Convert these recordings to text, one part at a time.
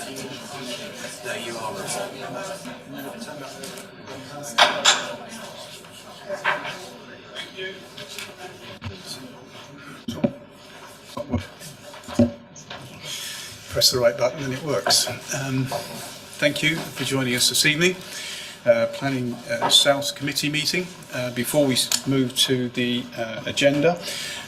No, you are. Press the right button and it works. Thank you for joining us this evening. Planning South Committee meeting. Before we move to the agenda,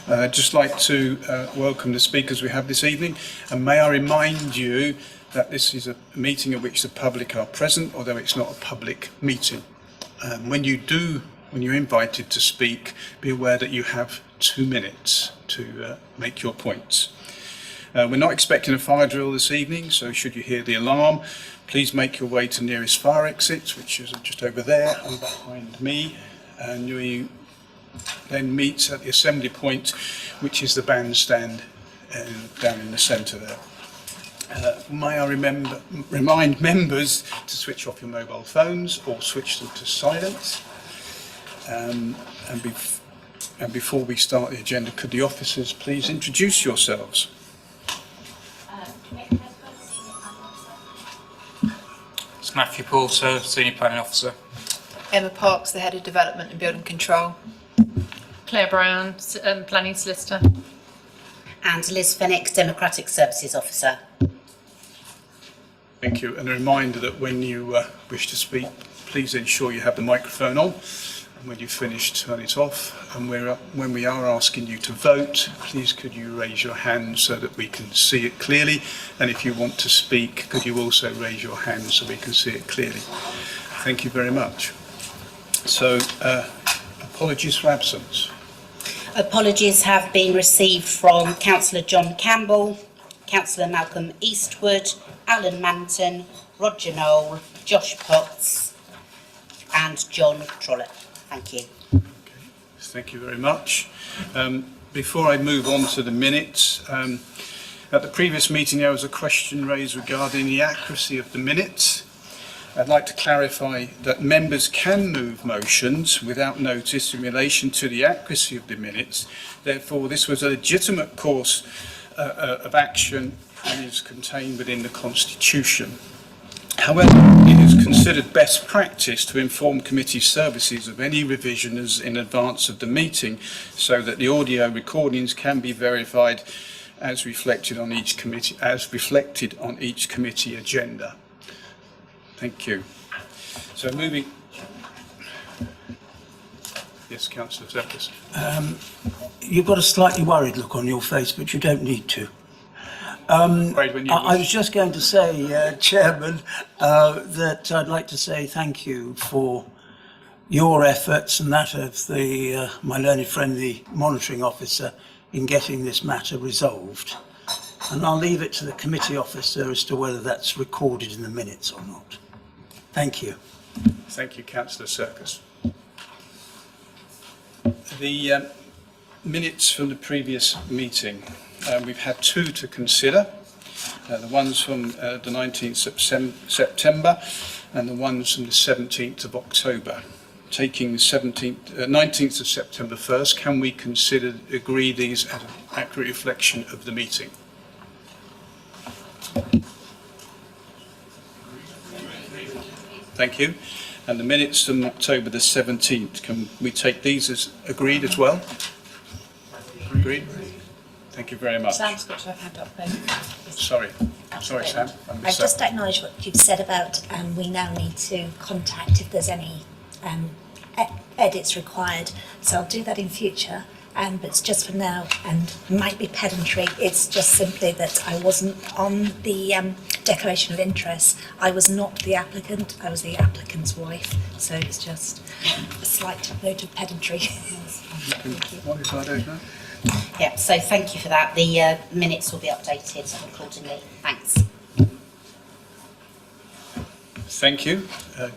I'd just like to welcome the speakers we have this evening, and may I remind you that this is a meeting at which the public are present, although it's not a public meeting. When you're invited to speak, be aware that you have 2 minutes to make your points. We're not expecting a fire drill this evening, so should you hear the alarm, please make your way to nearest fire exit, which is just over there and behind me, and you then meet at the assembly point, which is the bandstand down in the centre there. May I remind members to switch off your mobile phones or switch them to silent. And before we start the agenda, could the officers please introduce yourselves? It's Matthew Porter, Senior Planning Officer. Emma Parks, the Head of Development and Building Control. Claire Brown, Planning Solicitor. And Liz Fenwick, Democratic Services Officer. Thank you. And a reminder that when you wish to speak, please ensure you have the microphone on. And when you finish, turn it off. And when we are asking you to vote, please could you raise your hand so that we can see it clearly. And if you want to speak, could you also raise your hand so we can see it clearly. Thank you very much. So, apologies for absence. Apologies have been received from Councillor John Campbell, Councillor Malcolm Eastwood, Alan Manton, Roger Knoll, Josh Potts and John Trollope. Thank you. Okay. Thank you very much. Before I move on to the minutes, at the previous meeting there was a question raised regarding the accuracy of the minutes. I'd like to clarify that members can move motions without notice in relation to the accuracy of the minutes. Therefore, this was a legitimate course of action and is contained within the Constitution. However, it is considered best practice to inform committee services of any revisions in advance of the meeting so that the audio recordings can be verified as reflected on each committee agenda. Thank you. So moving... Yes, Councillor Zeppis. You've got a slightly worried look on your face, but you don't need to. I was just going to say, Chairman, that I'd like to say thank you for your efforts and that of my learned friend, the monitoring officer, in getting this matter resolved. And I'll leave it to the committee officer as to whether that's recorded in the minutes or not. Thank you. Thank you, Councillor Serkis. The minutes from the previous meeting, we've had 2 to consider. The ones from the 19th of September and the ones from the 17th of October. Taking the 19th of September first, can we agree these as an accurate reflection of the meeting? Thank you. And the minutes from October the 17th, can we take these as agreed as well? Agreed? Thank you very much. Sam's got to have hand up then. Sorry, Sam. I've just acknowledged what you've said about we now need to contact if there's any edits required. So I'll do that in future. But it's just for now, and might be pedantry. It's just simply that I wasn't on the declaration of interest. I was not the applicant. I was the applicant's wife. So it's just a slight note of pedantry. What if I don't know? Yeah, so thank you for that. The minutes will be updated accordingly. Thanks. Thank you.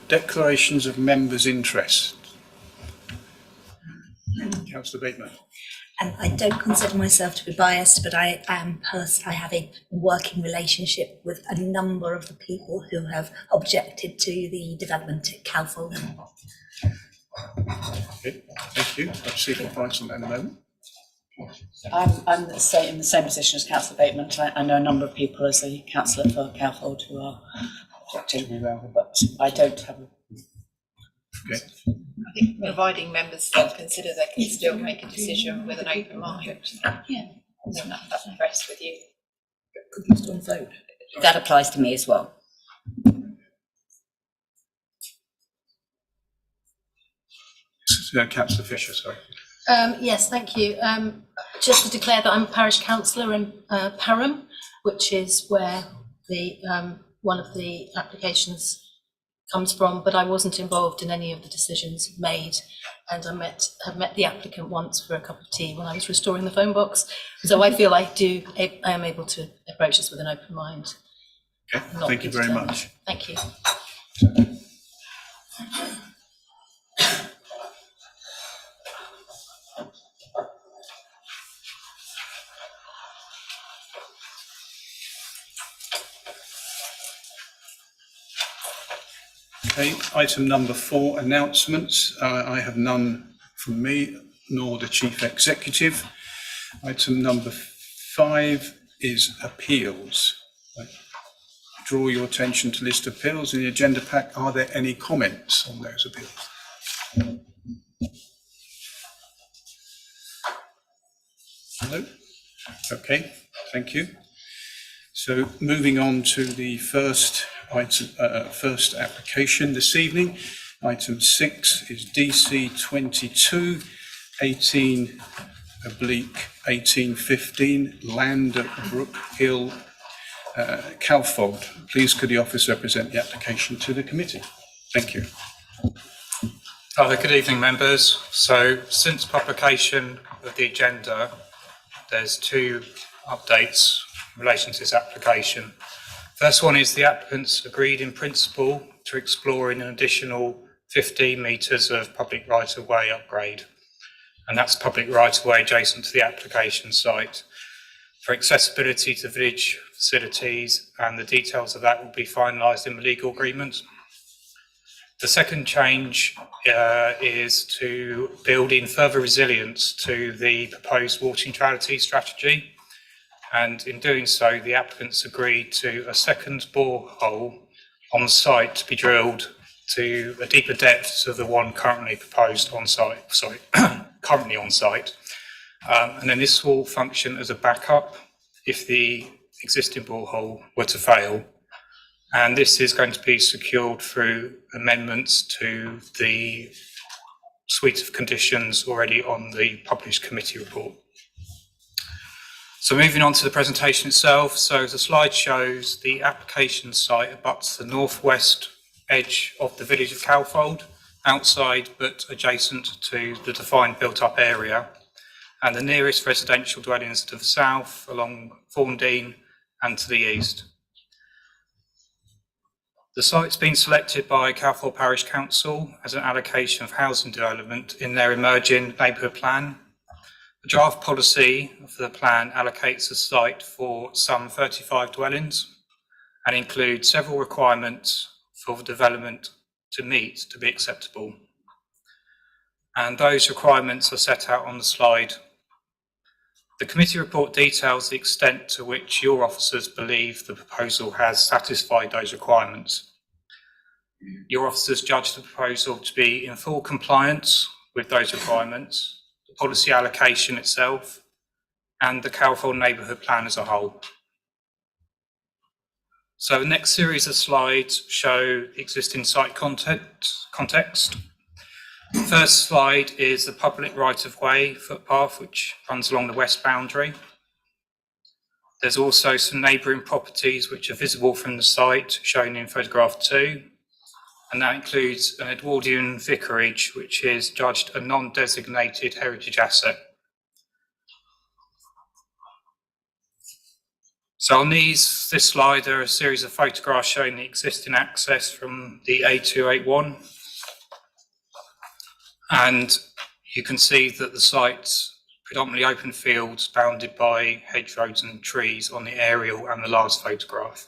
Declarations of members' interest. Councillor Bateman. I don't consider myself to be biased, but I have a working relationship with a number of the people who have objected to the development at Calfold. Okay, thank you. I'll see if I can find some in a moment. I'm in the same position as Councillor Bateman. I know a number of people as the councillor for Cowfold who are objecting, but I don't have a... Okay. I think providing members still consider they can still make a decision with an open mind. Yeah. Then that's the rest with you. Could you still vote? That applies to me as well. Councillor Fisher, sorry. Yes, thank you. Just to declare that I'm a parish councillor in Parham, which is where the one of the applications comes from, but I wasn't involved in any of the decisions made, and have met the applicant once for a cup of tea when I was restoring the phone box. So I feel I am able to approach this with an open mind. Okay, thank you very much. Thank you. Okay, item number 4, announcements. I have none from me, nor the Chief Executive. Item number 5 is appeals. I draw your attention to list of appeals in the agenda pack. Are there any comments on those appeals? No? Okay, thank you. So moving on to the first item, first application this evening. Item 6 is DC 22 18/1815 Land at Brook Hill, Cowfold. Please could the officer present the application to the committee? Thank you. Good evening, members. So since publication of the agenda, there's 2 updates in relation to this application. First one is the applicants agreed in principle to exploring an additional 15 metres of public right-of-way upgrade, and that's public right-of-way adjacent to the application site for accessibility to village facilities, and the details of that will be finalised in the legal agreement. The second change is to build in further resilience to the proposed water neutrality strategy. And in doing so, the applicants agreed to a second borehole on site to be drilled to a deeper depth to the one currently proposed on site, currently on site. And then this will function as a backup if the existing borehole were to fail. And this is going to be secured through amendments to the suite of conditions already on the published committee report. So moving on to the presentation itself. So the slide shows the application site abuts the northwest edge of the village of Cowfold, outside but adjacent to the defined built-up area, and the nearest residential dwellings to the south along Thorndean and to the east. The site's been selected by Cowfold Parish Council as an allocation of housing development in their emerging neighbourhood plan. The draft policy for the plan allocates the site for some 35 dwellings and includes several requirements for the development to meet to be acceptable. And those requirements are set out on the slide. The committee report details the extent to which your officers believe the proposal has satisfied those requirements. Your officers judge the proposal to be in full compliance with those requirements, the policy allocation itself, and the Cowfold neighbourhood plan as a whole. So the next series of slides show existing site context. The first slide is the public right-of-way footpath which runs along the west boundary. There's also some neighbouring properties which are visible from the site, shown in photograph 2, and that includes an Edwardian vicarage which is judged a non-designated heritage asset. So on this slide, there are a series of photographs showing the existing access from the A281. And you can see that the site's predominantly open fields bounded by hedgerows and trees on the aerial and the last photograph.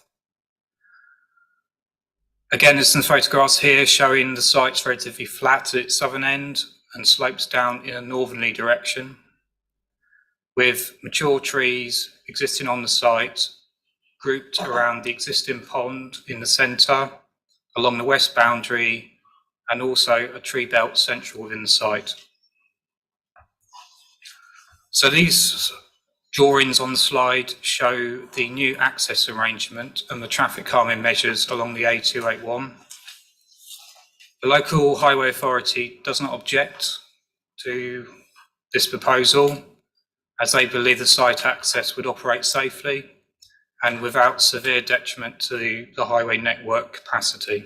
Again, there's some photographs here showing the site's relatively flat at its southern end and slopes down in a northerly direction. with mature trees existing on the site, grouped around the existing pond in the centre, along the west boundary, and also a tree belt central within the site. So these drawings on the slide show the new access arrangement and the traffic calming measures along the A281. The local highway authority does not object to this proposal, as they believe the site access would operate safely and without severe detriment to the highway network capacity.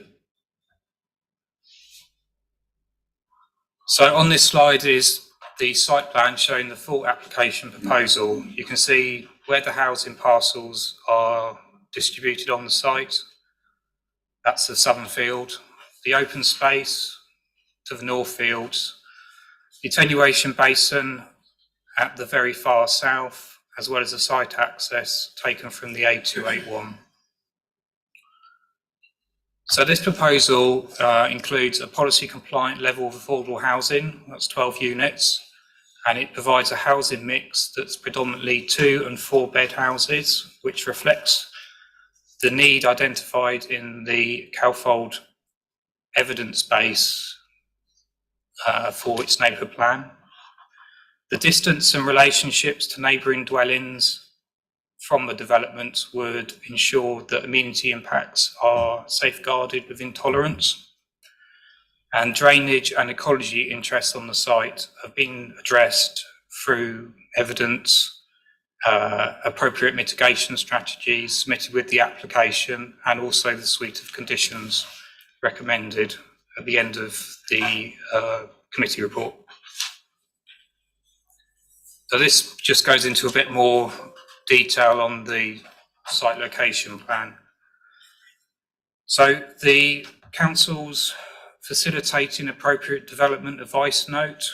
So on this slide is the site plan showing the full application proposal. You can see where the housing parcels are distributed on the site. That's the southern field, the open space to the north fields, the attenuation basin at the very far south, as well as the site access taken from the A281. So this proposal includes a policy compliant level of affordable housing, that's 12 units, and it provides a housing mix that's predominantly 2 and 4 bed houses, which reflects the need identified in the Calfold evidence base for its neighbourhood plan. The distance and relationships to neighbouring dwellings from the development would ensure that amenity impacts are safeguarded within tolerance, and drainage and ecology interests on the site have been addressed through evidence, appropriate mitigation strategies submitted with the application, and also the suite of conditions recommended at the end of the committee report. So this just goes into a bit more detail on the site location plan. So the council's facilitating appropriate development advice note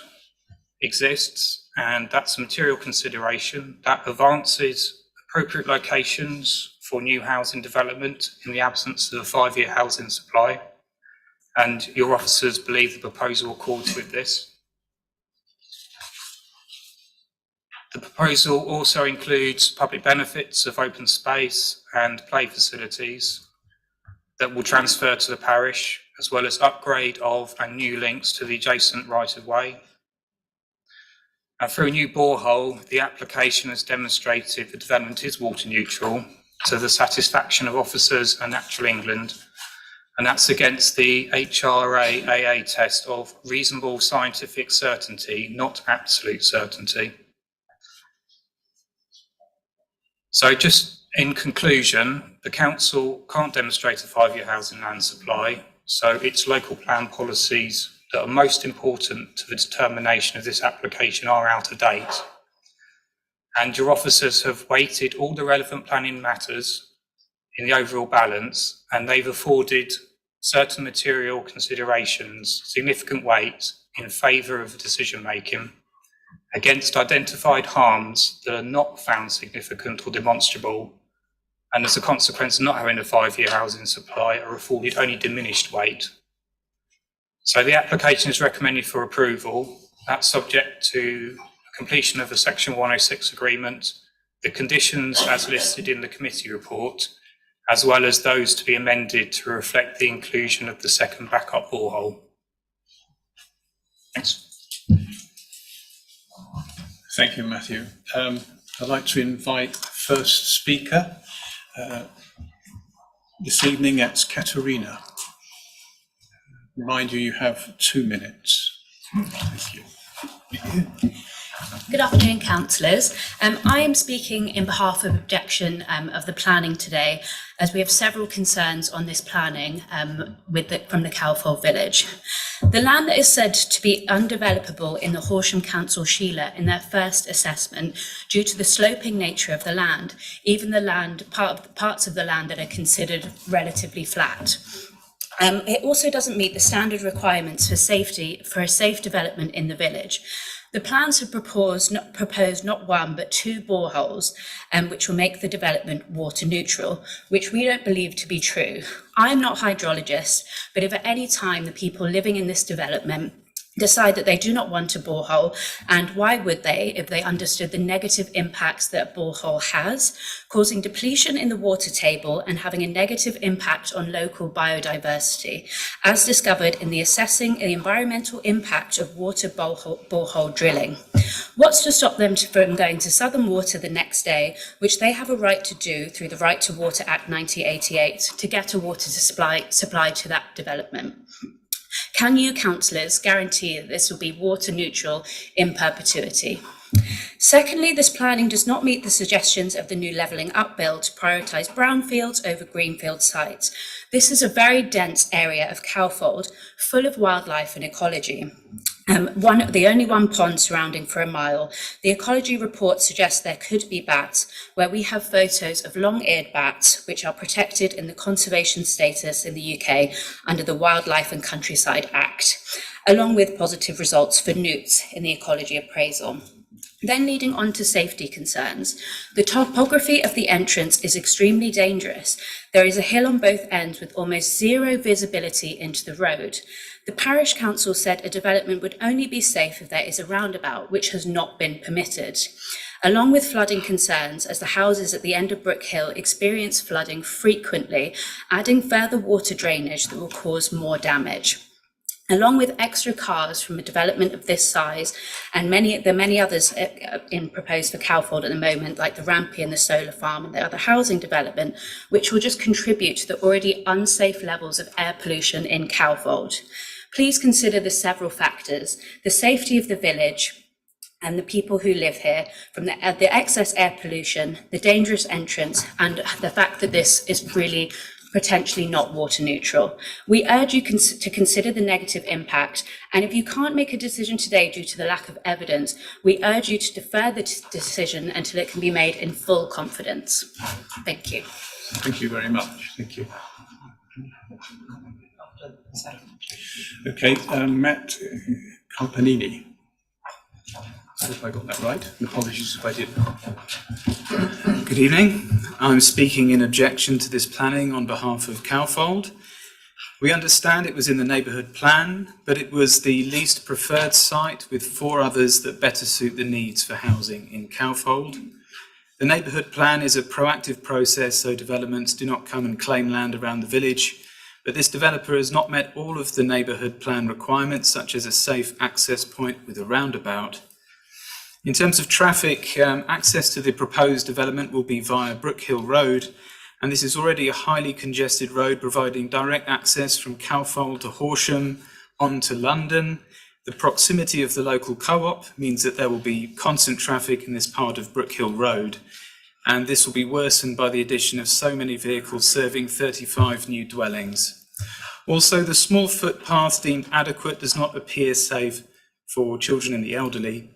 exists, and that's a material consideration that advances appropriate locations for new housing development in the absence of a 5-year housing supply, and your officers believe the proposal accords with this. The proposal also includes public benefits of open space and play facilities that will transfer to the parish, as well as upgrade of and new links to the adjacent right-of-way. And through a new borehole, the application has demonstrated the development is water neutral to the satisfaction of officers and Natural England, and that's against the HRA-AA test of reasonable scientific certainty, not absolute certainty. So just in conclusion, the council can't demonstrate a 5-year housing land supply, so its local plan policies that are most important to the determination of this application are out of date. And your officers have weighted all the relevant planning matters in the overall balance, and they've afforded certain material considerations significant weight in favour of decision making against identified harms that are not found significant or demonstrable, and as a consequence of not having a 5-year housing supply are afforded only diminished weight. So the application is recommended for approval. That's subject to completion of the Section 106 agreement, the conditions as listed in the committee report, as well as those to be amended to reflect the inclusion of the second backup borehole. Thanks. Thank you, Matthew. I'd like to invite the first speaker this evening. That's Katerina. Remind you, you have 2 minutes. Thank you. Good afternoon, councillors. I am speaking in behalf of objection of the planning today, as we have several concerns on this planning from the Calfold village. The land that is said to be undevelopable in the Horsham Council Sheila in their first assessment due to the sloping nature of the land, even the land, parts of the land that are considered relatively flat. It also doesn't meet the standard requirements for safety for a safe development in the village. The plans have proposed not 1 but 2 boreholes, which will make the development water neutral, which we don't believe to be true. I'm not a hydrologist, but if at any time the people living in this development decide that they do not want a borehole, and why would they if they understood the negative impacts that a borehole has, causing depletion in the water table and having a negative impact on local biodiversity, as discovered in the assessing the environmental impact of water borehole drilling. What's to stop them from going to Southern Water the next day, which they have a right to do through the Right to Water Act 1988, to get a water supply to that development? Can you, councillors, guarantee that this will be water neutral in perpetuity? Secondly, this planning does not meet the suggestions of the new Levelling Up Bill to prioritise brownfields over greenfield sites. This is a very dense area of Cowfold, full of wildlife and ecology. The only one pond surrounding for a mile. The ecology report suggests there could be bats, where we have photos of long-eared bats, which are protected in the conservation status in the UK under the Wildlife and Countryside Act, along with positive results for newts in the ecology appraisal. Then leading on to safety concerns. The topography of the entrance is extremely dangerous. There is a hill on both ends with almost zero visibility into the road. The parish council said a development would only be safe if there is a roundabout, which has not been permitted, along with flooding concerns, as the houses at the end of Brook Hill experience flooding frequently, adding further water drainage that will cause more damage. Along with extra cars from a development of this size and the many others in proposed for Cowfold at the moment, like the Rampion and the solar farm and the other housing development, which will just contribute to the already unsafe levels of air pollution in Cowfold. Please consider the several factors: the safety of the village and the people who live here, from the excess air pollution, the dangerous entrance, and the fact that this is really potentially not water neutral. We urge you to consider the negative impact, and if you can't make a decision today due to the lack of evidence, we urge you to defer the decision until it can be made in full confidence. Thank you. Thank you very much. Thank you. Okay, Matt Campanini. I hope I got that right, and apologies if I didn't. Good evening. I'm speaking in objection to this planning on behalf of Cowfold. We understand it was in the neighbourhood plan, but it was the least preferred site with 4 others that better suit the needs for housing in Cowfold. The neighbourhood plan is a proactive process, so developments do not come and claim land around the village, but this developer has not met all of the neighbourhood plan requirements, such as a safe access point with a roundabout. In terms of traffic, access to the proposed development will be via Brook Hill Road, and this is already a highly congested road providing direct access from Cowfold to Horsham on to London. The proximity of the local co-op means that there will be constant traffic in this part of Brook Hill Road, and this will be worsened by the addition of so many vehicles serving 35 new dwellings. Also, the small footpath deemed adequate does not appear safe for children and the elderly.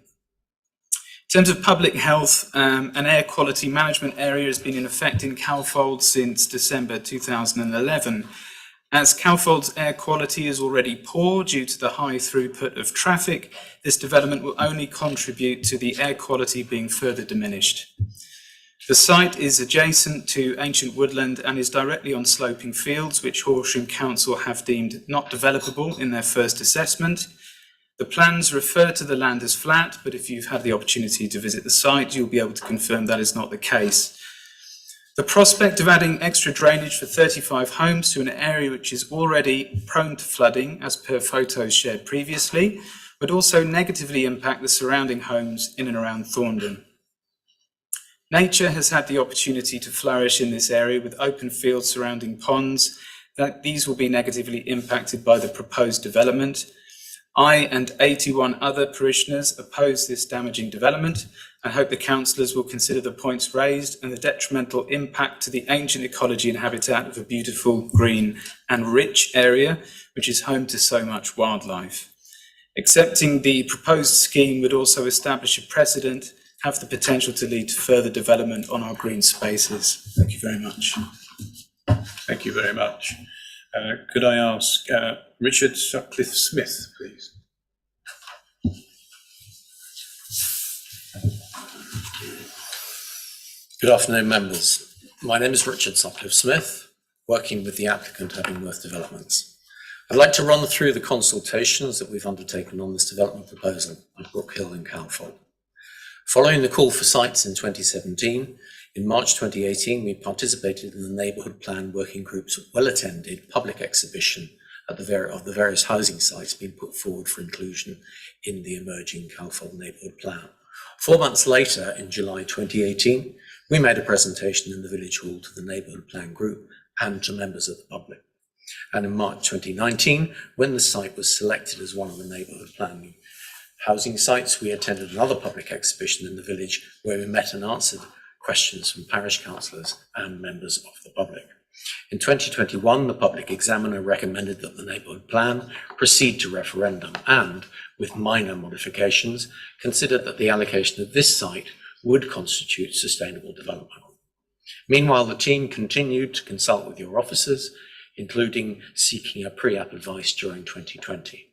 In terms of public health, an air quality management area has been in effect in Cowfold since December 2011. As Cowfold's air quality is already poor due to the high throughput of traffic, this development will only contribute to the air quality being further diminished. The site is adjacent to ancient woodland and is directly on sloping fields, which Horsham Council have deemed not developable in their first assessment. The plans refer to the land as flat, but if you've had the opportunity to visit the site, you'll be able to confirm that is not the case. The prospect of adding extra drainage for 35 homes to an area which is already prone to flooding, as per photos shared previously, would also negatively impact the surrounding homes in and around Thorndon. Nature has had the opportunity to flourish in this area with open fields surrounding ponds. These will be negatively impacted by the proposed development. I and 81 other parishioners oppose this damaging development and hope the councillors will consider the points raised and the detrimental impact to the ancient ecology and habitat of a beautiful, green and rich area, which is home to so much wildlife. Accepting the proposed scheme would also establish a precedent, have the potential to lead to further development on our green spaces. Thank you very much. Thank you very much. Could I ask Richard Sutcliffe-Smith, please? Good afternoon, members. My name is Richard Sutcliffe-Smith, working with the applicant Havingworth Developments. I'd like to run through the consultations that we've undertaken on this development proposal at Brook Hill and Cowfold. Following the call for sites in 2017, in March 2018, we participated in the Neighbourhood Plan Working Group's well-attended public exhibition of the various housing sites being put forward for inclusion in the emerging Cowfold Neighbourhood Plan. 4 months later, in July 2018, we made a presentation in the Village Hall to the Neighbourhood Plan Group and to members of the public. And in March 2019, when the site was selected as one of the Neighbourhood Plan housing sites, we attended another public exhibition in the village where we met and answered questions from parish councillors and members of the public. In 2021, the public examiner recommended that the neighbourhood plan proceed to referendum and, with minor modifications, considered that the allocation of this site would constitute sustainable development. Meanwhile, the team continued to consult with your officers, including seeking a pre-app advice during 2020.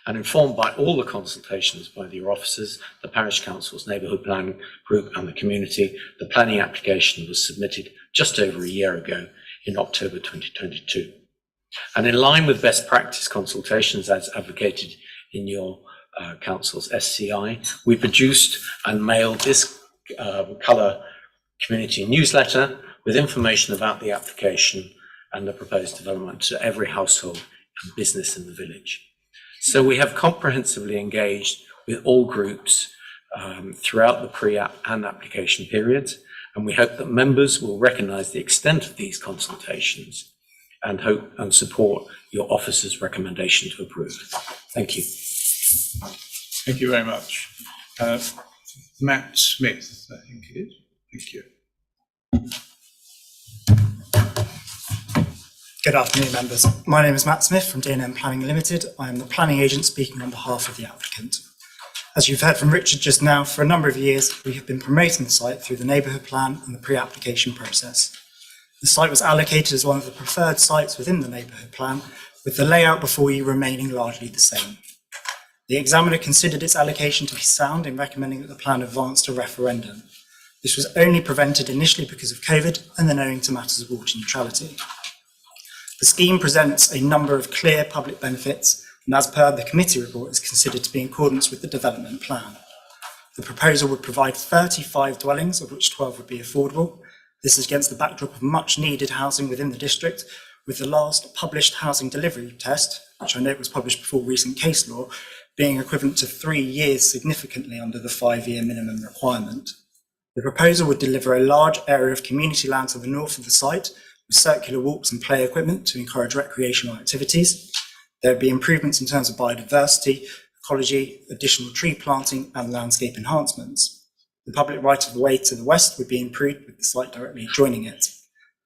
And informed by all the consultations by your officers, the Parish Council's Neighbourhood Plan Group and the community, the planning application was submitted just over a year ago in October 2022. And in line with best practice consultations as advocated in your Council's SCI, we produced and mailed this colour community newsletter with information about the application and the proposed development to every household and business in the village. So we have comprehensively engaged with all groups throughout the pre-app and application periods, and we hope that members will recognise the extent of these consultations and hope and support your officer's recommendation to approve. Thank you. Thank you very much. Matt Smith, I think it is. Thank you. Good afternoon, members. My name is Matt Smith from D&M Planning Limited. I am the planning agent speaking on behalf of the applicant. As you've heard from Richard just now, for a number of years, we have been promoting the site through the neighbourhood plan and the pre-application process. The site was allocated as one of the preferred sites within the neighbourhood plan, with the layout before you remaining largely the same. The examiner considered its allocation to be sound in recommending that the plan advance to referendum. This was only prevented initially because of COVID and then owing to matters of water neutrality. The scheme presents a number of clear public benefits and, as per the committee report, is considered to be in accordance with the development plan. The proposal would provide 35 dwellings, of which 12 would be affordable. This is against the backdrop of much needed housing within the district, with the last published housing delivery test, which I note was published before recent case law, being equivalent to 3 years, significantly under the 5-year minimum requirement. The proposal would deliver a large area of community land to the north of the site, with circular walks and play equipment to encourage recreational activities. There would be improvements in terms of biodiversity, ecology, additional tree planting and landscape enhancements. The public right of way to the west would be improved with the site directly adjoining it.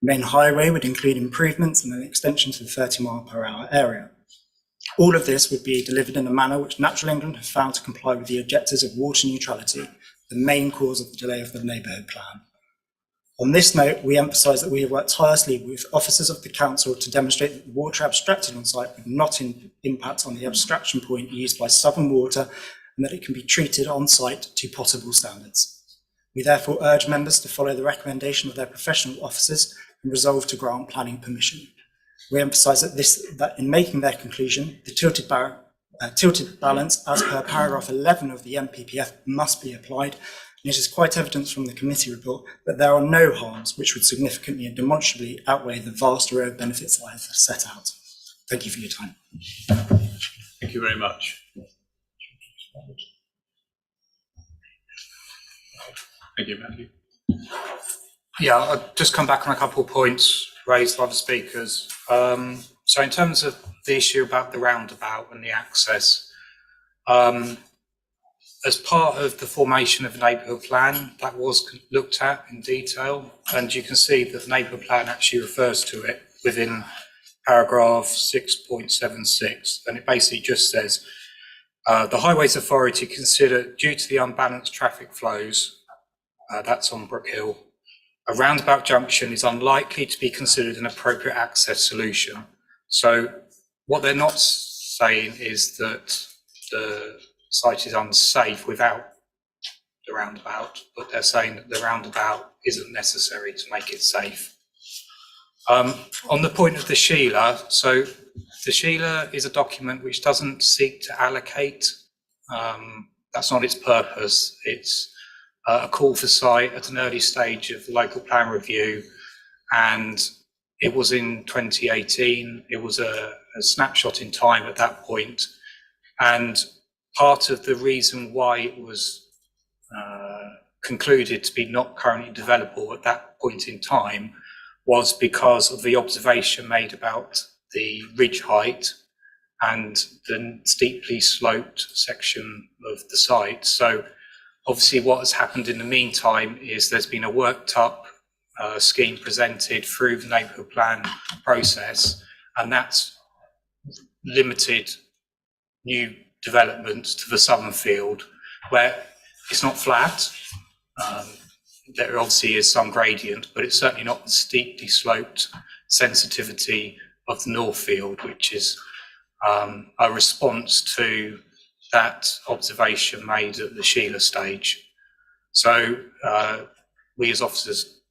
The main highway would include improvements and an extension to the 30-mile-per-hour area. All of this would be delivered in a manner which Natural England have found to comply with the objectives of water neutrality, the main cause of the delay of the neighbourhood plan. On this note, we emphasise that we have worked tirelessly with officers of the council to demonstrate that the water abstracted on site would not impact on the abstraction point used by Southern Water and that it can be treated on site to potable standards. We therefore urge members to follow the recommendation of their professional officers and resolve to grant planning permission. We emphasise that in making their conclusion, the tilted balance as per paragraph 11 of the MPPF must be applied. And it is quite evident from the committee report that there are no harms which would significantly and demonstrably outweigh the vast array of benefits I have set out. Thank you for your time. Thank you very much. Thank you, Matthew. Yeah, I'll just come back on a couple of points raised by the speakers. So in terms of the issue about the roundabout and the access, as part of the formation of the neighbourhood plan, that was looked at in detail, and you can see that the neighbourhood plan actually refers to it within paragraph 6.76, and it basically just says, the Highways Authority consider, due to the unbalanced traffic flows, that's on Brook Hill, a roundabout junction is unlikely to be considered an appropriate access solution. So what they're not saying is that the site is unsafe without the roundabout, but they're saying that the roundabout isn't necessary to make it safe. On the point of the Sheila, so the Sheila is a document which doesn't seek to allocate. That's not its purpose. It's a call for site at an early stage of the local plan review, and it was in 2018. It was a snapshot in time at that point, and part of the reason why it was concluded to be not currently developable at that point in time was because of the observation made about the ridge height and the steeply sloped section of the site. So obviously what has happened in the meantime is there's been a worked up scheme presented through the neighbourhood plan process, and that's limited new developments to the southern field where it's not flat. There obviously is some gradient, but it's certainly not the steeply sloped sensitivity of the North Field, which is a response to that observation made at the Sheila stage. So we as officers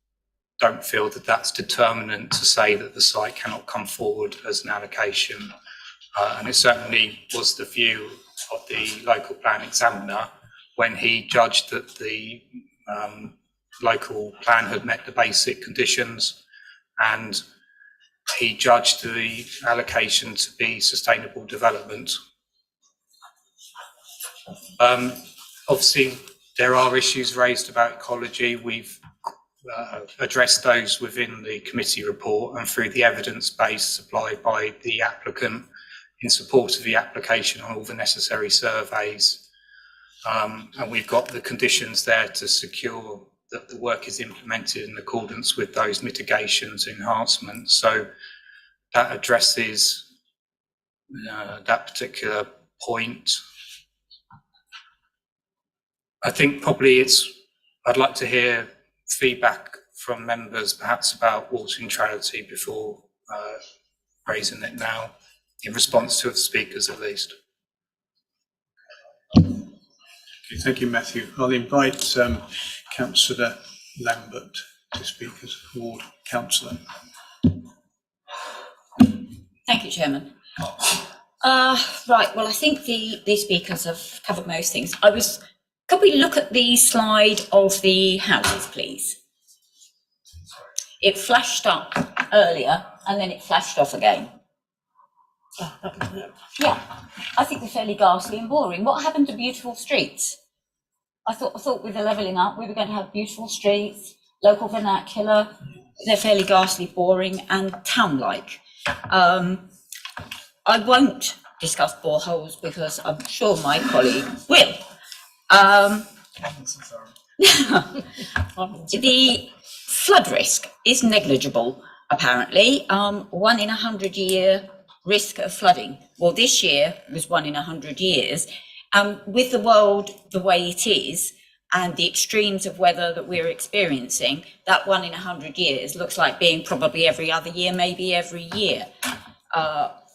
don't feel that that's determinant to say that the site cannot come forward as an allocation. And it certainly was the view of the local plan examiner when he judged that the local plan had met the basic conditions, and he judged the allocation to be sustainable development. Obviously, there are issues raised about ecology. We've addressed those within the committee report and through the evidence base supplied by the applicant in support of the application on all the necessary surveys. And we've got the conditions there to secure that the work is implemented in accordance with those mitigations, enhancements. So that addresses that particular point. I think probably I'd like to hear feedback from members perhaps about water neutrality before raising it now, in response to the speakers at least. Okay, thank you, Matthew. I'll invite Councillor Lambert to speak as ward councillor. Thank you, Chairman. Right, well, I think the speakers have covered most things. Could we look at the slide of the houses, please? It flashed up earlier and then it flashed off again. Yeah, I think they're fairly ghastly and boring. What happened to beautiful streets? I thought with the levelling up, we were going to have beautiful streets, local vernacular. They're fairly ghastly, boring and town-like. I won't discuss boreholes because I'm sure my colleague will. The flood risk is negligible, apparently. 1 in 100 year risk of flooding. Well, this year was 1 in 100 years. With the world the way it is and the extremes of weather that we're experiencing, that 1 in 100 years looks like being probably every other year, maybe every year,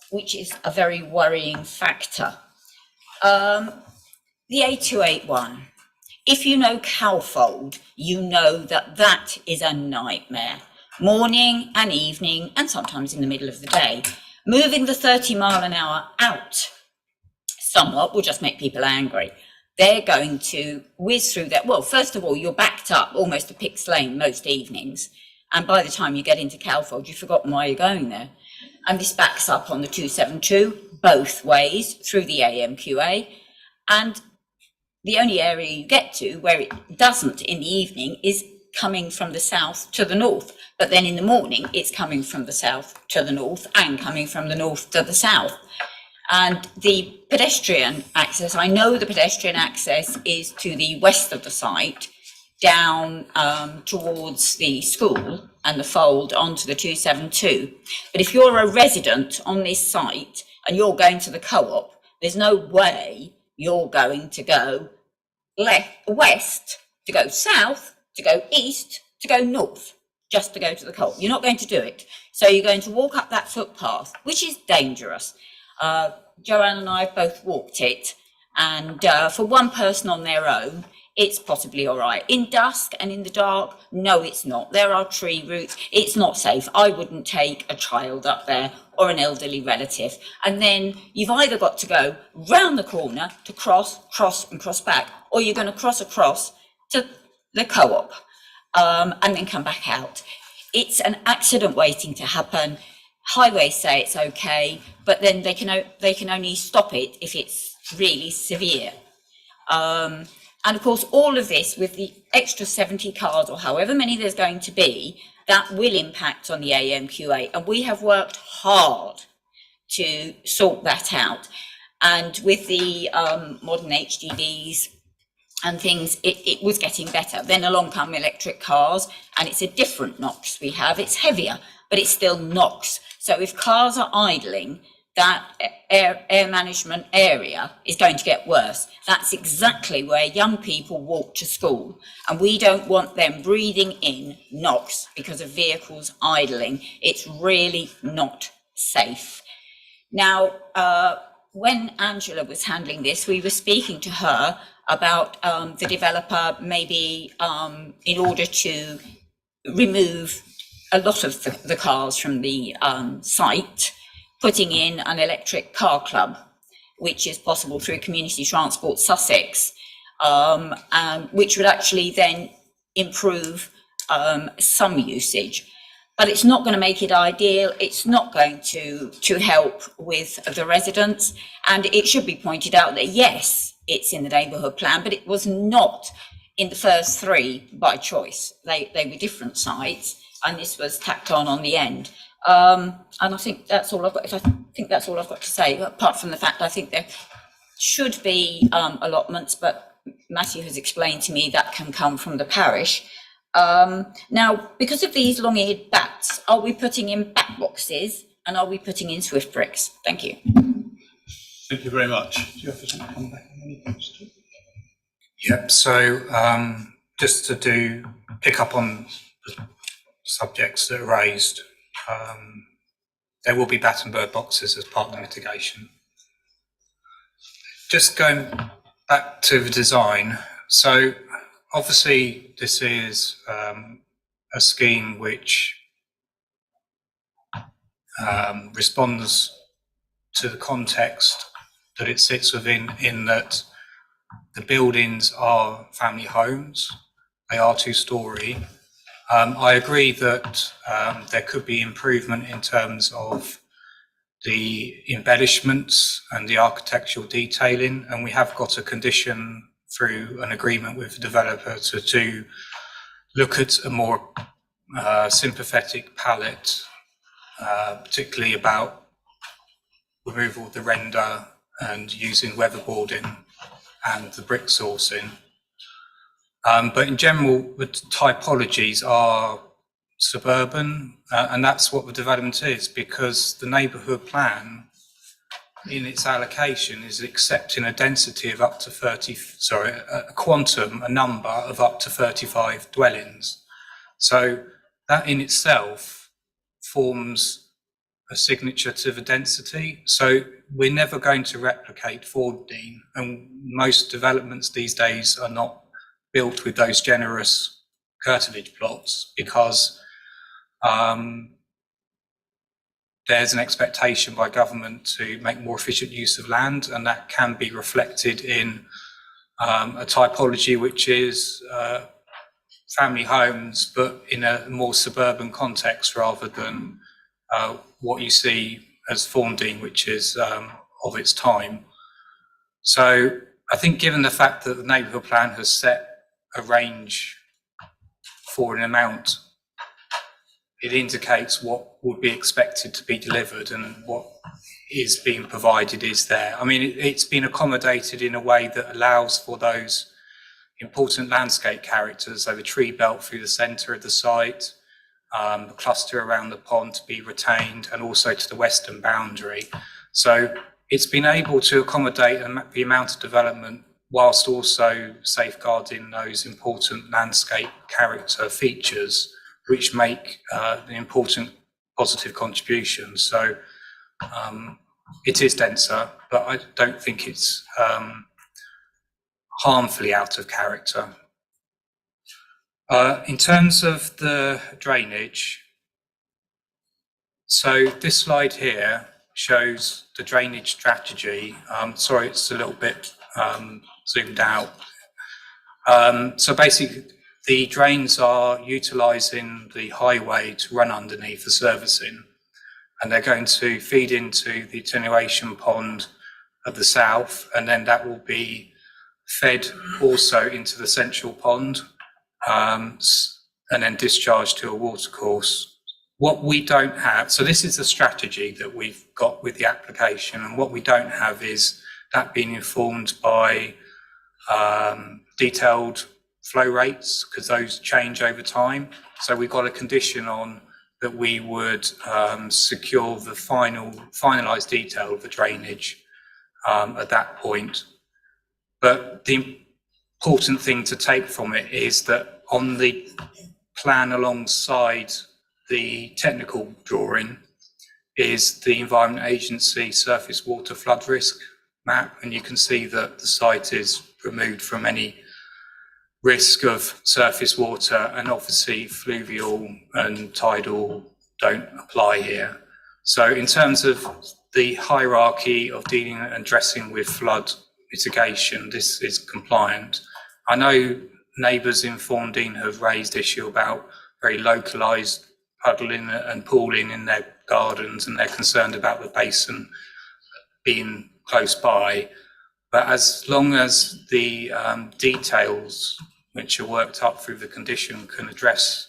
which is a very worrying factor. The A281, if you know Calfold, you know that that is a nightmare. Morning and evening, and sometimes in the middle of the day. Moving the 30 mile an hour out somewhat will just make people angry. They're going to whiz through that. Well, first of all, you're backed up almost to Picks Lane most evenings. And by the time you get into Calfold, you've forgotten why you're going there. And this backs up on the 272 both ways through the AMQA. And the only area you get to where it doesn't in the evening is coming from the south to the north. But then in the morning, it's coming from the south to the north and coming from the north to the south. And the pedestrian access, I know the pedestrian access is to the west of the site, down towards the school and the fold onto the 272. But if you're a resident on this site and you're going to the co-op, there's no way you're going to go west, to go south, to go east, to go north, just to go to the co-op. You're not going to do it. So you're going to walk up that footpath, which is dangerous. Joanne and I have both walked it. And for one person on their own, it's possibly all right. In dusk and in the dark, no, it's not. There are tree roots. It's not safe. I wouldn't take a child up there or an elderly relative. And then you've either got to go round the corner to cross and cross back, or you're going to cross across to the co-op and then come back out. It's an accident waiting to happen. Highways say it's okay, but then they can only stop it if it's really severe. And of course, all of this with the extra 70 cars or however many there's going to be, that will impact on the AMQA. And we have worked hard to sort that out. And with the modern HGVs and things, it was getting better. Then along come electric cars, and it's a different NOx we have. It's heavier, but it's still NOx. So if cars are idling, that air management area is going to get worse. That's exactly where young people walk to school, and we don't want them breathing in NOx because of vehicles idling. It's really not safe. Now, when Angela was handling this, we were speaking to her about the developer maybe in order to remove a lot of the cars from the site, putting in an electric car club, which is possible through Community Transport Sussex, which would actually then improve some usage. But it's not going to make it ideal. It's not going to help with the residents. And it should be pointed out that, yes, it's in the neighbourhood plan, but it was not in the first three by choice. They were different sites, and this was tacked on the end. And I think that's all I've got. I think that's all I've got to say. Apart from the fact, I think there should be allotments, but Matthew has explained to me that can come from the parish. Now, because of these long-eared bats, are we putting in bat boxes and are we putting in swift bricks? Thank you. Thank you very much. Do you have to come back on any points? Yep. So just to pick up on the subjects that are raised. There will be bat and bird boxes as part of the mitigation. Just going back to the design, so obviously this is a scheme which responds to the context that it sits within, in that the buildings are family homes, they are two-storey. I agree that there could be improvement in terms of the embellishments and the architectural detailing, and we have got a condition through an agreement with the developer to look at a more sympathetic palette, particularly about removal of the render and using weatherboarding and the brick sourcing. But in general, the typologies are suburban, and that's what the development is, because the neighbourhood plan in its allocation is accepting a density of up to a number of up to 35 dwellings. So that in itself forms a signature to the density. So we're never going to replicate Fordine, and most developments these days are not built with those generous curtilage plots, because there's an expectation by government to make more efficient use of land, and that can be reflected in a typology which is family homes, but in a more suburban context rather than what you see as Fordine, which is of its time. So I think, given the fact that the neighbourhood plan has set a range for an amount, it indicates what would be expected to be delivered, and what is being provided is there. I mean, it's been accommodated in a way that allows for those important landscape characters, so the tree belt through the centre of the site, the cluster around the pond to be retained, and also to the western boundary. So it's been able to accommodate the amount of development whilst also safeguarding those important landscape character features which make an important positive contribution. So it is denser, but I don't think it's harmfully out of character. In terms of the drainage, so this slide here shows the drainage strategy. Sorry, it's a little bit zoomed out. So basically, the drains are utilising the highway to run underneath for servicing, and they're going to feed into the attenuation pond at the south, and then that will be fed also into the central pond, and then discharged to a watercourse. What we don't have, so this is the strategy that we've got with the application, and what we don't have is that being informed by detailed flow rates, because those change over time. So we've got a condition on that we would secure the finalised detail of the drainage at that point. But the important thing to take from it is that on the plan alongside the technical drawing is the Environment Agency surface water flood risk map, and you can see that the site is removed from any risk of surface water, and obviously fluvial and tidal don't apply here. So in terms of the hierarchy of dealing and addressing with flood mitigation, this is compliant. I know neighbours in Fawndine have raised issue about very localised puddling and pooling in their gardens, and they're concerned about the basin being close by. But as long as the details which are worked up through the condition can address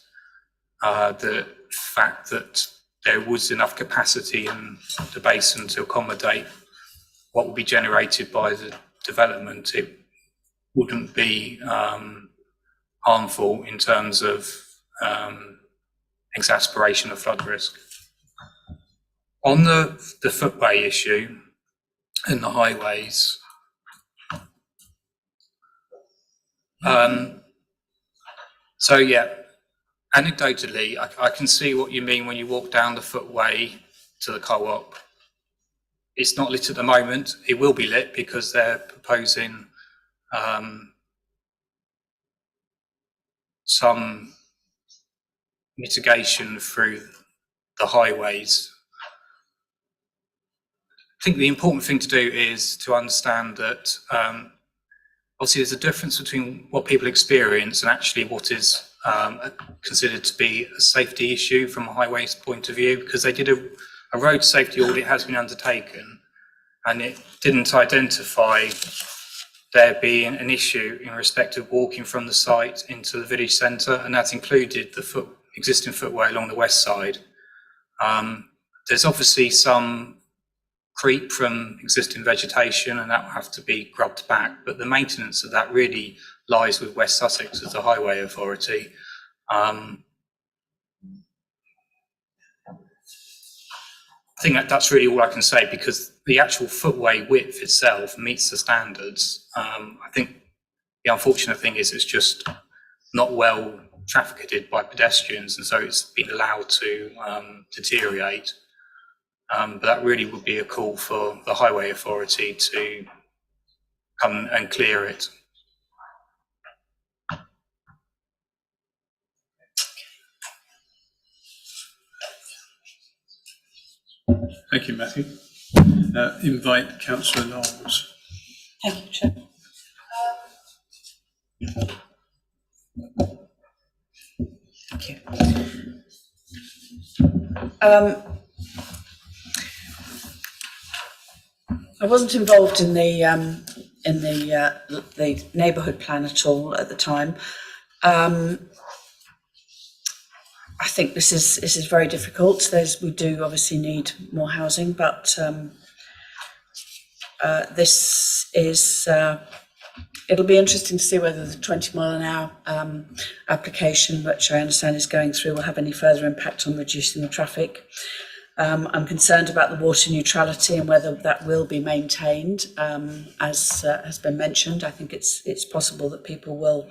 the fact that there was enough capacity in the basin to accommodate what will be generated by the development, it wouldn't be harmful in terms of exacerbation of flood risk. On the footway issue and the highways, so yeah, anecdotally, I can see what you mean when you walk down the footway to the co-op. It's not lit at the moment. It will be lit because they're proposing some mitigation through the highways. I think the important thing to do is to understand that obviously there's a difference between what people experience and actually what is considered to be a safety issue from a highways point of view, because they did a road safety audit has been undertaken, and it didn't identify there being an issue in respect of walking from the site into the village centre, and that included the existing footway along the west side. There's obviously some creep from existing vegetation, and that will have to be grubbed back, but the maintenance of that really lies with West Sussex as the highway authority. I think that's really all I can say, because the actual footway width itself meets the standards. I think the unfortunate thing is it's just not well trafficed by pedestrians, and so it's been allowed to deteriorate. But that really would be a call for the highway authority to come and clear it. Thank you, Matthew. Invite Councillor Knowles. Thank you, Chair. Thank you. I wasn't involved in the neighbourhood plan at all at the time. I think this is very difficult. We do obviously need more housing, but this is. It'll be interesting to see whether the 20 mile an hour application, which I understand is going through, will have any further impact on reducing the traffic. I'm concerned about the water neutrality and whether that will be maintained. As has been mentioned, I think it's possible that people will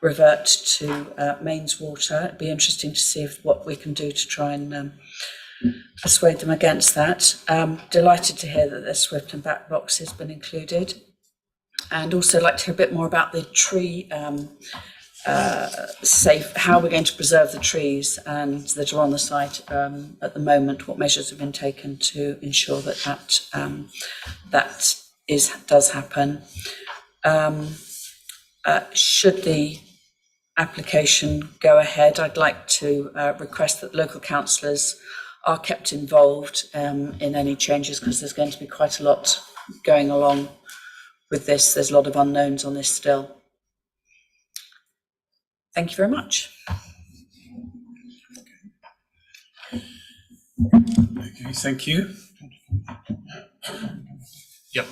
revert to mains water. It'd be interesting to see what we can do to try and persuade them against that. Delighted to hear that the Swift and back box has been included. and also like to hear a bit more about the tree how we're going to preserve the trees and that are on the site at the moment. What measures have been taken to ensure that does happen? Should the application go ahead, I'd like to request that local councillors are kept involved in any changes, because there's going to be quite a lot going along with this. There's a lot of unknowns on this still. Thank you very much. Okay, thank you. Yep.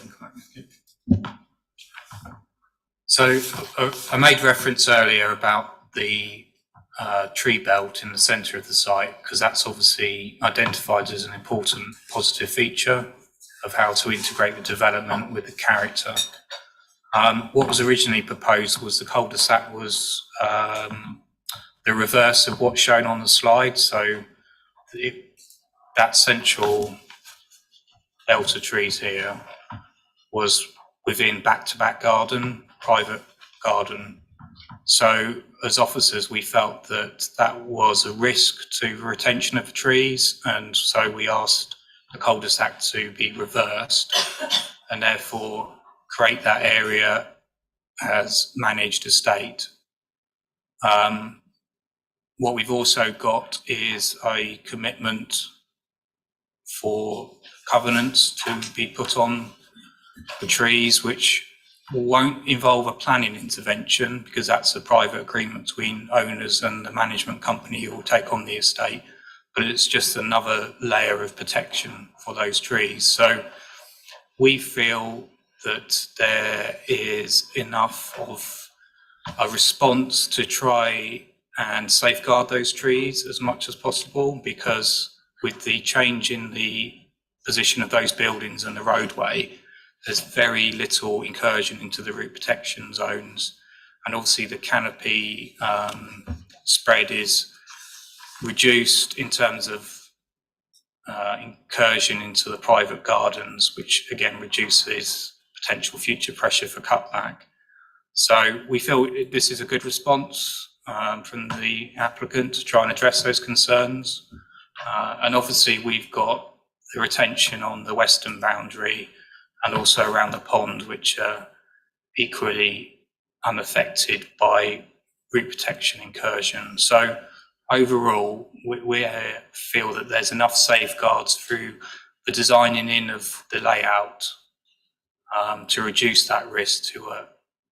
So I made reference earlier about the tree belt in the centre of the site, because that's obviously identified as an important positive feature of how to integrate the development with the character. What was originally proposed was the cul-de-sac was the reverse of what's shown on the slide. So that central belt of trees here was within back-to-back garden, private garden. So as officers, we felt that that was a risk to retention of the trees, and so we asked the cul-de-sac to be reversed and therefore create that area as managed estate. What we've also got is a commitment for covenants to be put on the trees, which won't involve a planning intervention, because that's a private agreement between owners and the management company who will take on the estate, but it's just another layer of protection for those trees. So we feel that there is enough of a response to try and safeguard those trees as much as possible, because with the change in the position of those buildings and the roadway, there's very little incursion into the root protection zones, and obviously the canopy spread is reduced in terms of incursion into the private gardens, which again reduces potential future pressure for cutback. So we feel this is a good response from the applicant to try and address those concerns. And obviously we've got the retention on the western boundary and also around the pond, which are equally unaffected by root protection incursion. So overall, we feel that there's enough safeguards through the designing in of the layout to reduce that risk to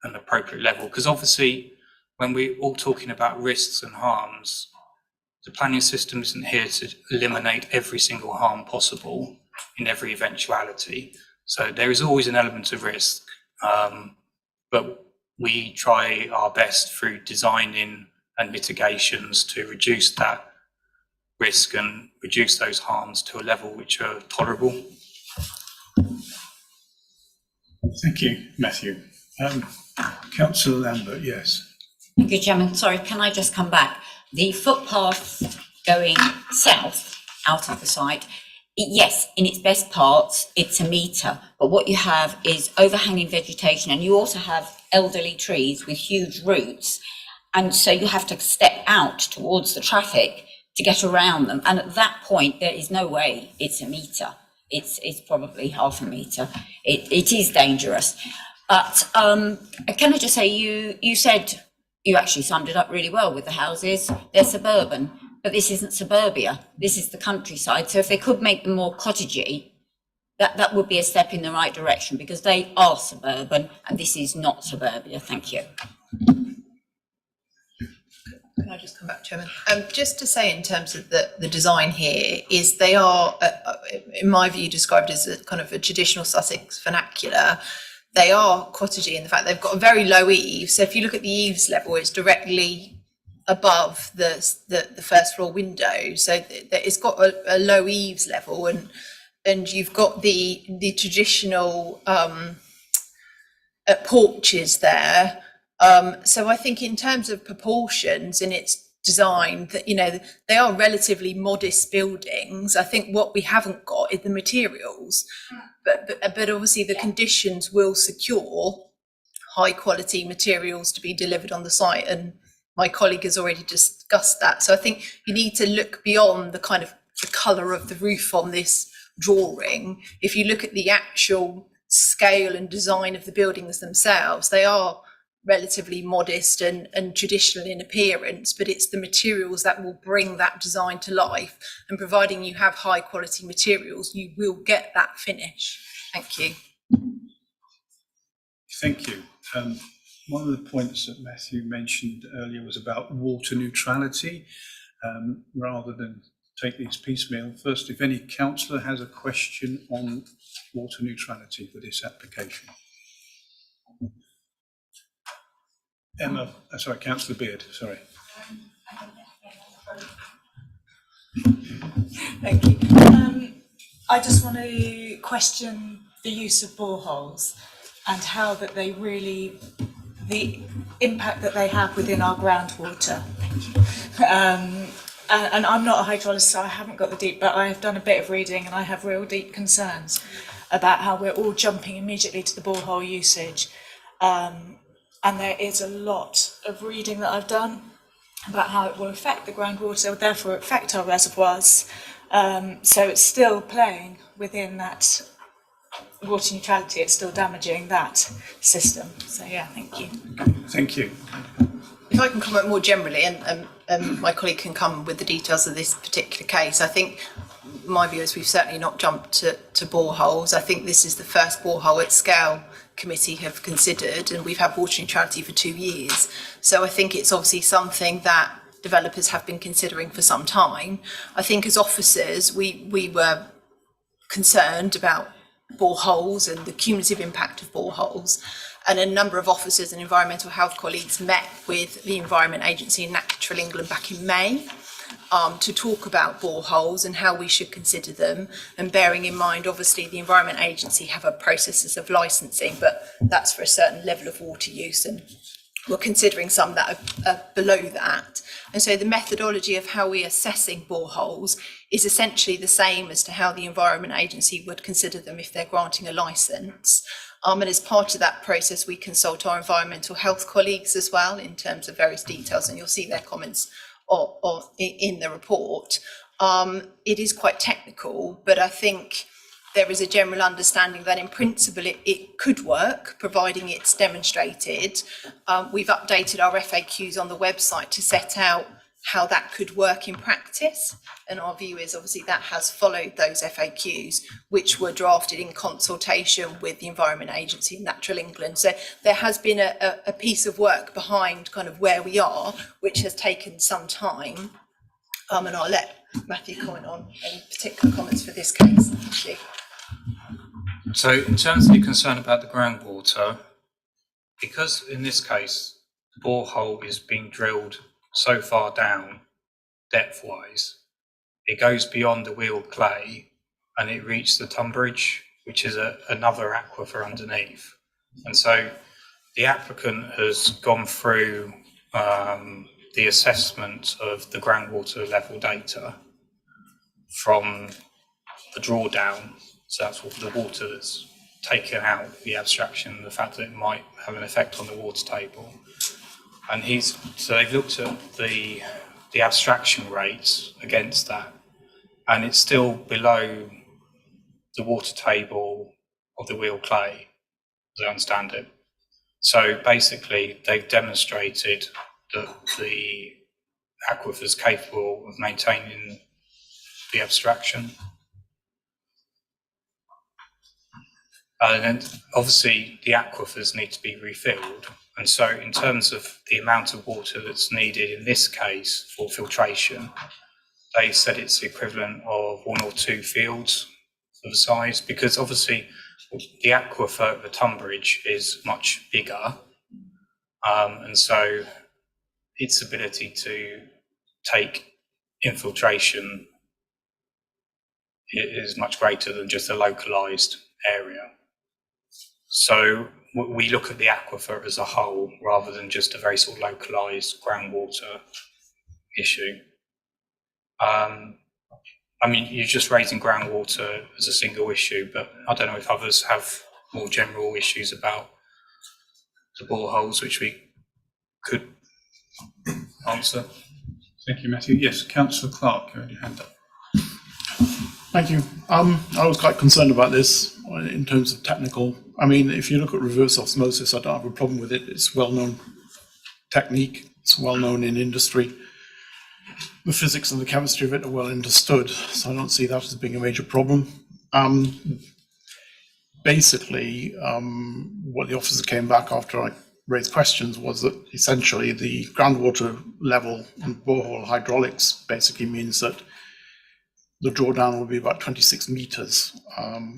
an appropriate level. Because obviously, when we're all talking about risks and harms, the planning system isn't here to eliminate every single harm possible in every eventuality. So there is always an element of risk, but we try our best through designing and mitigations to reduce that risk and reduce those harms to a level which are tolerable. Thank you, Matthew. Councillor Lambert, yes. Thank you, Chairman. Sorry, can I just come back? The footpath going south out of the site, yes, in its best parts, it's a metre, but what you have is overhanging vegetation, and you also have elderly trees with huge roots, and so you have to step out towards the traffic to get around them, and at that point there is no way it's a metre. It's probably half a metre. It is dangerous. But can I just say, you said, you actually summed it up really well with the houses. They're suburban, but this isn't suburbia. This is the countryside. So if they could make them more cottagey, that would be a step in the right direction, because they are suburban and this is not suburbia. Thank you. Can I just come back, Chairman? Just to say, in terms of the design here, is they are, in my view, described as a kind of a traditional Sussex vernacular. They are cottagey in the fact they've got a very low eave. So if you look at the eaves level, it's directly above the first floor window. So it's got a low eaves level, and you've got the traditional porches there. So I think in terms of proportions in its design, that, you know, they are relatively modest buildings. I think what we haven't got is the materials, but obviously the conditions will secure high quality materials to be delivered on the site, and my colleague has already discussed that. So I think you need to look beyond the kind of the colour of the roof on this drawing. If you look at the actual scale and design of the buildings themselves, they are relatively modest and traditional in appearance, but it's the materials that will bring that design to life. And providing you have high quality materials, you will get that finish. Thank you. Thank you. One of the points that Matthew mentioned earlier was about water neutrality. Rather than take these piecemeal, first, if any councillor has a question on water neutrality for this application. Councillor Beard, sorry. Thank you. I just want to question the use of boreholes and how that they really, the impact that they have within our groundwater. And I'm not a hydrologist, so I haven't got the deep, but I have done a bit of reading and I have real deep concerns about how we're all jumping immediately to the borehole usage. And there is a lot of reading that I've done about how it will affect the groundwater, therefore affect our reservoirs. So it's still playing within that water neutrality, it's still damaging that system. So yeah, thank you. Thank you. If I can comment more generally, and my colleague can come with the details of this particular case, I think my view is we've certainly not jumped to boreholes. I think this is the first borehole at scale committee have considered, and we've had water neutrality for 2 years. So I think it's obviously something that developers have been considering for some time. I think as officers, we were concerned about boreholes and the cumulative impact of boreholes. And a number of officers and environmental health colleagues met with the Environment Agency and Natural England back in May to talk about boreholes and how we should consider them. And bearing in mind, obviously, the Environment Agency have a processes of licensing, but that's for a certain level of water use. And we're considering some that are below that. And so the methodology of how we're assessing boreholes is essentially the same as to how the Environment Agency would consider them if they're granting a licence. And as part of that process, we consult our environmental health colleagues as well in terms of various details, and you'll see their comments in the report. It is quite technical, but I think there is a general understanding that in principle it could work, providing it's demonstrated. We've updated our FAQs on the website to set out how that could work in practice. And our view is obviously that has followed those FAQs, which were drafted in consultation with the Environment Agency and Natural England. So there has been a piece of work behind kind of where we are, which has taken some time. And I'll let Matthew comment on any particular comments for this case. Thank you. So in terms of your concern about the groundwater, because in this case, the borehole is being drilled so far down depth-wise, it goes beyond the wheeled clay and it reaches the Tunbridge, which is another aquifer underneath. And so the applicant has gone through the assessment of the groundwater level data from the drawdown. So that's what the water that's taken out, the abstraction, the fact that it might have an effect on the water table. And so they've looked at the abstraction rates against that, and it's still below the water table of the wheel clay, as I understand it. So basically, they've demonstrated that the aquifer is capable of maintaining the abstraction. And then obviously the aquifers need to be refilled. And so in terms of the amount of water that's needed in this case for filtration, they said it's the equivalent of 1 or 2 fields of the size, because obviously the aquifer at the Tunbridge is much bigger. And so its ability to take infiltration is much greater than just a localised area. So we look at the aquifer as a whole rather than just a very sort of localised groundwater issue. I mean, you're just raising groundwater as a single issue, but I don't know if others have more general issues about boreholes, which we could answer. Thank you, Matthew. Yes, Councillor Clark, you had your hand up. Thank you. I was quite concerned about this in terms of technical. I mean, if you look at reverse osmosis, I don't have a problem with it. It's well-known technique. It's well-known in industry. The physics and the chemistry of it are well understood, so I don't see that as being a major problem. Basically, what the officer came back after I raised questions was that essentially the groundwater level and borehole hydraulics basically means that the drawdown will be about 26 meters,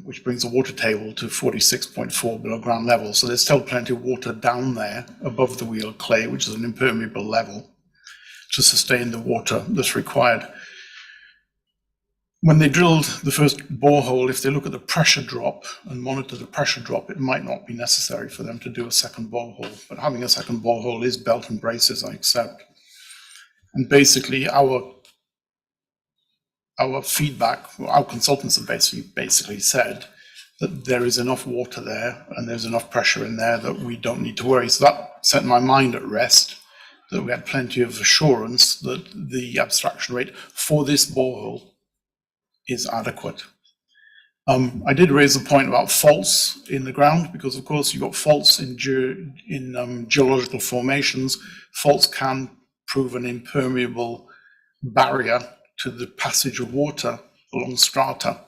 which brings the water table to 46.4 below ground level. So there's still plenty of water down there above the wheel clay, which is an impermeable level, to sustain the water that's required. When they drilled the first borehole, if they look at the pressure drop and monitor the pressure drop, it might not be necessary for them to do a second borehole. But having a second borehole is belt and braces, I accept. And basically our feedback, our consultants have basically said that there is enough water there and there's enough pressure in there that we don't need to worry. So that set my mind at rest, that we had plenty of assurance that the abstraction rate for this borehole is adequate. I did raise the point about faults in the ground, because of course you've got faults in geological formations. Faults can prove an impermeable barrier to the passage of water along strata.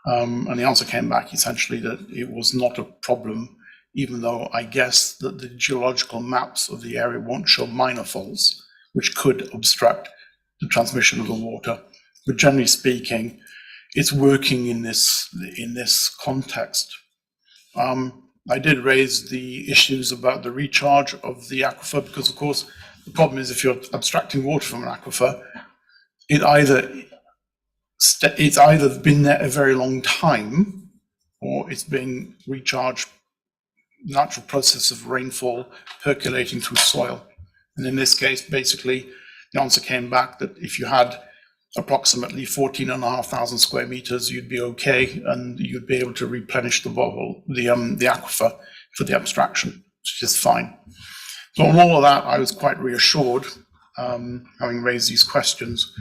And the answer came back essentially that it was not a problem, even though I guess that the geological maps of the area won't show minor faults, which could obstruct the transmission of the water. But generally speaking, it's working in this context. I did raise the issues about the recharge of the aquifer, because of course the problem is if you're abstracting water from an aquifer, it's either been there a very long time, or it's being recharged, natural process of rainfall percolating through soil. And in this case, basically, the answer came back that if you had approximately 14,500 square meters, you'd be okay, and you'd be able to replenish the borehole, the aquifer for the abstraction, which is fine. So on all of that, I was quite reassured, having raised these questions.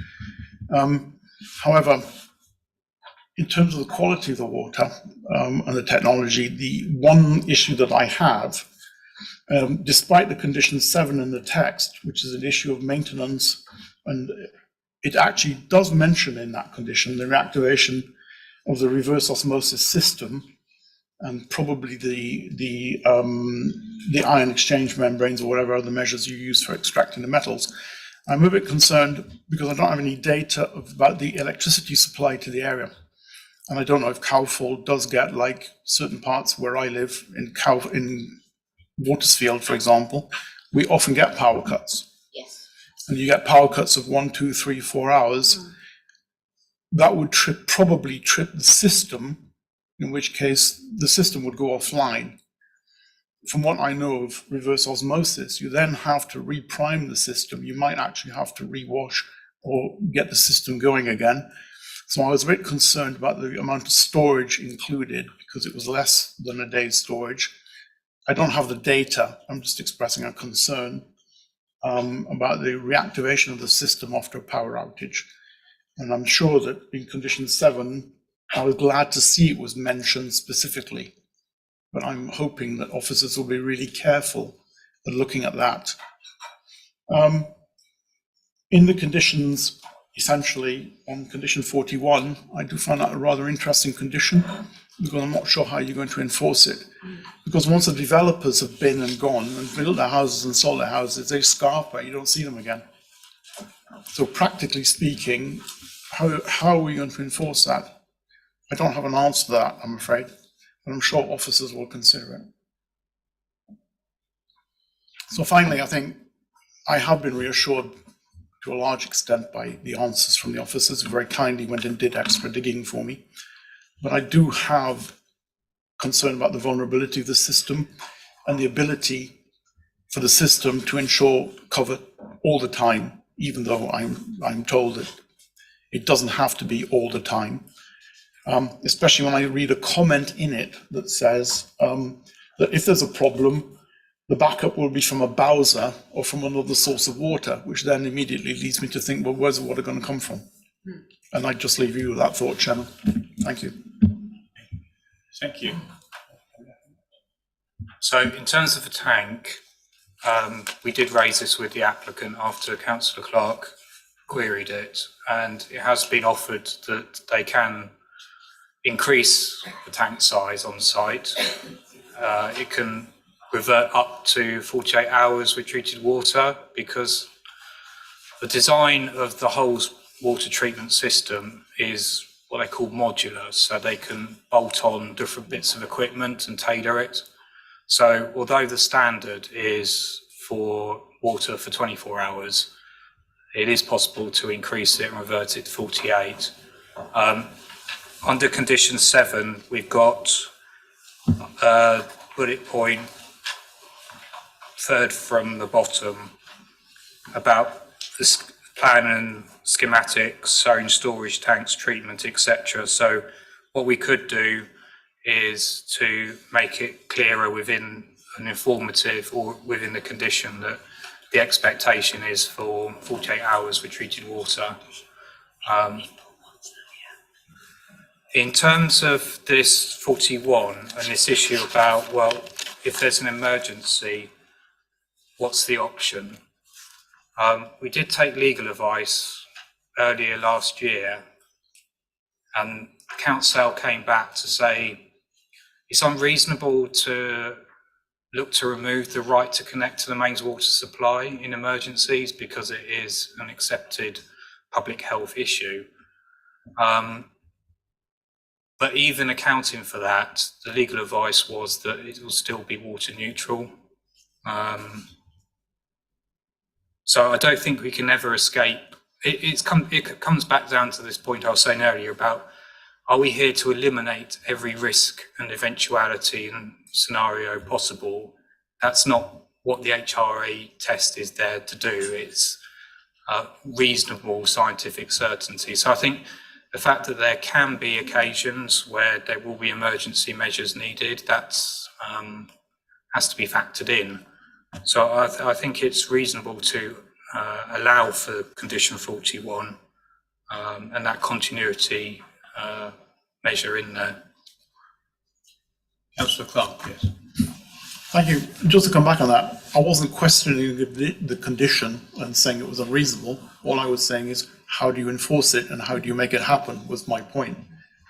However, in terms of the quality of the water and the technology, the one issue that I have, despite the condition 7 in the text, which is an issue of maintenance, and it actually does mention in that condition the reactivation of the reverse osmosis system and probably the ion exchange membranes or whatever other measures you use for extracting the metals. I'm a bit concerned because I don't have any data about the electricity supply to the area. And I don't know if Cowfold does get, like certain parts where I live in Watersfield, for example, we often get power cuts. Yes. And you get power cuts of 1, 2, 3, 4 hours. That would probably trip the system, in which case the system would go offline. From what I know of reverse osmosis, you then have to reprime the system. You might actually have to rewash or get the system going again. So I was a bit concerned about the amount of storage included, because it was less than a day's storage. I don't have the data. I'm just expressing a concern about the reactivation of the system after a power outage. And I'm sure that in condition 7, I was glad to see it was mentioned specifically. But I'm hoping that officers will be really careful at looking at that. In the conditions, essentially on condition 41, I do find that a rather interesting condition, because I'm not sure how you're going to enforce it. Because once the developers have been and gone and built their houses and sold their houses, they scarper, you don't see them again. So practically speaking, how are we going to enforce that? I don't have an answer to that, I'm afraid. But I'm sure officers will consider it. So finally, I think I have been reassured to a large extent by the answers from the officers who very kindly went and did extra digging for me. But I do have concern about the vulnerability of the system and the ability for the system to ensure cover all the time, even though I'm told that it doesn't have to be all the time. Especially when I read a comment in it that says that if there's a problem, the backup will be from a bowser or from another source of water, which then immediately leads me to think, well, where's the water going to come from? And I'd just leave you with that thought, Chairman. Thank you. Thank you. So in terms of the tank, we did raise this with the applicant after Councillor Clark queried it, and it has been offered that they can increase the tank size on site. It can revert up to 48 hours with treated water, because the design of the whole water treatment system is what they call modular, so they can bolt on different bits of equipment and tailor it. So although the standard is for water for 24 hours, it is possible to increase it and revert it to 48. Under condition 7, we've got bullet point third from the bottom about the plan and schematics, sewing storage tanks, treatment, etc. So what we could do is to make it clearer within an informative or within the condition that the expectation is for 48 hours with treated water. In terms of this 41 and this issue about, well, if there's an emergency, what's the option? We did take legal advice earlier last year, and Council came back to say it's unreasonable to look to remove the right to connect to the mains water supply in emergencies because it is an accepted public health issue. But even accounting for that, the legal advice was that it will still be water neutral. So I don't think we can ever escape. It comes back down to this point I was saying earlier about, are we here to eliminate every risk and eventuality and scenario possible? That's not what the HRA test is there to do. It's reasonable scientific certainty. So I think the fact that there can be occasions where there will be emergency measures needed, that's has to be factored in. So I think it's reasonable to allow for condition 41 and that continuity measure in there. Councillor Clark, yes. Thank you. Just to come back on that, I wasn't questioning the condition and saying it was unreasonable. All I was saying is, how do you enforce it and how do you make it happen was my point.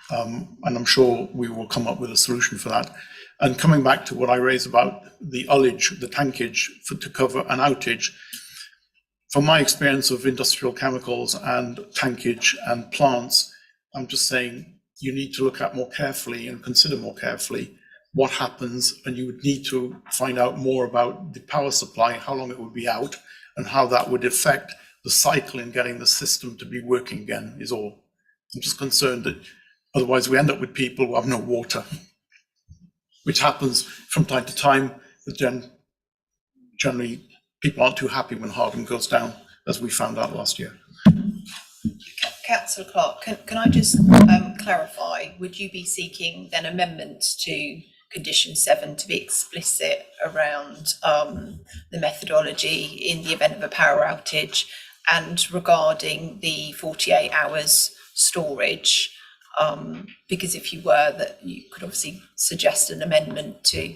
And I'm sure we will come up with a solution for that. And coming back to what I raised about the ullage, the tankage to cover an outage, from my experience of industrial chemicals and tankage and plants, I'm just saying you need to look at more carefully and consider more carefully what happens, and you would need to find out more about the power supply, how long it would be out, and how that would affect the cycle in getting the system to be working again is all. I'm just concerned that otherwise we end up with people who have no water, which happens from time to time, but generally people aren't too happy when Horsham goes down, as we found out last year. Councillor Clark, can I just clarify, would you be seeking then amendments to condition 7 to be explicit around the methodology in the event of a power outage and regarding the 48 hours storage? Because if you were, that you could obviously suggest an amendment to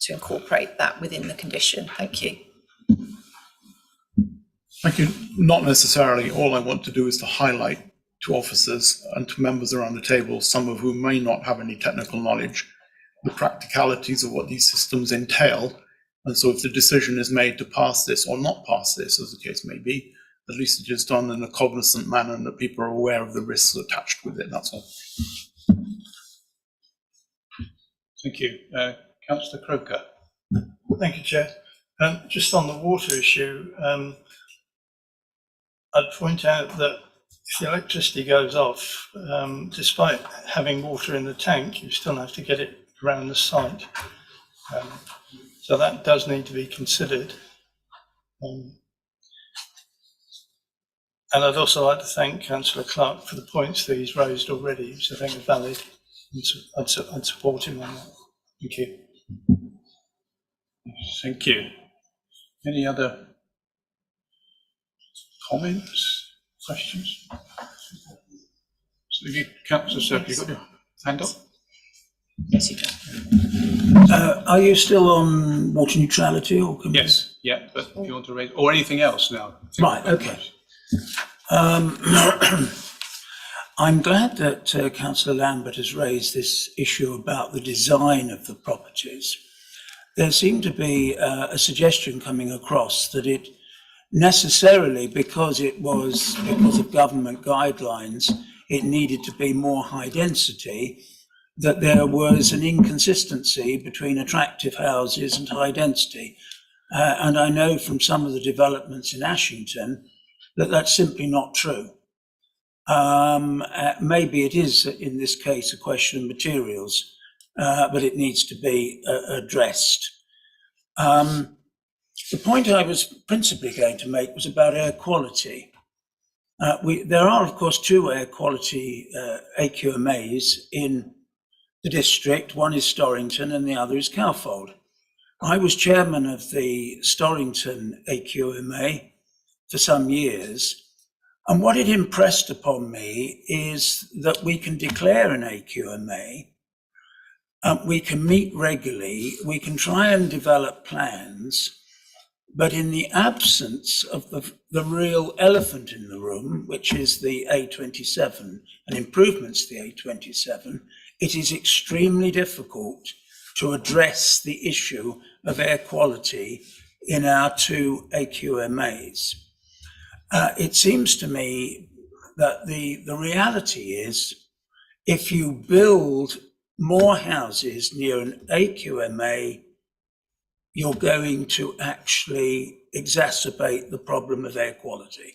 incorporate that within the condition. Thank you. Thank you. Not necessarily. All I want to do is to highlight to officers and to members around the table, some of whom may not have any technical knowledge, the practicalities of what these systems entail. And so if the decision is made to pass this or not pass this, as the case may be, at least it is done in a cognizant manner and that people are aware of the risks attached with it. That's all. Thank you. Councillor Croker. Thank you, Chair. Just on the water issue, I'd point out that if the electricity goes off, despite having water in the tank, you still have to get it around the site. So that does need to be considered. And I'd also like to thank Councillor Clark for the points that he's raised already, which I think are valid. I'd support him on that. Thank you. Thank you. Any other comments, questions? So if you, Councillor Serp, you've got your hand up? Yes, you can. Are you still on water neutrality or? Yes, yeah, but if you want to raise, or anything else now? Right, okay. I'm glad that Councillor Lambert has raised this issue about the design of the properties. There seemed to be a suggestion coming across that it necessarily, because of government guidelines, it needed to be more high density, that there was an inconsistency between attractive houses and high density. And I know from some of the developments in Ashington that that's simply not true. Maybe it is, in this case, a question of materials, but it needs to be addressed. The point I was principally going to make was about air quality. There are, of course, 2 air quality AQMAs in the district. One is Storrington and the other is Cowfold. I was chairman of the Storrington AQMA for some years, and what it impressed upon me is that we can declare an AQMA, we can meet regularly, we can try and develop plans, but in the absence of the real elephant in the room, which is the A27 and improvements to the A27, it is extremely difficult to address the issue of air quality in our 2 AQMAs. It seems to me that the reality is, if you build more houses near an AQMA, you're going to actually exacerbate the problem of air quality.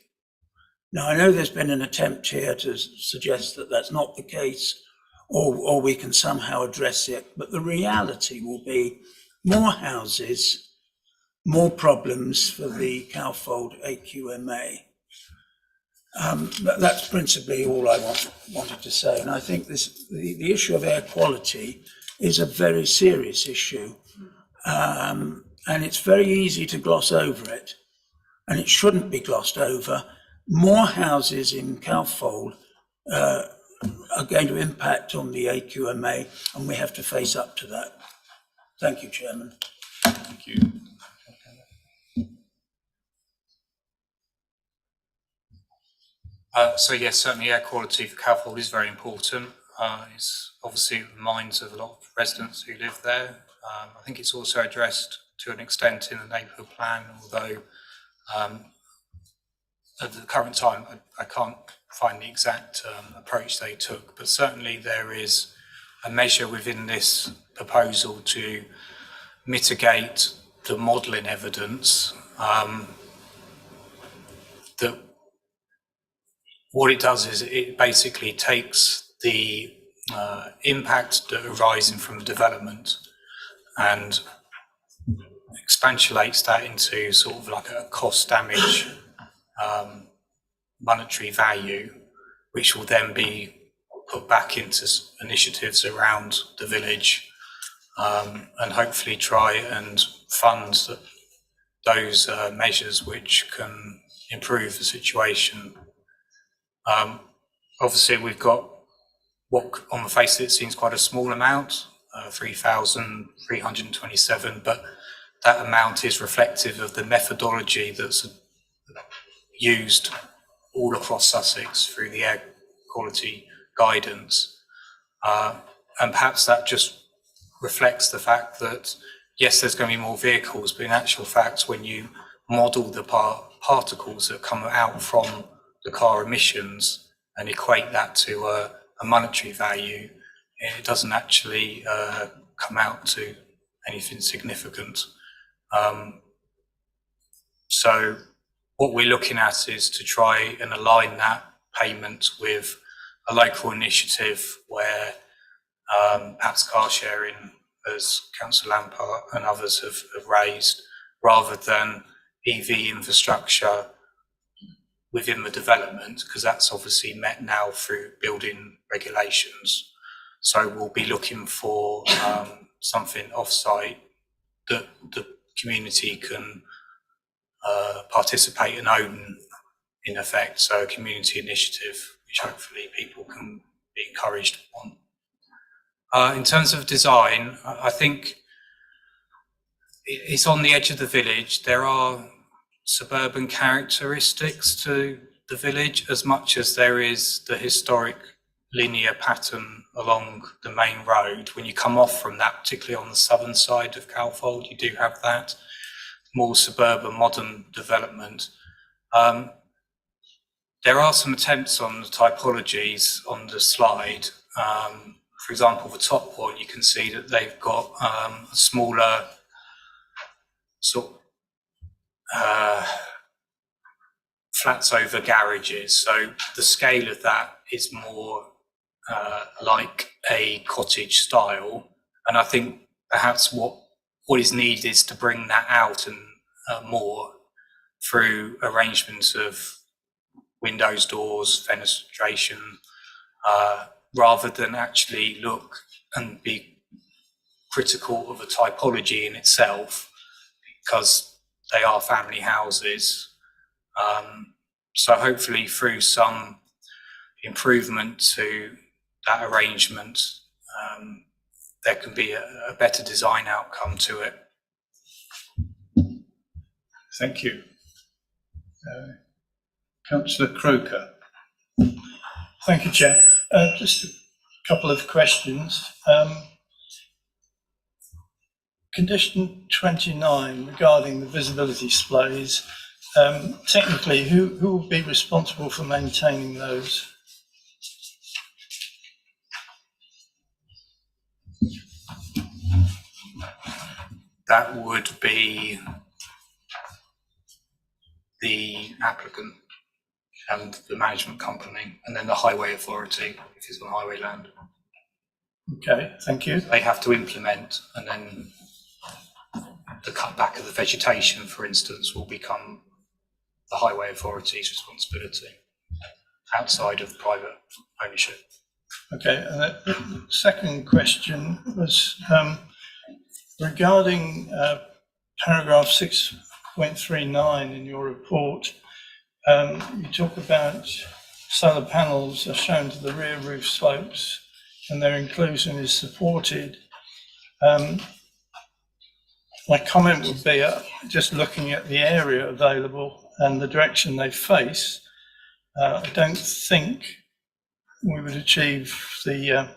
Now, I know there's been an attempt here to suggest that that's not the case, or we can somehow address it, but the reality will be more houses, more problems for the Cowfold AQMA. That's principally all I wanted to say, and I think the issue of air quality is a very serious issue. And it's very easy to gloss over it, and it shouldn't be glossed over. More houses in Cowfold are going to impact on the AQMA, and we have to face up to that. Thank you, Chairman. Thank you. So yes, certainly air quality for Cowfold is very important. It's obviously in the minds of a lot of residents who live there. I think it's also addressed to an extent in the neighbourhood plan, although at the current time I can't find the exact approach they took, but certainly there is a measure within this proposal to mitigate the modelling evidence that what it does is it basically takes the impact that arising from the development and expatiates that into sort of like a cost damage monetary value, which will then be put back into initiatives around the village and hopefully try and fund those measures which can improve the situation. Obviously, we've got what on the face of it seems quite a small amount, 3,327, but that amount is reflective of the methodology that's used all across Sussex through the air quality guidance. And perhaps that just reflects the fact that, yes, there's going to be more vehicles, but in actual fact, when you model the particles that come out from the car emissions and equate that to a monetary value, it doesn't actually come out to anything significant. So what we're looking at is to try and align that payment with a local initiative where perhaps car sharing, as Councillor Lampart and others have raised, rather than EV infrastructure within the development, because that's obviously met now through building regulations. So we'll be looking for something off-site that community can participate and own, in effect. So a community initiative, which hopefully people can be encouraged on. In terms of design, I think it's on the edge of the village. There are suburban characteristics to the village as much as there is the historic linear pattern along the main road. When you come off from that, particularly on the southern side of Calfold, you do have that more suburban modern development. There are some attempts on the typologies on the slide. For example, the top one, you can see that they've got a smaller sort of flats over garages. So the scale of that is more like a cottage style. And I think perhaps what is needed is to bring that out and more through arrangements of windows, doors, fenestration, rather than actually look and be critical of a typology in itself, because they are family houses. So hopefully through some improvement to that arrangement, there can be a better design outcome to it. Thank you. Councillor Croker. Thank you, Chair. Just a couple of questions. Condition 29 regarding the visibility displays. Technically, who will be responsible for maintaining those? That would be the applicant and the management company, and then the highway authority if it's on highway land. Okay, thank you. They have to implement, and then the cutback of the vegetation, for instance, will become the highway authority's responsibility outside of private ownership. Okay, and the second question was regarding paragraph 6.39 in your report. You talk about solar panels are shown to the rear roof slopes and their inclusion is supported. My comment would be just looking at the area available and the direction they face, I don't think we would achieve the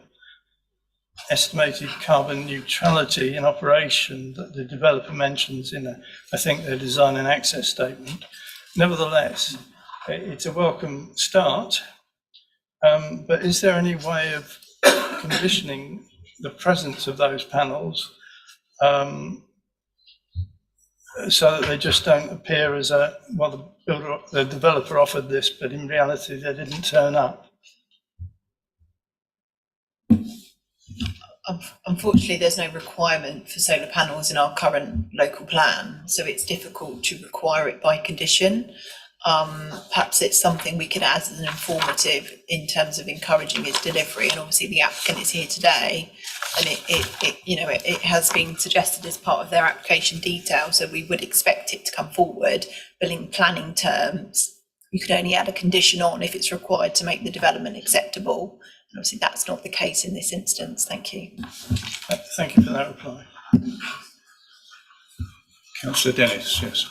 estimated carbon neutrality in operation that the developer mentions in, I think, their design and access statement. Nevertheless, it's a welcome start, but is there any way of conditioning the presence of those panels so that they just don't appear as the developer offered this, but in reality they didn't turn up? Unfortunately, there's no requirement for solar panels in our current local plan, so it's difficult to require it by condition. Perhaps it's something we could add as an informative in terms of encouraging its delivery, and obviously the applicant is here today, and it has been suggested as part of their application detail, so we would expect it to come forward, but in planning terms, you could only add a condition on if it's required to make the development acceptable. And obviously that's not the case in this instance. Thank you. Thank you for that reply. Councillor Dennis, yes.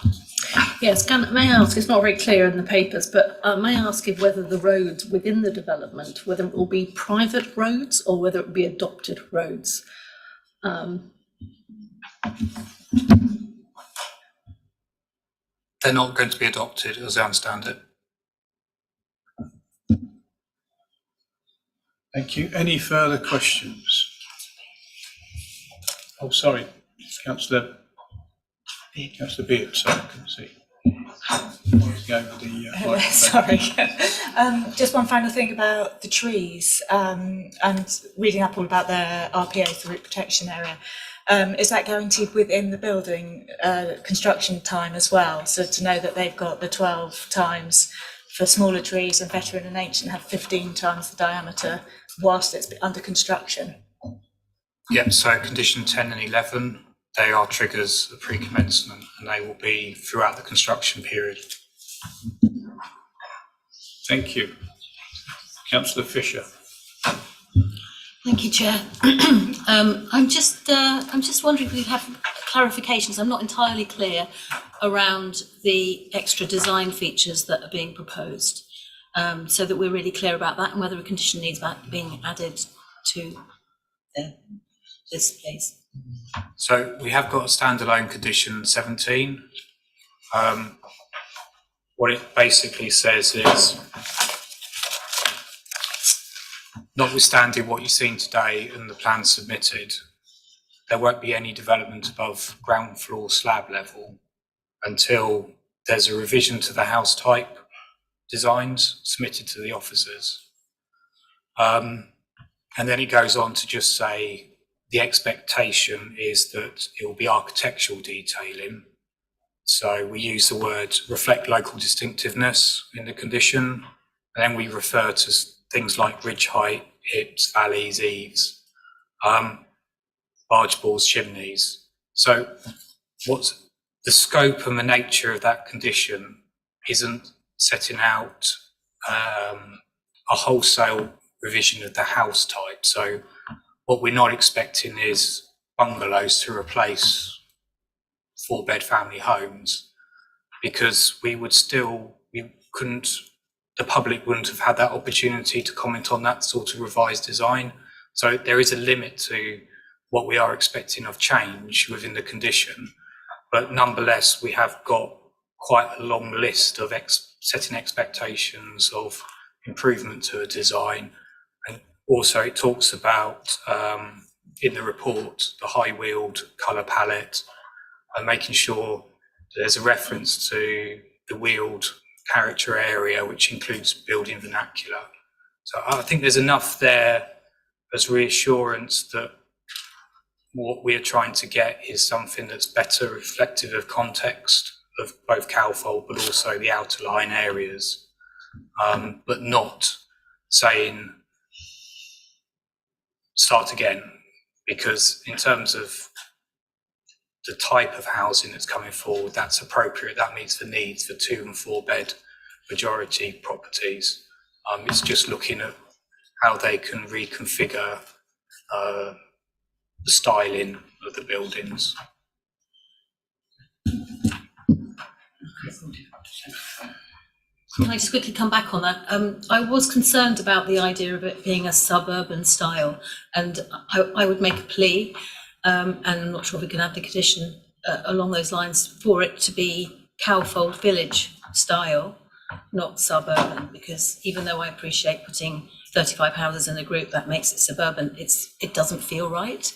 Yes, may I ask, it's not very clear in the papers, but may I ask if whether the roads within the development, whether it will be private roads or whether it will be adopted roads? They're not going to be adopted, as I understand it. Thank you. Any further questions? Oh, sorry, Councillor Beard, sorry, I couldn't see. Go with the microphone. Sorry. Just one final thing about the trees, and reading up all about the RPA, the root protection area. Is that guaranteed within the building construction time as well? So to know that they've got the 12 times for smaller trees, and veteran and ancient have 15 times the diameter whilst it's under construction. Yep, so condition 10 and 11, they are triggers of pre-commencement and they will be throughout the construction period. Thank you. Councillor Fisher. Thank you, Chair. I'm just wondering if we have clarifications. I'm not entirely clear around the extra design features that are being proposed, so that we're really clear about that and whether a condition needs being added to this, please. So we have got a standalone condition 17. What it basically says is, notwithstanding what you've seen today and the plan submitted, there won't be any development above ground floor slab level until there's a revision to the house type designs submitted to the officers. And then it goes on to just say the expectation is that it will be architectural detailing. So we use the word reflect local distinctiveness in the condition, and then we refer to things like ridge height, hips, valleys, eaves, barge balls, chimneys. So what's the scope and the nature of that condition isn't setting out a wholesale revision of the house type. So what we're not expecting is bungalows to replace 4-bed family homes, because the public wouldn't have had that opportunity to comment on that sort of revised design. So there is a limit to what we are expecting of change within the condition. But nonetheless, we have got quite a long list of setting expectations of improvement to a design. And also it talks about, in the report, the high-wheeled colour palette, and making sure there's a reference to the wheeled character area, which includes building vernacular. So I think there's enough there as reassurance that what we're trying to get is something that's better reflective of context of both Calfold, but also the outer line areas, but not saying start again, because in terms of the type of housing that's coming forward, that's appropriate, that meets the needs for 2 and 4-bed majority properties. It's just looking at how they can reconfigure the styling of the buildings. Can I just quickly come back on that? I was concerned about the idea of it being a suburban style, and I would make a plea, and I'm not sure if we can add the condition along those lines, for it to be Calfold Village style, not suburban, because even though I appreciate putting 35 houses in a group, that makes it suburban, it doesn't feel right.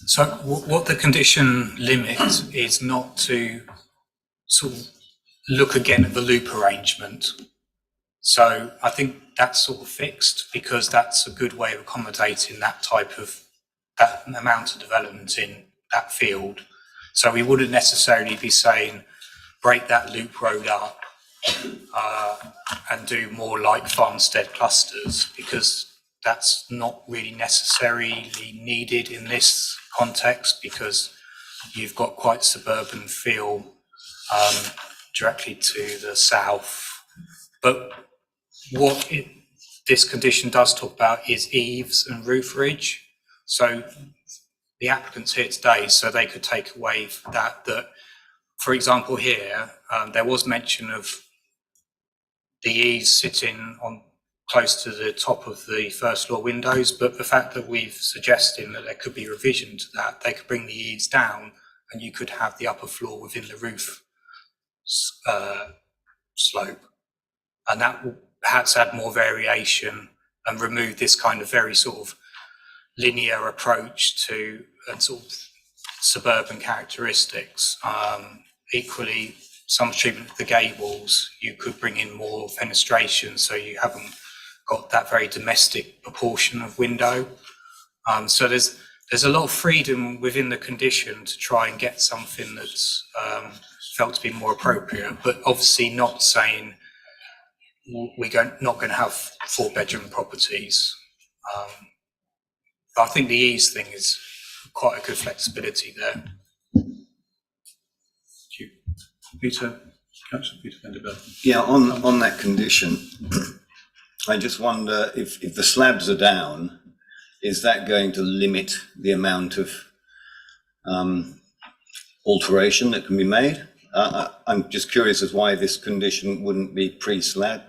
So what the condition limits is not to sort of look again at the loop arrangement. So I think that's sort of fixed, because that's a good way of accommodating that amount of development in that field. So we wouldn't necessarily be saying break that loop road up and do more like farmstead clusters, because that's not really necessarily needed in this context, because you've got quite suburban feel directly to the south. But what this condition does talk about is eaves and roof ridge. So the applicant's here today, so they could take away that, for example, here, there was mention of the eaves sitting on close to the top of the first floor windows, but the fact that we've suggested that there could be revision to that, they could bring the eaves down and you could have the upper floor within the roof slope. And that will perhaps add more variation and remove this kind of very sort of linear approach to sort of suburban characteristics. Equally, some treatment of the gables, you could bring in more fenestration, so you haven't got that very domestic proportion of window. So there's a lot of freedom within the condition to try and get something that's felt to be more appropriate, but obviously not saying we're not going to have 4-bedroom properties. But I think the ease thing is quite a good flexibility there. Thank you. Peter, Councillor Peter Vanderbilt. Yeah, on that condition, I just wonder if the slabs are down, is that going to limit the amount of alteration that can be made? I'm just curious as why this condition wouldn't be pre-slab.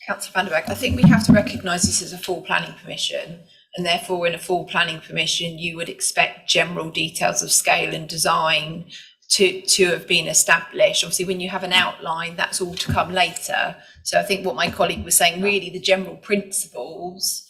Councillor Van der Berg, I think we have to recognise this as a full planning permission, and therefore in a full planning permission you would expect general details of scale and design to have been established. Obviously when you have an outline, that's all to come later. So I think what my colleague was saying, really the general principles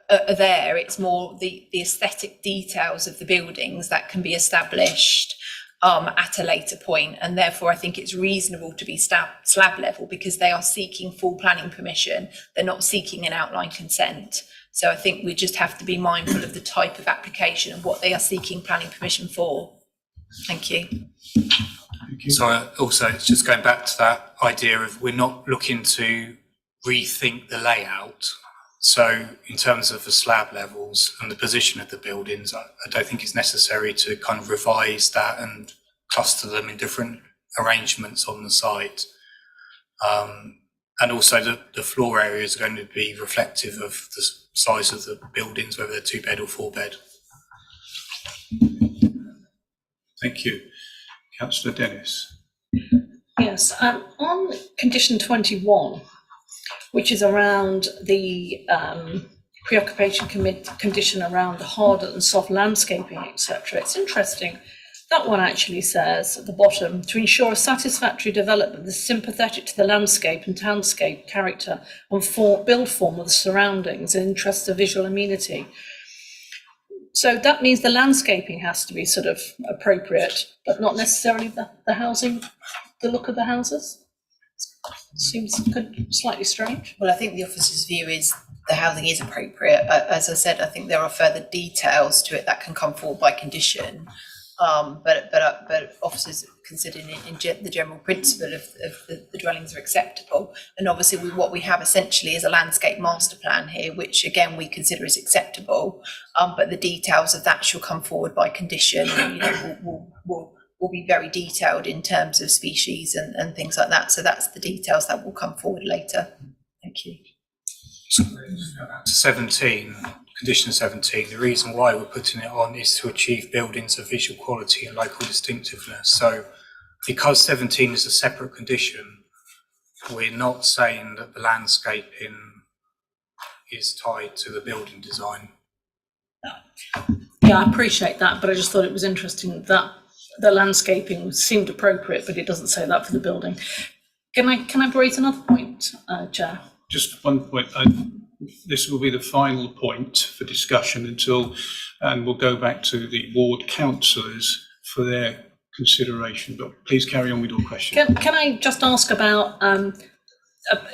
are there. It's more the aesthetic details of the buildings that can be established at a later point, and therefore I think it's reasonable to be slab level because they are seeking full planning permission. They're not seeking an outline consent. So I think we just have to be mindful of the type of application and what they are seeking planning permission for. Thank you. Thank you. So also, it's just going back to that idea of we're not looking to rethink the layout. So in terms of the slab levels and the position of the buildings, I don't think it's necessary to kind of revise that and cluster them in different arrangements on the site. And also the floor areas are going to be reflective of the size of the buildings, whether they're 2-bed or 4-bed. Thank you. Councillor Dennis. Yes, on condition 21, which is around the preoccupation condition around the hard and soft landscaping, etc. It's interesting. That one actually says at the bottom, to ensure a satisfactory development that's sympathetic to the landscape and townscape character and build form of the surroundings in interest of visual amenity. So that means the landscaping has to be sort of appropriate, but not necessarily the housing, the look of the houses. Seems slightly strange. Well, I think the officer's view is the housing is appropriate. As I said, I think there are further details to it that can come forward by condition. But officers considering in the general principle of the dwellings are acceptable. And obviously what we have essentially is a landscape master plan here, which again we consider as acceptable. But the details of that shall come forward by condition. You know, will be very detailed in terms of species and things like that. So that's the details that will come forward later. Thank you. So, 17, condition 17, the reason why we're putting it on is to achieve buildings of visual quality and local distinctiveness. So because 17 is a separate condition, we're not saying that the landscaping is tied to the building design. Yeah, I appreciate that, but I just thought it was interesting that the landscaping seemed appropriate, but it doesn't say that for the building. Can I raise another point, Chair? Just one point. This will be the final point for discussion and we'll go back to the ward councillors for their consideration. But please carry on with your question. Can I just ask about?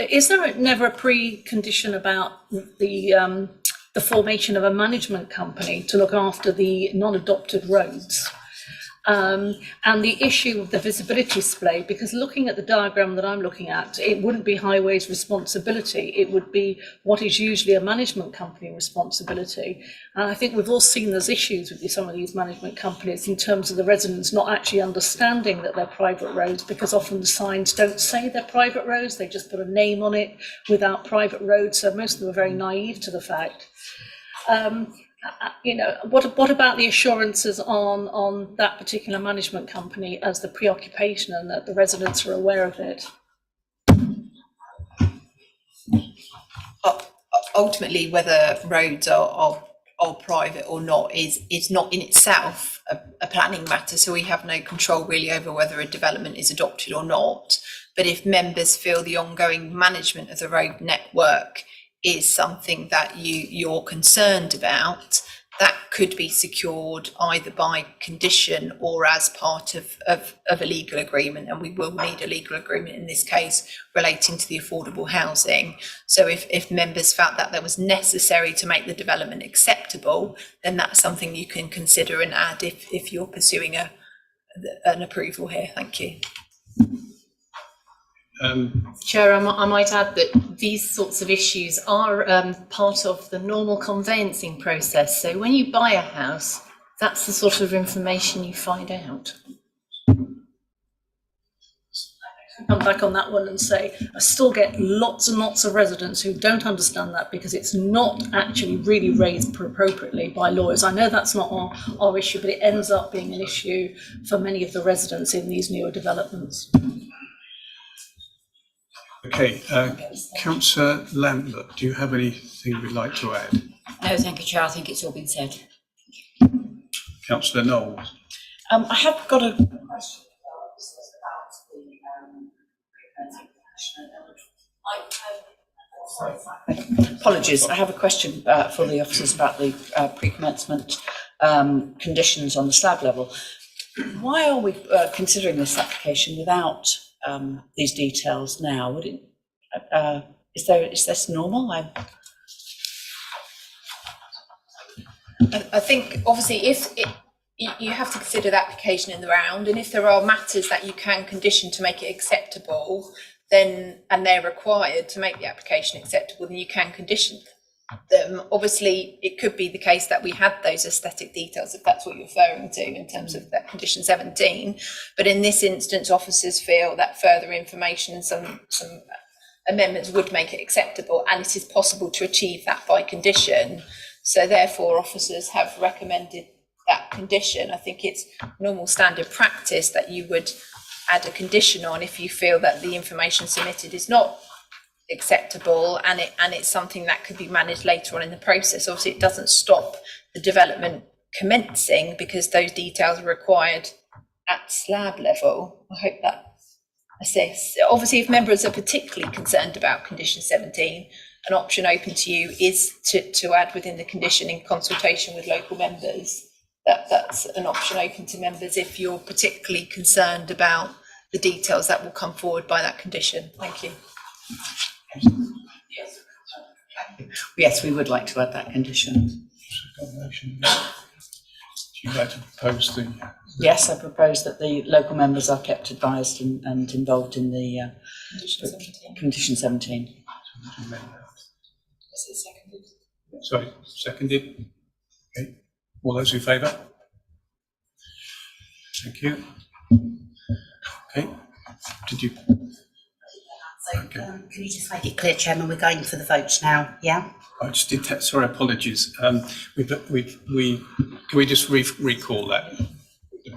Is there never a precondition about the formation of a management company to look after the non-adopted roads? And the issue of the visibility display, because looking at the diagram that I'm looking at, it wouldn't be highways responsibility, it would be what is usually a management company responsibility. And I think we've all seen there's issues with some of these management companies in terms of the residents not actually understanding that they're private roads, because often the signs don't say they're private roads, they just put a name on it without private roads, so most of them are very naive to the fact. You know, what about the assurances on that particular management company as the preoccupation and that the residents are aware of it? Ultimately, whether roads are private or not is not in itself a planning matter, so we have no control really over whether a development is adopted or not. But if members feel the ongoing management of the road network is something that you're concerned about, that could be secured either by condition or as part of a legal agreement, and we will need a legal agreement in this case relating to the affordable housing. So if members felt that that was necessary to make the development acceptable, then that's something you can consider and add if you're pursuing an approval here. Thank you. Chair, I might add that these sorts of issues are part of the normal conveyancing process. So when you buy a house, that's the sort of information you find out. Come back on that one and say, I still get lots and lots of residents who don't understand that because it's not actually really raised appropriately by lawyers. I know that's not our issue, but it ends up being an issue for many of the residents in these newer developments. Okay, Councillor Lambert, do you have anything you'd like to add? No, thank you, Chair. I think it's all been said. Councillor Knowles? I have got a question. Apologies, I have a question for the officers about the pre-commencement conditions on the slab level. Why are we considering this application without these details now? Would it, is this normal? I think obviously you have to consider the application in the round, and if there are matters that you can condition to make it acceptable, then and they're required to make the application acceptable, then you can condition them. Obviously, it could be the case that we had those aesthetic details, if that's what you're referring to in terms of that condition 17. But in this instance, officers feel that further information and some amendments would make it acceptable, and it is possible to achieve that by condition. So therefore, officers have recommended that condition. I think it's normal standard practice that you would add a condition on if you feel that the information submitted is not acceptable and it's something that could be managed later on in the process. Obviously, it doesn't stop the development commencing because those details are required at slab level. I hope that assists. Obviously, if members are particularly concerned about condition 17, an option open to you is to add within the condition in consultation with local members. That's an option open to members if you're particularly concerned about the details that will come forward by that condition. Thank you. Yes, we would like to add that condition. Do you like to propose the? Yes, I propose that the local members are kept advised and involved in the condition 17. Is it seconded? Sorry, seconded. Okay. All those in favour? Thank you. Okay. Did you? So, can you just make it clear, Chairman, we're going for the vote now, yeah? I just did that. Sorry, apologies. Can we just recall that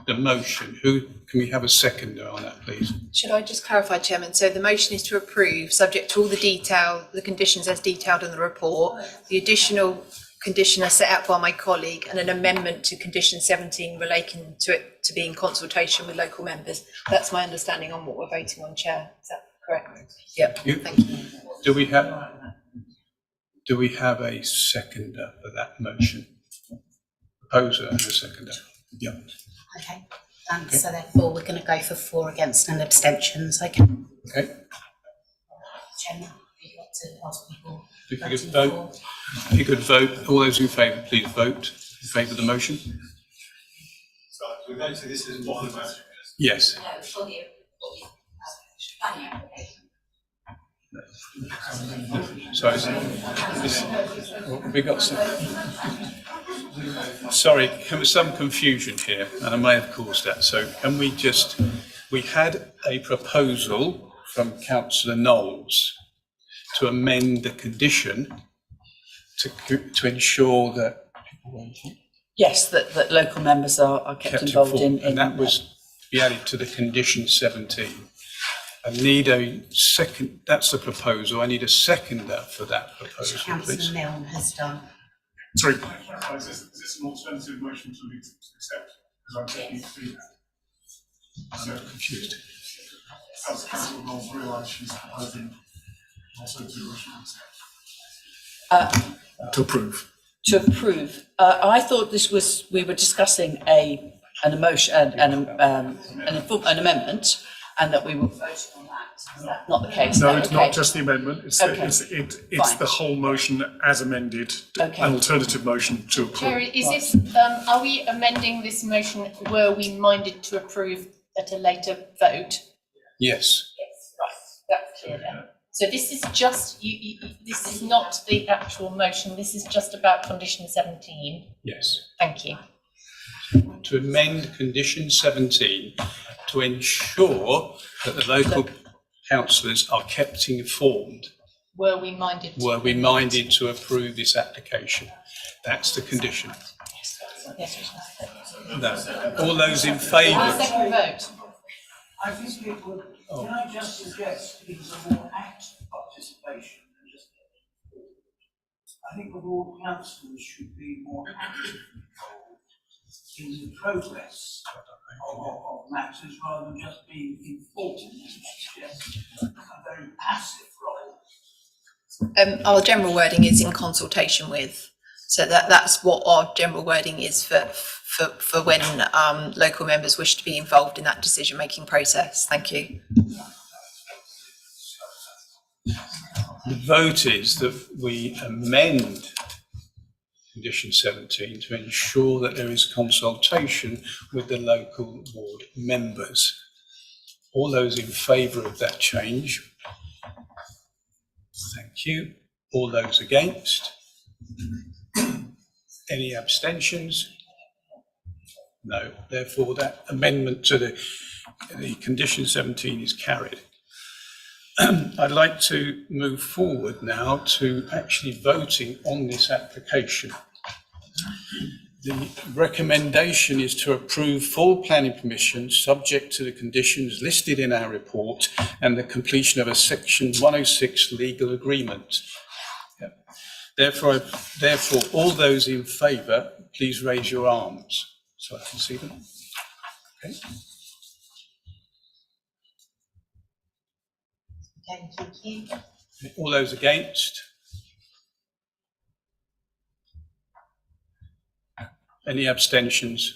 the motion? Who can we have a seconder on that, please? Should I just clarify, Chairman? So the motion is to approve, subject to all the detail, the conditions as detailed in the report, the additional condition as set out by my colleague, and an amendment to condition 17 relating to it to be in consultation with local members. That's my understanding on what we're voting on, Chair. Is that correct? Yep. Thank you. Do we have a seconder for that motion? Proposer and a seconder. Yeah. Okay. So therefore, we're going to go for 4 against and abstentions. Okay. Okay. Chairman, you've got to ask people. If you could vote, all those in favour, please vote in favour of the motion. So we're going to this is what the motion is. Yes. Sorry, we got some. Sorry, there was some confusion here, and I may have caused that. So can we just? We had a proposal from Councillor Knowles to amend the condition to ensure that. Yes, that local members are kept involved in. And that was be added to the condition 17. I need a second, that's the proposal, I need a seconder for that proposal, please. Councillor Milne has done. Sorry. Is this an alternative motion to accept? Because I'm taking I'm confused. As Councillor Knowles realised she's proposing also to motion To approve. To approve. I thought this was, we were discussing an emotion, an amendment, and that we were voting on that. Is that not the case? No, it's not just the amendment. It's Okay. it's the whole motion as amended. Okay. An alternative motion to approve. Chair, is this, are we amending this motion? Were we minded to approve at a later vote? Yes. Yes, right. clear then. So this is just, this is not the actual motion, this is just about condition 17. Yes. Thank you. To amend condition 17 to ensure that the local councillors are kept informed. Were we minded to approve this application? That's the condition. Yes. No. All those in favour? Second vote. I think it would, can I just suggest it's a more active participation than just. I think the ward councillors should be more active involved in the progress of matters rather than just being informed. It's just a very passive role. Our general wording is in consultation with, so that's what our general wording is for when local members wish to be involved in that decision-making process. Thank you. The vote is that we amend condition 17 to ensure that there is consultation with the local ward members. All those in favour of that change? Thank you. All those against? Any abstentions? No. Therefore, that amendment to the condition 17 is carried. I'd like to move forward now to actually voting on this application. The recommendation is to approve full planning permission subject to the conditions listed in our report and the completion of a section 106 legal agreement. Therefore, all those in favour, please raise your arms so I can see them. Okay. Thank you. All those against? Any abstentions?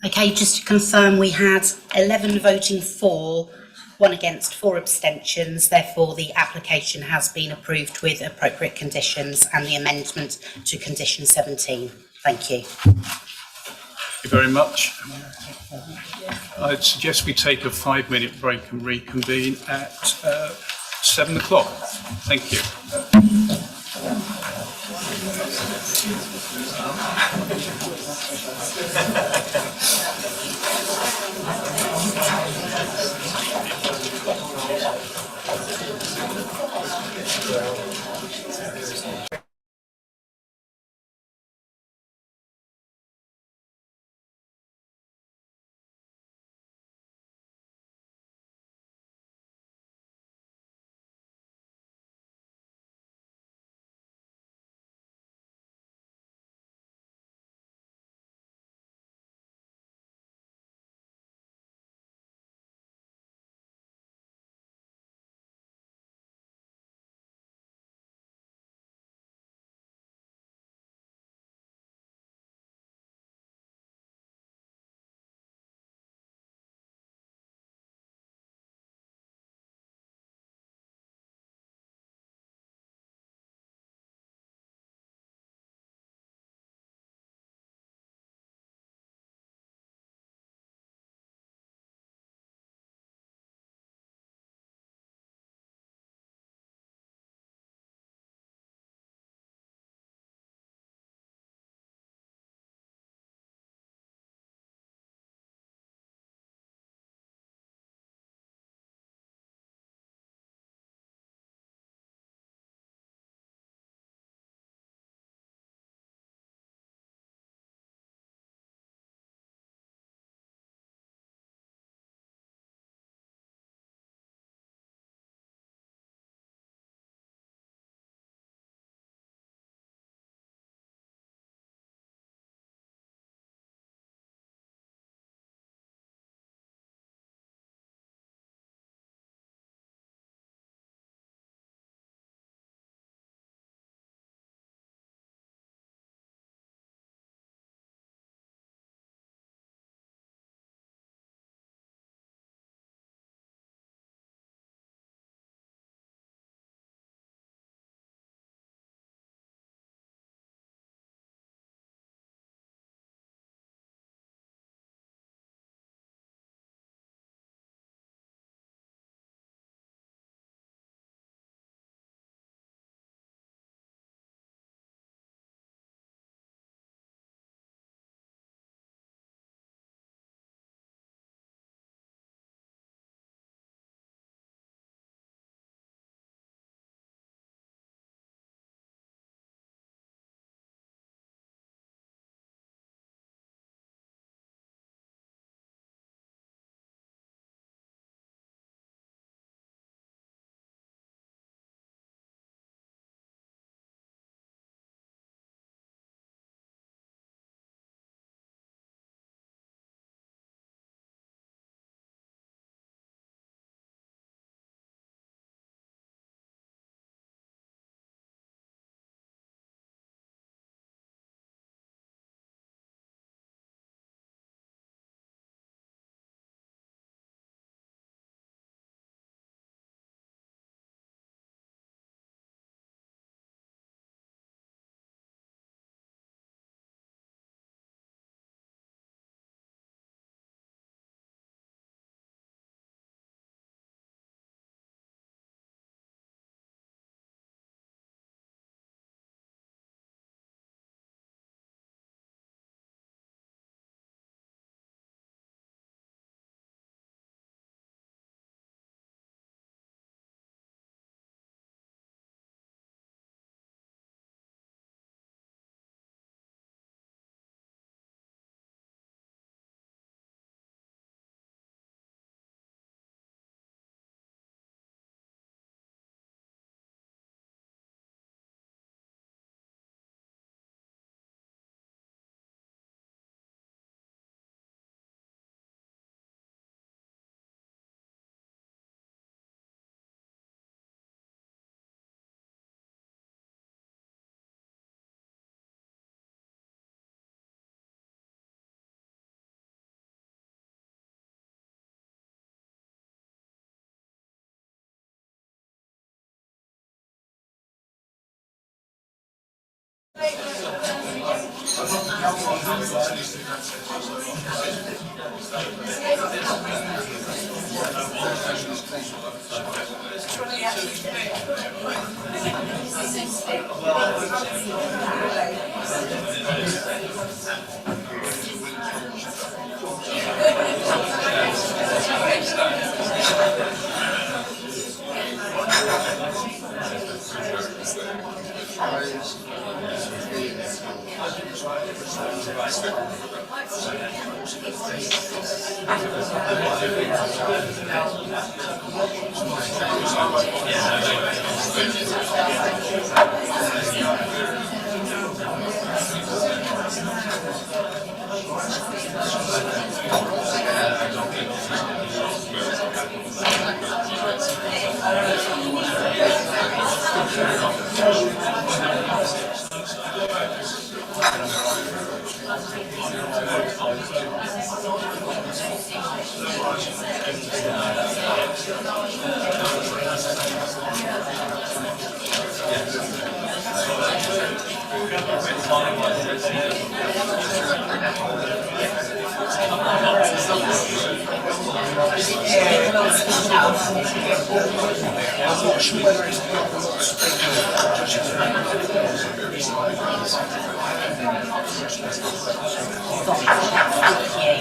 Okay, just to confirm, we had 11 voting for, 1 against, 4 abstentions. Therefore, the application has been approved with appropriate conditions and the amendment to condition 17. Thank you. Thank you very much. I'd suggest we take a 5-minute break and reconvene at 7 o'clock. Thank you.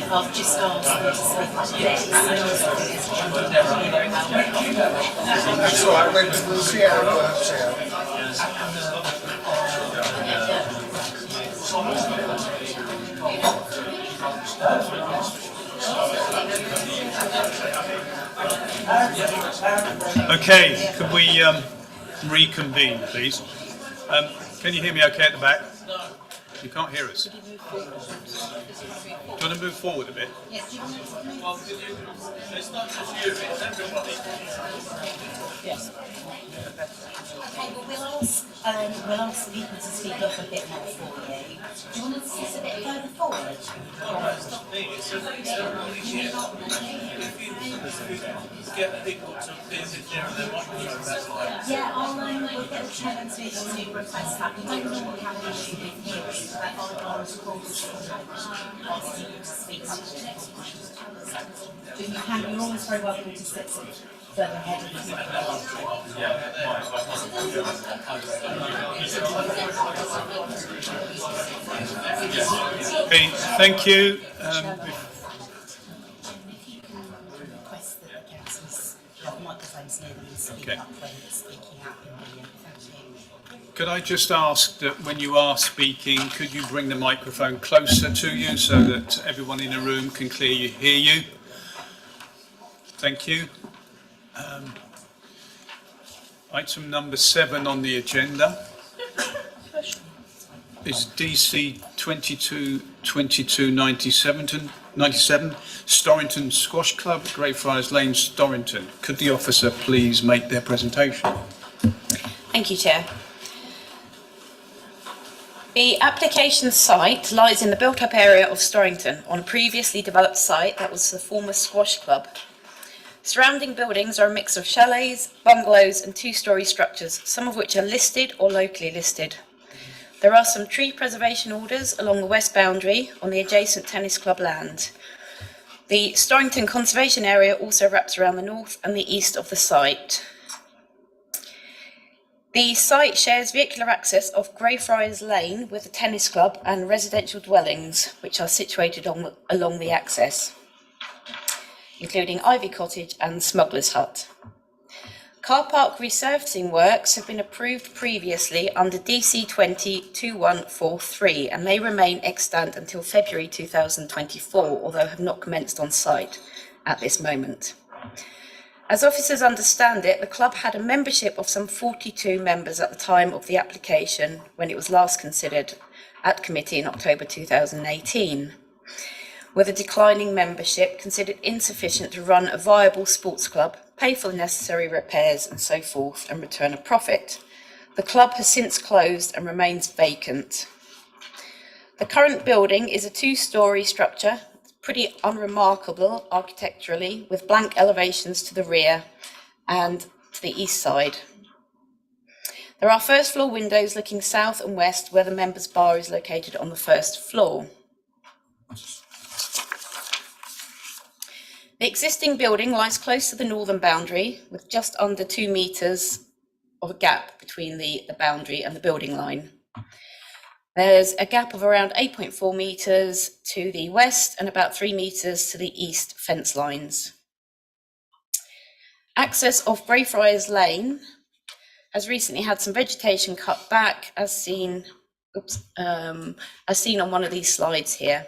I've just asked them to speak next. That's all right, we'll see how it works out. Okay, could we reconvene, please? Can you hear me okay at the back? You can't hear us. Do you want to move forward a bit? Yes. Okay, well we'll ask people to speak up a bit more for you. Do you want to sit a bit further forward? Get people to visit there and their microphones. Yeah, we'll get the chairman to request that. We don't normally have an issue with hearings, but I'll ask people to speak to the next one. You're always very welcome to sit further ahead of the Okay, thank you. Request that the councillors have microphones near them and speak up when speaking out in the thank you. Could I just ask that when you are speaking, could you bring the microphone closer to you so that everyone in the room can clearly hear you? Thank you. Item number 7 on the agenda is DC 2297 Storrington Squash Club, Greyfriars Lane, Storrington. Could the officer please make their presentation? Thank you, Chair. The application site lies in the built-up area of Storrington on a previously developed site that was the former squash club. Surrounding buildings are a mix of chalets, bungalows and two-storey structures, some of which are listed or locally listed. There are some tree preservation orders along the west boundary on the adjacent tennis club land. The Storrington Conservation Area also wraps around the north and the east of the site. The site shares vehicular access off Greyfriars Lane with the tennis club and residential dwellings, which are situated along the access, including Ivy Cottage and Smuggler's Hut. Car park resurfacing works have been approved previously under DC 202143 and may remain extant until February 2024, although have not commenced on site at this moment. As officers understand it, the club had a membership of some 42 members at the time of the application when it was last considered at committee in October 2018. With a declining membership considered insufficient to run a viable sports club, pay for the necessary repairs and so forth, and return a profit. The club has since closed and remains vacant. The current building is a two-storey structure, pretty unremarkable architecturally, with blank elevations to the rear and to the east side. There are first floor windows looking south and west where the members' bar is located on the first floor. The existing building lies close to the northern boundary with just under 2 metres of a gap between the boundary and the building line. There's a gap of around 8.4 metres to the west and about 3 metres to the east fence lines. Access off Greyfriars Lane has recently had some vegetation cut back, as seen on one of these slides here.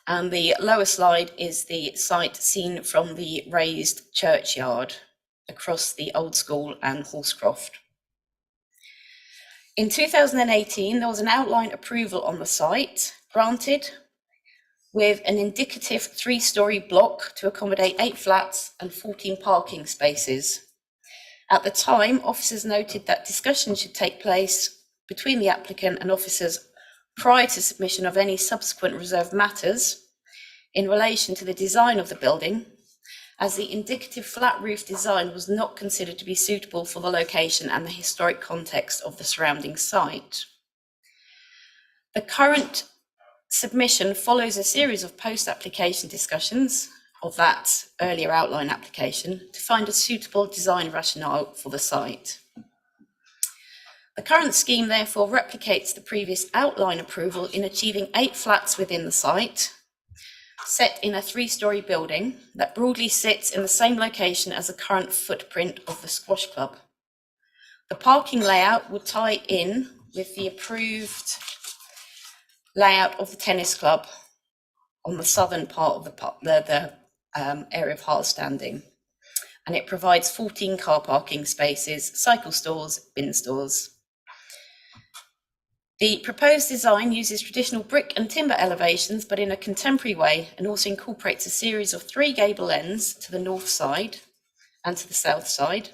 And the lower slide is the site seen from the raised churchyard across the Old School and Horsecroft. In 2018, there was an outline approval on the site granted with an indicative 3-storey block to accommodate 8 flats and 14 parking spaces. At the time, officers noted that discussion should take place between the applicant and officers prior to submission of any subsequent reserved matters in relation to the design of the building, as the indicative flat roof design was not considered to be suitable for the location and the historic context of the surrounding site. The current submission follows a series of post-application discussions of that earlier outline application to find a suitable design rationale for the site. The current scheme therefore replicates the previous outline approval in achieving 8 flats within the site, set in a 3-storey building that broadly sits in the same location as the current footprint of the squash club. The parking layout would tie in with the approved layout of the tennis club on the southern part of the area of hard standing, and it provides 14 car parking spaces, cycle stores, bin stores. The proposed design uses traditional brick and timber elevations, but in a contemporary way, and also incorporates a series of 3 gable ends to the north side and to the south side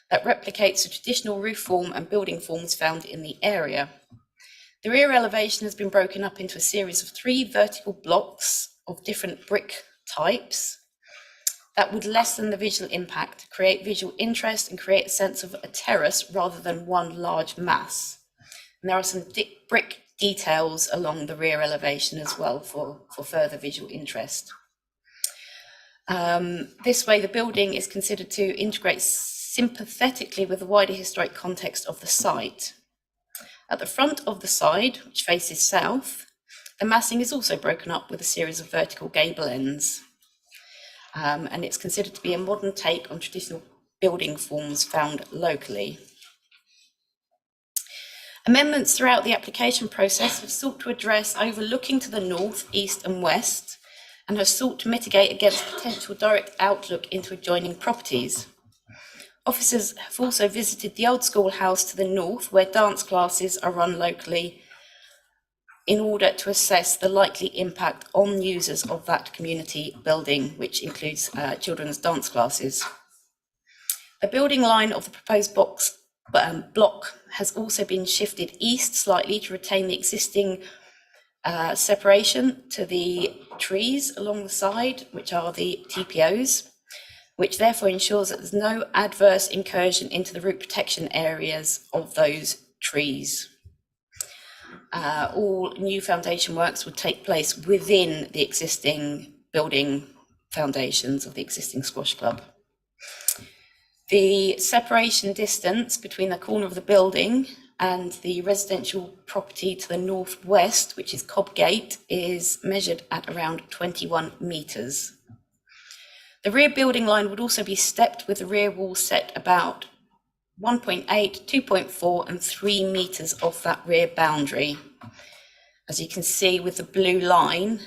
that replicates the traditional roof form and building forms found in the area. The rear elevation has been broken up into a series of 3 vertical blocks of different brick types that would lessen the visual impact, create visual interest, and create a sense of a terrace rather than one large mass. And there are some brick details along the rear elevation as well for further visual interest. This way, the building is considered to integrate sympathetically with the wider historic context of the site. At the front of the side, which faces south, the massing is also broken up with a series of vertical gable ends. And it's considered to be a modern take on traditional building forms found locally. Amendments throughout the application process have sought to address overlooking to the north, east and west, and have sought to mitigate against potential direct outlook into adjoining properties. Officers have also visited the Old School house to the north, where dance classes are run locally, in order to assess the likely impact on users of that community building, which includes children's dance classes. The building line of the proposed block has also been shifted east slightly to retain the existing separation to the trees along the side, which are the TPOs, which therefore ensures that there's no adverse incursion into the root protection areas of those trees. All new foundation works would take place within the existing building foundations of the existing squash club. The separation distance between the corner of the building and the residential property to the northwest, which is Cobb Gate, is measured at around 21 metres. The rear building line would also be stepped with the rear wall set about 1.8, 2.4 and 3 metres off that rear boundary. As you can see with the blue line,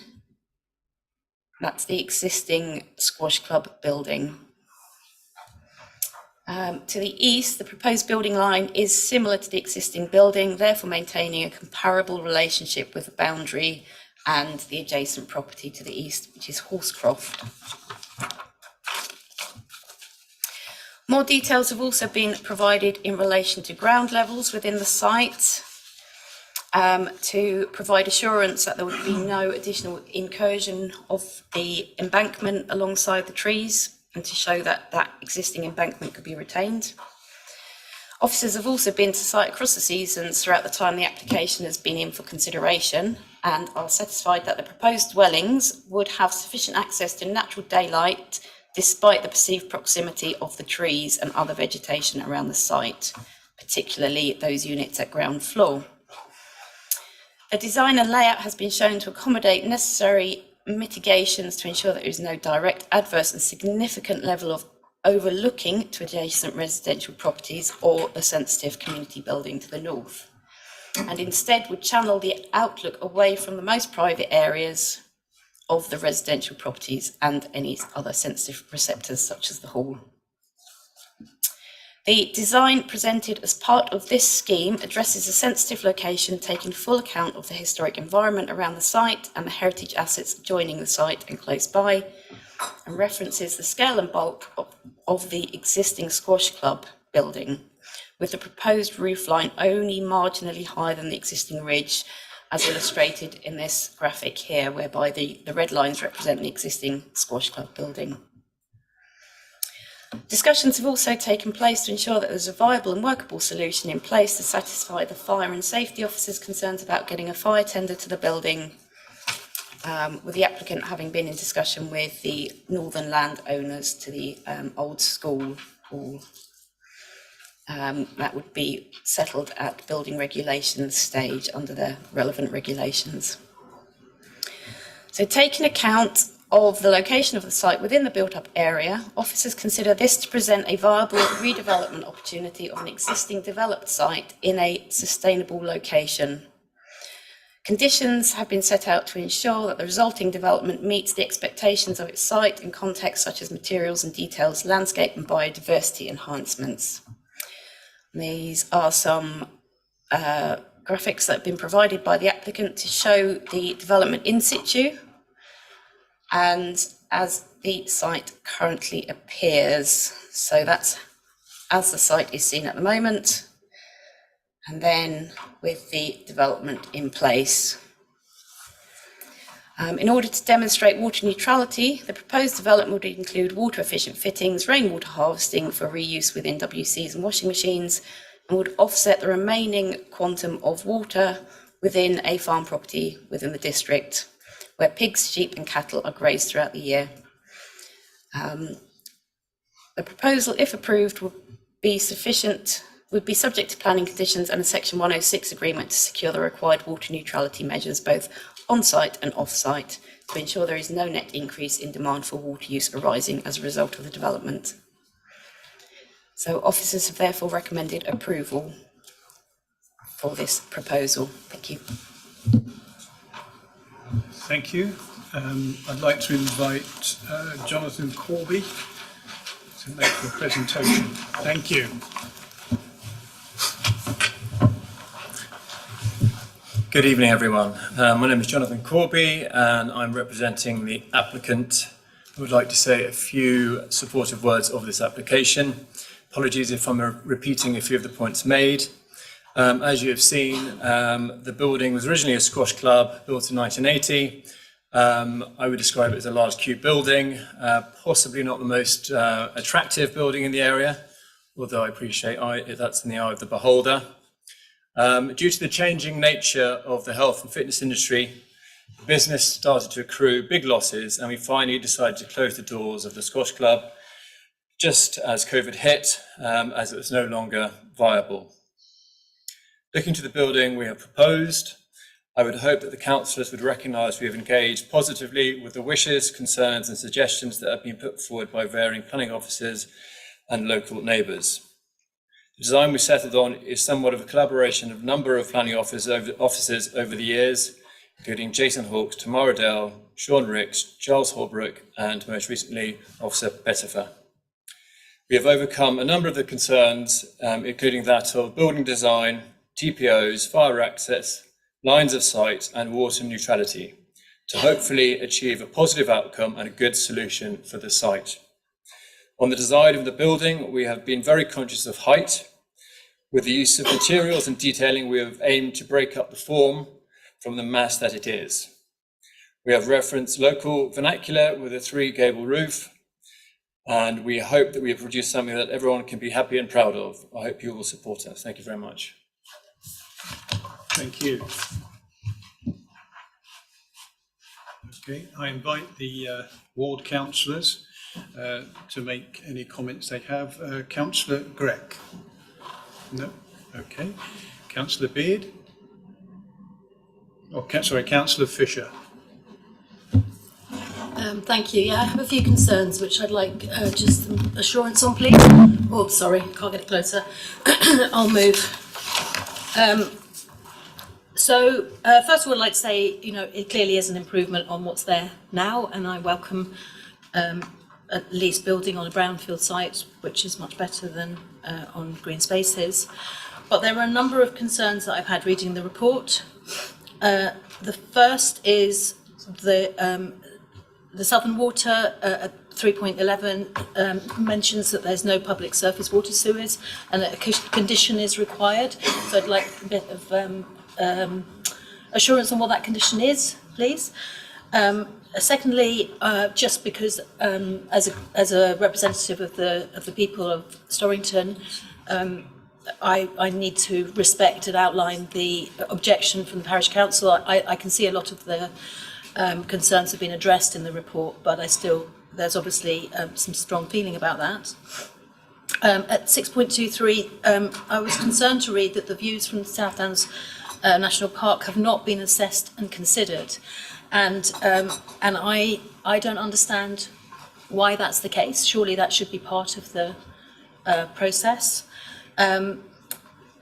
that's the existing squash club building. To the east, the proposed building line is similar to the existing building, therefore maintaining a comparable relationship with the boundary and the adjacent property to the east, which is Horsecroft. More details have also been provided in relation to ground levels within the site to provide assurance that there would be no additional incursion of the embankment alongside the trees and to show that that existing embankment could be retained. Officers have also been to site across the seasons throughout the time the application has been in for consideration and are satisfied that the proposed dwellings would have sufficient access to natural daylight despite the perceived proximity of the trees and other vegetation around the site, particularly those units at ground floor. A design and layout has been shown to accommodate necessary mitigations to ensure that there is no direct, adverse and significant level of overlooking to adjacent residential properties or the sensitive community building to the north, and instead would channel the outlook away from the most private areas of the residential properties and any other sensitive receptors such as the hall. The design presented as part of this scheme addresses a sensitive location taking full account of the historic environment around the site and the heritage assets adjoining the site and close by, and references the scale and bulk of the existing squash club building, with the proposed roof line only marginally higher than the existing ridge, as illustrated in this graphic here, whereby the red lines represent the existing squash club building. Discussions have also taken place to ensure that there's a viable and workable solution in place to satisfy the fire and safety officers' concerns about getting a fire tender to the building, with the applicant having been in discussion with the northern landowners to the old school hall. That would be settled at building regulations stage under the relevant regulations. So taking account of the location of the site within the built-up area, officers consider this to present a viable redevelopment opportunity of an existing developed site in a sustainable location. Conditions have been set out to ensure that the resulting development meets the expectations of its site in contexts such as materials and details, landscape and biodiversity enhancements. These are some graphics that have been provided by the applicant to show the development in situ and as the site currently appears. So that's as the site is seen at the moment, and then with the development in place. In order to demonstrate water neutrality, the proposed development would include water efficient fittings, rainwater harvesting for reuse within WCs and washing machines, and would offset the remaining quantum of water within a farm property within the district, where pigs, sheep and cattle are grazed throughout the year. The proposal, if approved, would be subject to planning conditions and a Section 106 agreement to secure the required water neutrality measures both on-site and off-site to ensure there is no net increase in demand for water use arising as a result of the development. So officers have therefore recommended approval for this proposal. Thank you. Thank you. I'd like to invite Jonathan Corby to make the presentation. Thank you. Good evening, everyone. My name is Jonathan Corby, and I'm representing the applicant. I would like to say a few supportive words of this application. Apologies if I'm repeating a few of the points made. As you have seen, the building was originally a squash club built in 1980. I would describe it as a large cube building, possibly not the most attractive building in the area, although I appreciate that's in the eye of the beholder. Due to the changing nature of the health and fitness industry, the business started to accrue big losses, and we finally decided to close the doors of the squash club just as COVID hit, as it was no longer viable. Looking to the building we have proposed, I would hope that the councillors would recognise we have engaged positively with the wishes, concerns and suggestions that have been put forward by varying planning officers and local neighbours. The design we settled on is somewhat of a collaboration of a number of planning officers over the years, including Jason Hawkes, Tamara Dell, Sean Ricks, Giles Holbrook, and most recently, Officer Pettifer. We have overcome a number of the concerns, including that of building design, TPOs, fire access, lines of sight, and water neutrality, to hopefully achieve a positive outcome and a good solution for the site. On the design of the building, we have been very conscious of height. With the use of materials and detailing, we have aimed to break up the form from the mass that it is. We have referenced local vernacular with a 3-gable roof. And we hope that we have produced something that everyone can be happy and proud of. I hope you will support us. Thank you very much. Thank you. Okay, I invite the ward councillors to make any comments they have. Councillor Grech? No? Okay. Councillor Beard? Oh, sorry, Councillor Fisher. Thank you. Yeah, I have a few concerns which I'd like just some assurance on, please. Oh, sorry, can't get closer. I'll move. So first of all, I'd like to say, it clearly is an improvement on what's there now, and I welcome at least building on a brownfield site, which is much better than on green spaces. But there are a number of concerns that I've had reading the report. The first is the Southern Water at 3.11 mentions that there's no public surface water sewers and that a condition is required. So I'd like a bit of assurance on what that condition is, please. Secondly, just because as a representative of the people of Storrington, I need to respect and outline the objection from the parish council. I can see a lot of the concerns have been addressed in the report, but there's obviously some strong feeling about that. At 6.23, I was concerned to read that the views from the South Downs National Park have not been assessed and considered, and I don't understand why that's the case. Surely that should be part of the process.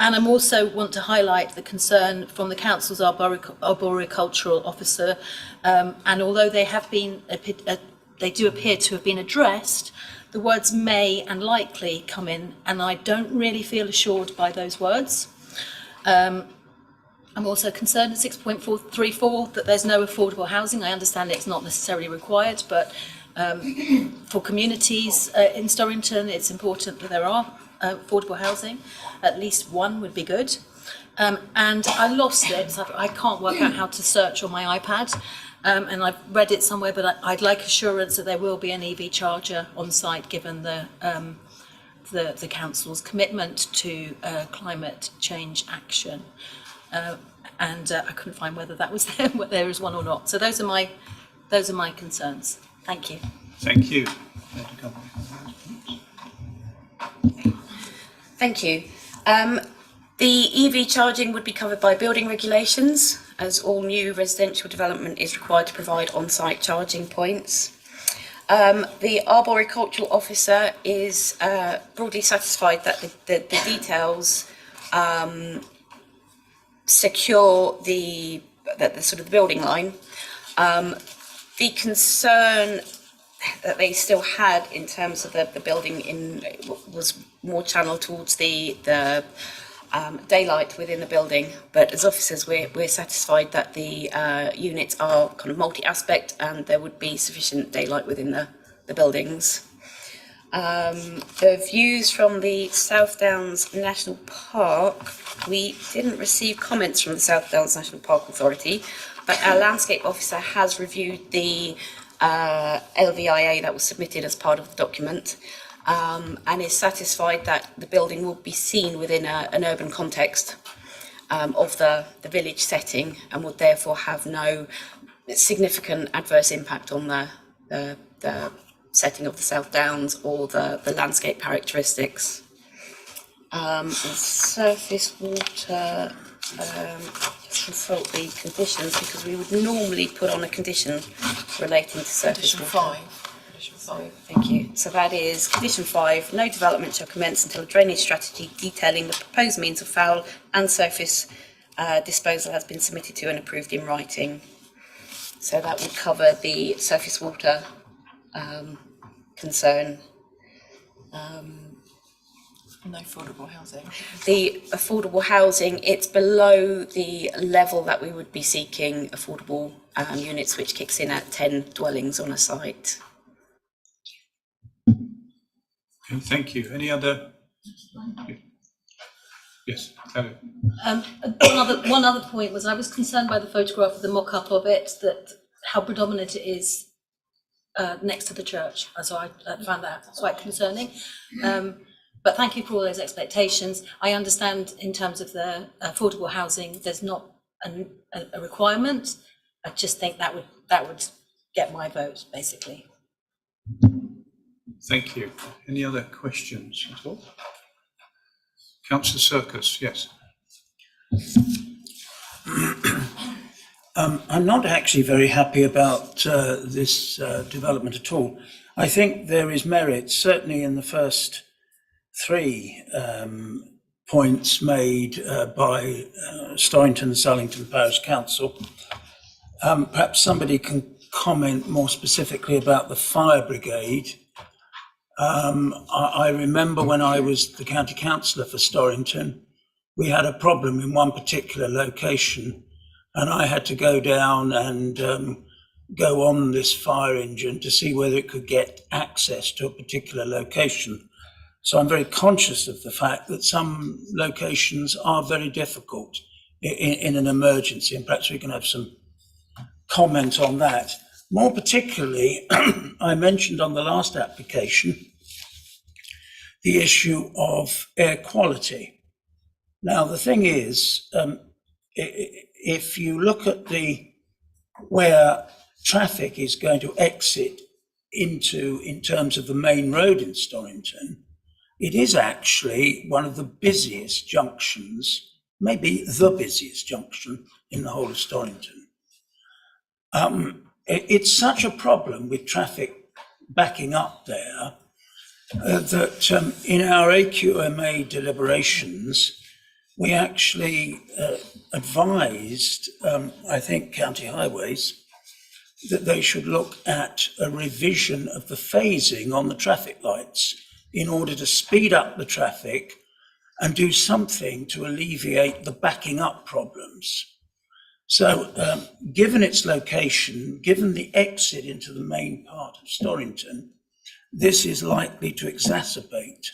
And I also want to highlight the concern from the council's arboricultural officer, and although they have been, they do appear to have been addressed, the words may and likely come in, and I don't really feel assured by those words. I'm also concerned at 6.434 that there's no affordable housing. I understand it's not necessarily required, but for communities in Storrington, it's important that there are affordable housing. At least one would be good. And I lost it, so I can't work out how to search on my iPad. And I've read it somewhere, but I'd like assurance that there will be an EV charger on site, given the council's commitment to climate change action. And I couldn't find whether that was there, whether there is one or not. So those are my concerns. Thank you. Thank you. Thank you. The EV charging would be covered by building regulations, as all new residential development is required to provide on-site charging points. The arboricultural officer is broadly satisfied that the details secure the sort of the building line. The concern that they still had in terms of the building was more channeled towards the daylight within the building, but as officers we're satisfied that the units are kind of multi-aspect and there would be sufficient daylight within the buildings. The views from the South Downs National Park, we didn't receive comments from the South Downs National Park Authority, but our landscape officer has reviewed the LVIA that was submitted as part of the document, and is satisfied that the building will be seen within an urban context of the village setting, and would therefore have no significant adverse impact on the setting of the South Downs or the landscape characteristics. And surface water, just consult the conditions, because we would normally put on a condition relating to surface water. Condition 5. Thank you. So that is condition 5, no development shall commence until a drainage strategy detailing the proposed means of foul and surface disposal has been submitted to and approved in writing. So that would cover the surface water concern. No affordable housing. The affordable housing, it's below the level that we would be seeking affordable units, which kicks in at 10 dwellings on a site. Okay, thank you. Any other? Yes, hello. One other point was I was concerned by the photograph of the mock-up of it, that how predominant it is next to the church. So I found that quite concerning. But thank you for all those expectations. I understand in terms of the affordable housing, there's not a requirement. I just think that would get my vote, basically. Thank you. Any other questions at all? Councillor Circus, yes. I'm not actually very happy about this development at all. I think there is merit, certainly in the first three points made by Storrington and Sullington Parish Council. Perhaps somebody can comment more specifically about the fire brigade. I remember when I was the county councillor for Storrington, we had a problem in one particular location, and I had to go down and go on this fire engine to see whether it could get access to a particular location. So I'm very conscious of the fact that some locations are very difficult in an emergency, and perhaps we can have some comment on that. More particularly, I mentioned on the last application the issue of air quality. Now, the thing is, if you look at where traffic is going to exit into in terms of the main road in Storrington, it is actually one of the busiest junctions, maybe the busiest junction in the whole of Storrington. It's such a problem with traffic backing up there that in our AQMA deliberations, we actually advised, I think, County Highways, that they should look at a revision of the phasing on the traffic lights in order to speed up the traffic and do something to alleviate the backing up problems. So given its location, given the exit into the main part of Storrington, this is likely to exacerbate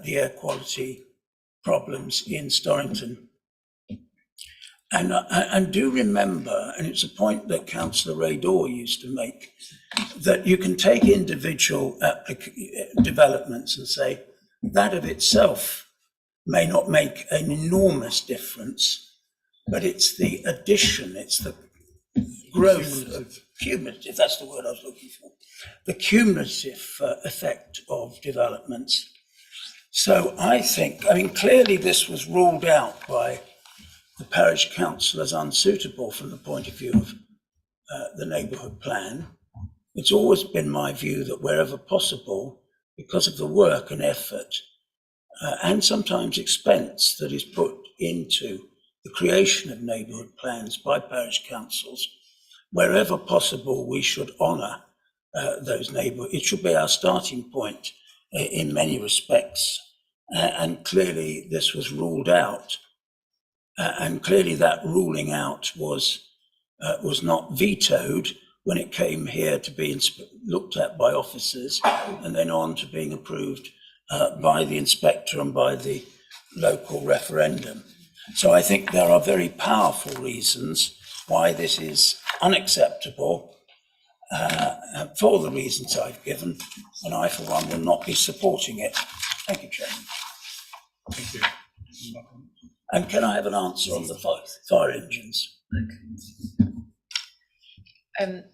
the air quality problems in Storrington. And do remember, and it's a point that Councillor Raydor used to make, that you can take individual developments and say that of itself may not make an enormous difference, but it's the addition, it's the growth, cumulative, that's the word I was looking for, the cumulative effect of developments. So I think, clearly this was ruled out by the parish council as unsuitable from the point of view of the neighbourhood plan. It's always been my view that wherever possible, because of the work and effort and sometimes expense that is put into the creation of neighbourhood plans by parish councils, wherever possible, we should honour those neighbourhoods. It should be our starting point in many respects. And clearly this was ruled out. And clearly that ruling out was not vetoed when it came here to be looked at by officers and then on to being approved by the inspector and by the local referendum. So I think there are very powerful reasons why this is unacceptable for the reasons I've given, and I for one will not be supporting it. Thank you, Chairman. Thank you. And can I have an answer on the fire engines?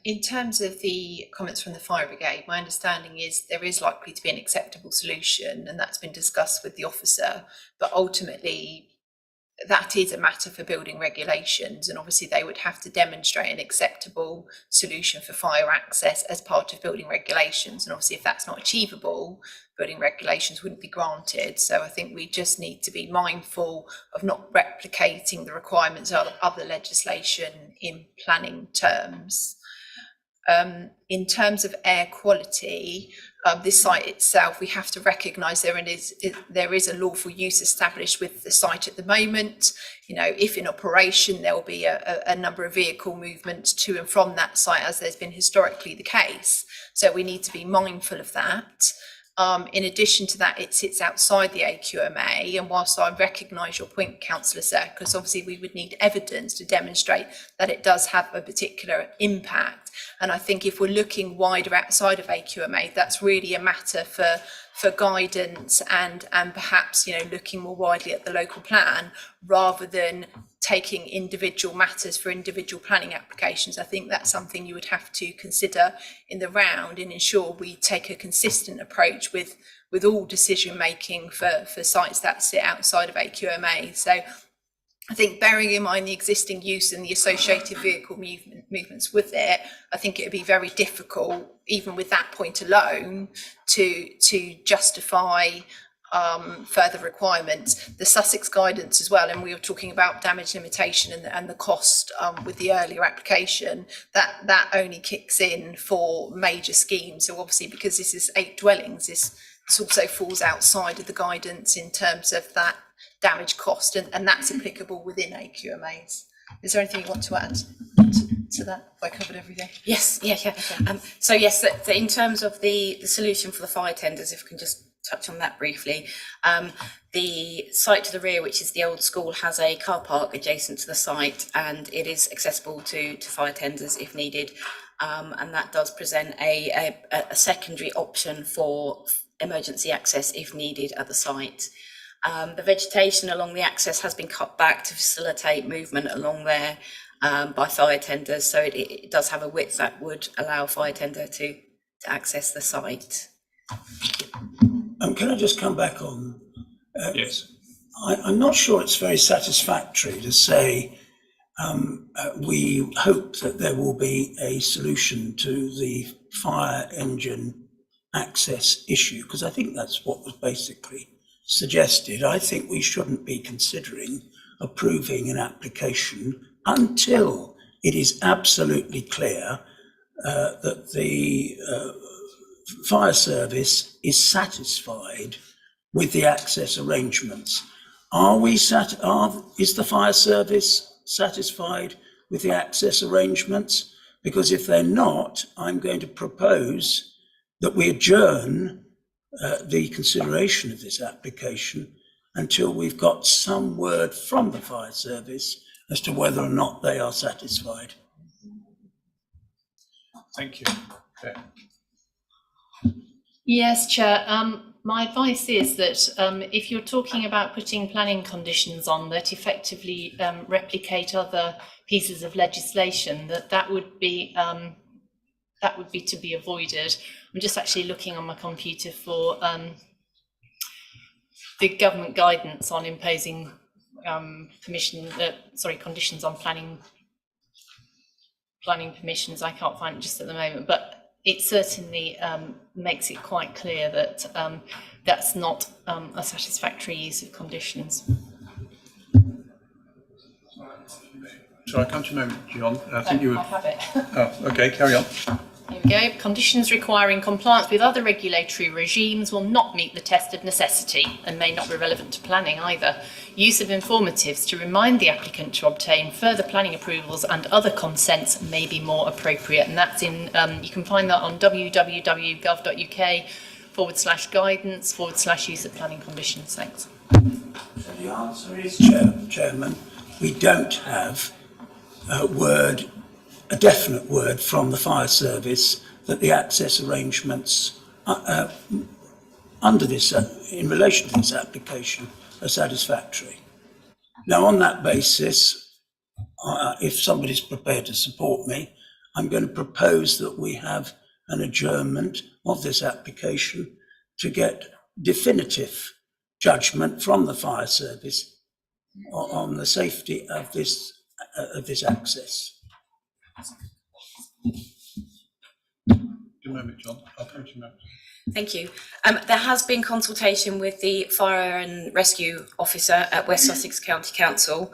In terms of the comments from the fire brigade, my understanding is there is likely to be an acceptable solution, and that's been discussed with the officer, but ultimately that is a matter for building regulations, and obviously they would have to demonstrate an acceptable solution for fire access as part of building regulations, and obviously if that's not achievable, building regulations wouldn't be granted. So I think we just need to be mindful of not replicating the requirements of other legislation in planning terms. In terms of air quality, this site itself, we have to recognise there is a lawful use established with the site at the moment. You know, if in operation, there will be a number of vehicle movements to and from that site, as there's been historically the case. So we need to be mindful of that. In addition to that, it sits outside the AQMA, and whilst I recognise your point, Councillor Serkis, obviously we would need evidence to demonstrate that it does have a particular impact. And I think if we're looking wider outside of AQMA, that's really a matter for guidance and perhaps, you know, looking more widely at the local plan rather than taking individual matters for individual planning applications. I think that's something you would have to consider in the round and ensure we take a consistent approach with all decision making for sites that sit outside of AQMA. So I think bearing in mind the existing use and the associated vehicle movements with it, I think it would be very difficult, even with that point alone, to justify further requirements. The Sussex guidance as well, and we were talking about damage limitation and the cost with the earlier application, that only kicks in for major schemes. So obviously, because this is 8 dwellings, this also falls outside of the guidance in terms of that damage cost, and that's applicable within AQMAs. Is there anything you want to add to that? Have I covered everything? Yes, yeah. Okay. So yes, in terms of the solution for the fire tenders, if we can just touch on that briefly. The site to the rear, which is the old school, has a car park adjacent to the site, and it is accessible to fire tenders if needed. And that does present a secondary option for emergency access if needed at the site. The vegetation along the access has been cut back to facilitate movement along there by fire tenders, so it does have a width that would allow a fire tender to access the site. Can I just come back on? Yes. I'm not sure it's very satisfactory to say we hope that there will be a solution to the fire engine access issue, because I think that's what was basically suggested. I think we shouldn't be considering approving an application until it is absolutely clear that the fire service is satisfied with the access arrangements. Is the fire service satisfied with the access arrangements? Because if they're not, I'm going to propose that we adjourn the consideration of this application until we've got some word from the fire service as to whether or not they are satisfied. Thank you. Okay. Yes, Chair. My advice is that if you're talking about putting planning conditions on that effectively replicate other pieces of legislation, that would be to be avoided. I'm just actually looking on my computer for the government guidance on imposing conditions on planning permissions. I can't find it just at the moment, but it certainly makes it quite clear that that's not a satisfactory use of conditions. Shall I come to you in a moment, John? I think you were. I have it. Oh, okay, carry on. Here we go. Conditions requiring compliance with other regulatory regimes will not meet the test of necessity and may not be relevant to planning either. Use of informatives to remind the applicant to obtain further planning approvals and other consents may be more appropriate. And that's in, you can find that on www.gov.uk/guidance/use of planning conditions. Thanks. So the answer is, Chairman, we don't have a definite word from the fire service that the access arrangements under this, in relation to this application, are satisfactory. Now, on that basis, if somebody's prepared to support me, I'm going to propose that we have an adjournment of this application to get definitive judgment from the fire service on the safety of this access. A moment, John. I'll come to you now. Thank you. There has been consultation with the Fire and Rescue Officer at West Sussex County Council,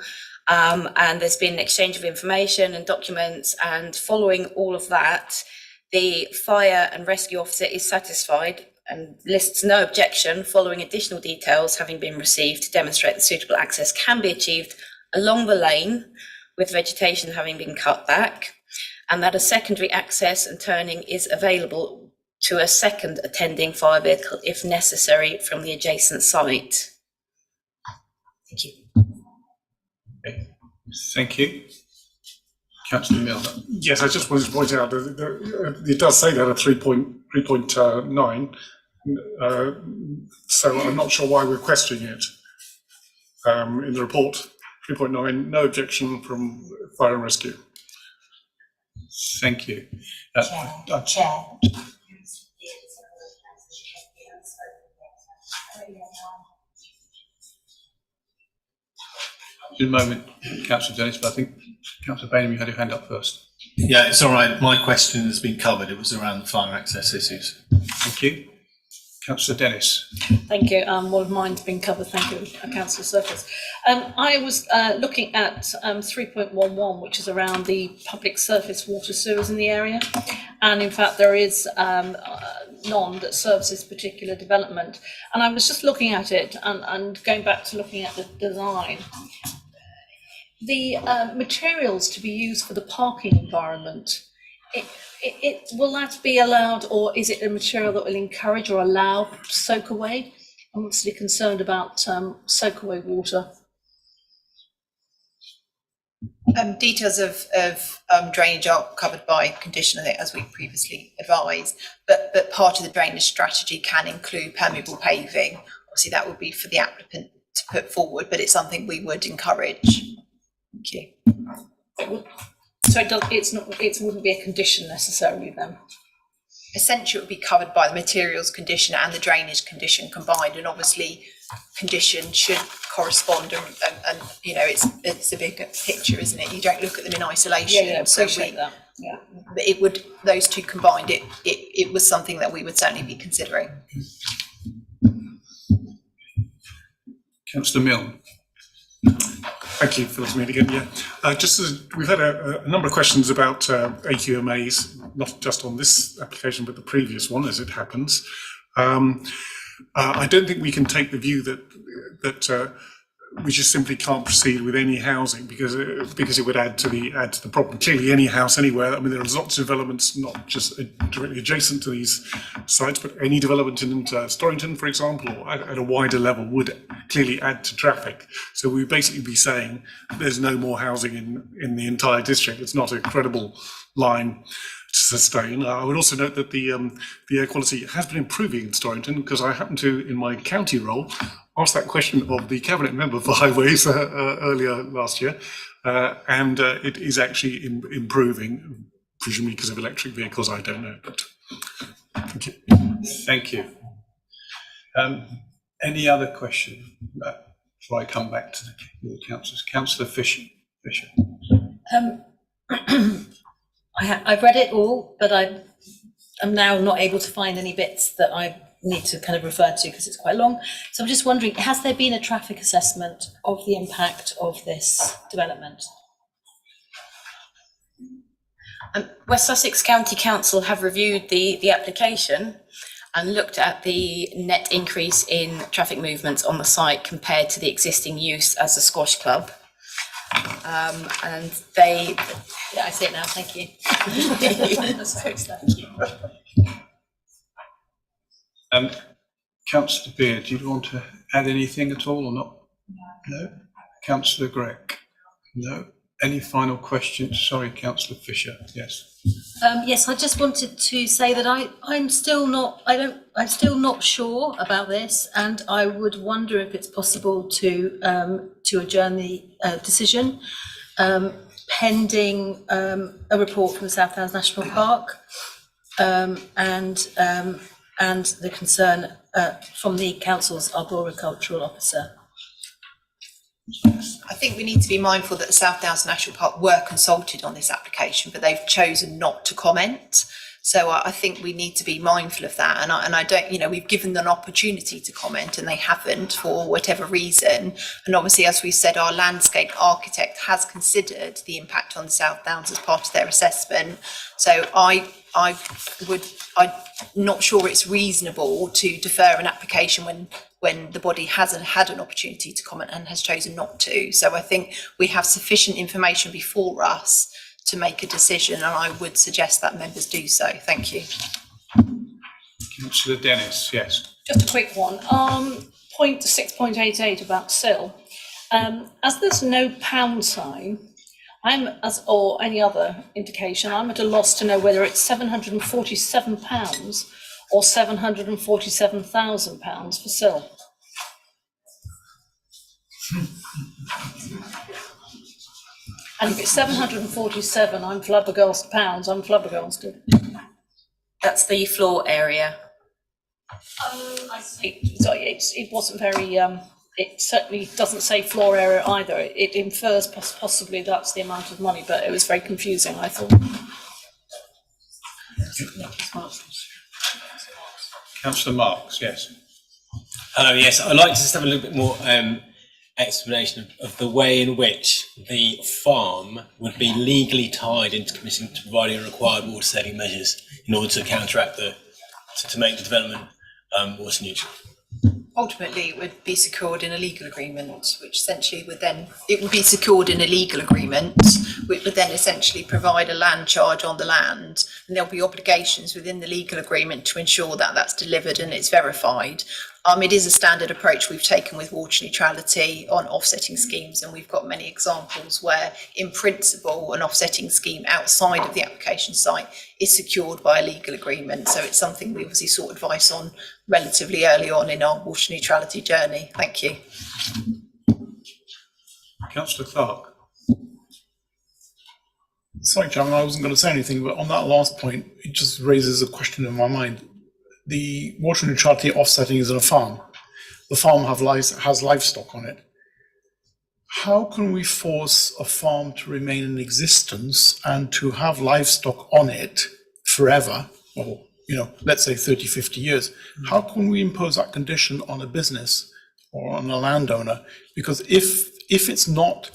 and there's been an exchange of information and documents, and following all of that, the Fire and Rescue Officer is satisfied and lists no objection following additional details having been received to demonstrate that suitable access can be achieved along the lane with vegetation having been cut back, and that a secondary access and turning is available to a second attending fire vehicle if necessary from the adjacent site. Thank you. Thank you. Councillor Milner. Yes, I just wanted to point out that it does say that at 3.9, so I'm not sure why we're questioning it. In the report, 3.9, no objection from fire and rescue. Thank you. Chair. In a moment, Councillor Dennis, but I think Councillor Bainham, you had your hand up first. Yeah, it's all right. My question has been covered. It was around the fire access issues. Thank you. Councillor Dennis. Thank you. Well, mine's been covered. Thank you, Councillor Surface. I was looking at 3.11, which is around the public surface water sewers in the area. And in fact, there is none that serves this particular development. And I was just looking at it and going back to looking at the design. The materials to be used for the parking environment, will that be allowed, or is it a material that will encourage or allow soak away? I'm obviously concerned about soak away water. Details of drainage are covered by condition, I think, as we previously advised, but part of the drainage strategy can include permeable paving. Obviously, that would be for the applicant to put forward, but it's something we would encourage. Thank you. So it wouldn't be a condition necessarily then? Essentially, it would be covered by the materials condition and the drainage condition combined, and obviously condition should correspond and you know, it's a bigger picture, isn't it? You don't look at them in isolation. Yeah, appreciate that. Yeah. It would, those two combined, it was something that we would certainly be considering. Councillor Milne. Thank you for letting me again. Yeah, just as we've had a number of questions about AQMAs, not just on this application but the previous one, as it happens. I don't think we can take the view that we just simply can't proceed with any housing because it would add to the problem. Clearly, any house anywhere. I mean, there are lots of developments, not just directly adjacent to these sites, but any development in Storrington, for example, or at a wider level, would clearly add to traffic. So we'd basically be saying there's no more housing in the entire district. It's not a credible line to sustain. I would also note that the air quality has been improving in Storrington, because I happen to, in my county role, asked that question of the cabinet member for highways earlier last year, and it is actually improving, presumably because of electric vehicles. I don't know, but thank you. Thank you. Any other question before I come back to the councillors? Councillor Fisher. I've read it all, but I'm now not able to find any bits that I need to kind of refer to because it's quite long. So I'm just wondering, has there been a traffic assessment of the impact of this development? West Sussex County Council have reviewed the application and looked at the net increase in traffic movements on the site compared to the existing use as a squash club. And they... Yeah, I see it now, thank you. Councillor Beard, do you want to add anything at all or not? No. Councillor Gregg? No. Any final questions? Sorry, Councillor Fisher. Yes. Yes, I just wanted to say that I'm still not sure about this, and I would wonder if it's possible to adjourn the decision pending a report from the South Downs National Park and the concern from the council's arboricultural officer. I think we need to be mindful that the South Downs National Park were consulted on this application, but they've chosen not to comment. So I think we need to be mindful of that. And I don't, you know, we've given them an opportunity to comment and they haven't for whatever reason. And obviously, as we said, our landscape architect has considered the impact on the South Downs as part of their assessment. So I'm not sure it's reasonable to defer an application when the body hasn't had an opportunity to comment and has chosen not to. So I think we have sufficient information before us to make a decision, and I would suggest that members do so. Thank you. Councillor Dennis, yes. Just a quick one. Point 6.88 about Sill. As there's no pound sign, or any other indication, I'm at a loss to know whether it's £747 or £747,000 for Sill. And if it's 747, I'm flabbergasted. Pounds, I'm flabbergasted. That's the floor area. I see. Sorry, it wasn't very. It certainly doesn't say floor area either. It infers possibly that's the amount of money, but it was very confusing, I thought. Councillor Marks, yes. Hello, yes, I'd like to just have a little bit more explanation of the way in which the farm would be legally tied into committing to providing required water saving measures in order to counteract to make the development water neutral. Ultimately, it would be secured in a legal agreement, which essentially would then, it would be secured in a legal agreement, which would then essentially provide a land charge on the land, and there'll be obligations within the legal agreement to ensure that that's delivered and it's verified. It is a standard approach we've taken with water neutrality on offsetting schemes, and we've got many examples where, in principle, an offsetting scheme outside of the application site is secured by a legal agreement. So it's something we obviously sought advice on relatively early on in our water neutrality journey. Thank you. Councillor Clark. Sorry, Chairman, I wasn't going to say anything, but on that last point, it just raises a question in my mind. The water neutrality offsetting is on a farm. The farm has livestock on it. How can we force a farm to remain in existence and to have livestock on it forever, or, let's say 30, 50 years? How can we impose that condition on a business or on a landowner? Because if it's not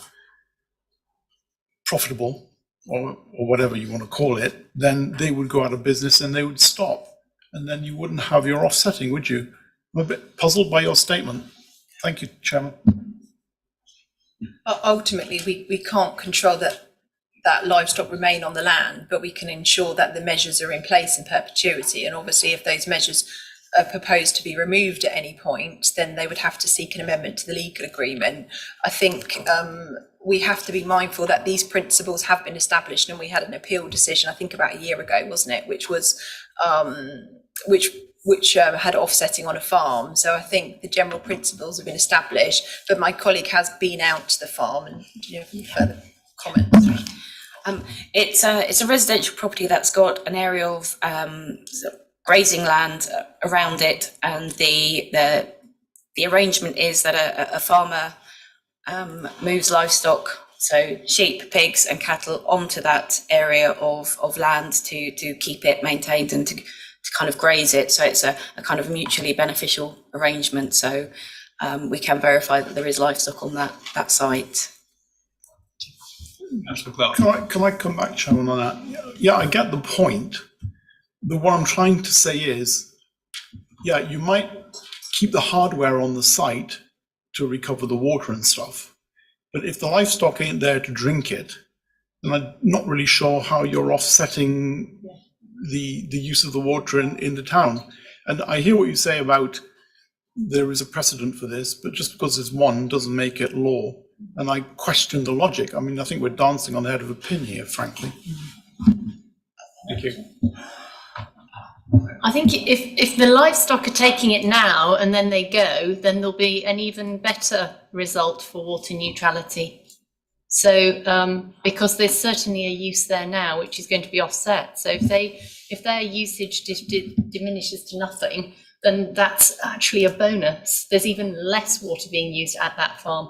profitable, or whatever you want to call it, then they would go out of business and they would stop. And then you wouldn't have your offsetting, would you? I'm a bit puzzled by your statement. Thank you, Chairman. Ultimately, we can't control that livestock remain on the land, but we can ensure that the measures are in place in perpetuity. And obviously, if those measures are proposed to be removed at any point, then they would have to seek an amendment to the legal agreement. I think we have to be mindful that these principles have been established, and we had an appeal decision, I think about a year ago, wasn't it, which was which had offsetting on a farm. So I think the general principles have been established, but my colleague has been out to the farm, and do you have any further comments? It's a residential property that's got an area of grazing land around it, and the arrangement is that a farmer moves livestock, so sheep, pigs and cattle, onto that area of land to keep it maintained and to kind of graze it. So it's a kind of mutually beneficial arrangement. So we can verify that there is livestock on that site. Can I come back, Chairman, on that? Yeah, I get the point. But what I'm trying to say is, yeah, you might keep the hardware on the site to recover the water and stuff. But if the livestock ain't there to drink it, then I'm not really sure how you're offsetting the use of the water in the town. And I hear what you say about there is a precedent for this, but just because there's one doesn't make it law. And I question the logic. I mean, I think we're dancing on the head of a pin here, frankly. Thank you. I think if the livestock are taking it now and then they go, then there'll be an even better result for water neutrality. So because there's certainly a use there now, which is going to be offset. So if their usage diminishes to nothing, then that's actually a bonus. There's even less water being used at that farm.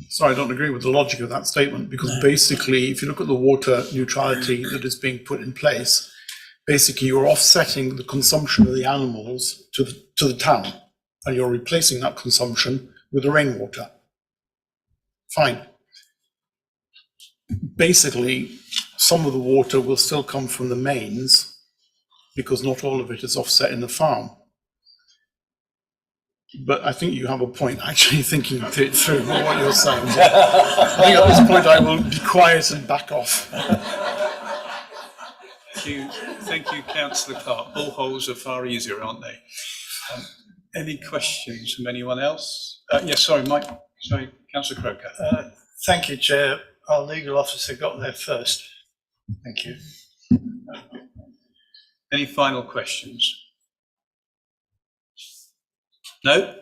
So I don't agree with the logic of that statement, because basically, if you look at the water neutrality that is being put in place, basically you're offsetting the consumption of the animals to the town, and you're replacing that consumption with the rainwater. Fine. Basically, some of the water will still come from the mains, because not all of it is offset in the farm. But I think you have a point, actually, thinking it through what you're saying. I think at this point I will be quiet and back off. Thank you, Councillor Clark. Bullholes are far easier, aren't they? Any questions from anyone else? Yes, sorry, Mike. Sorry, Councillor Croker. Thank you, Chair. Our legal officer got there first. Thank you. Any final questions? No?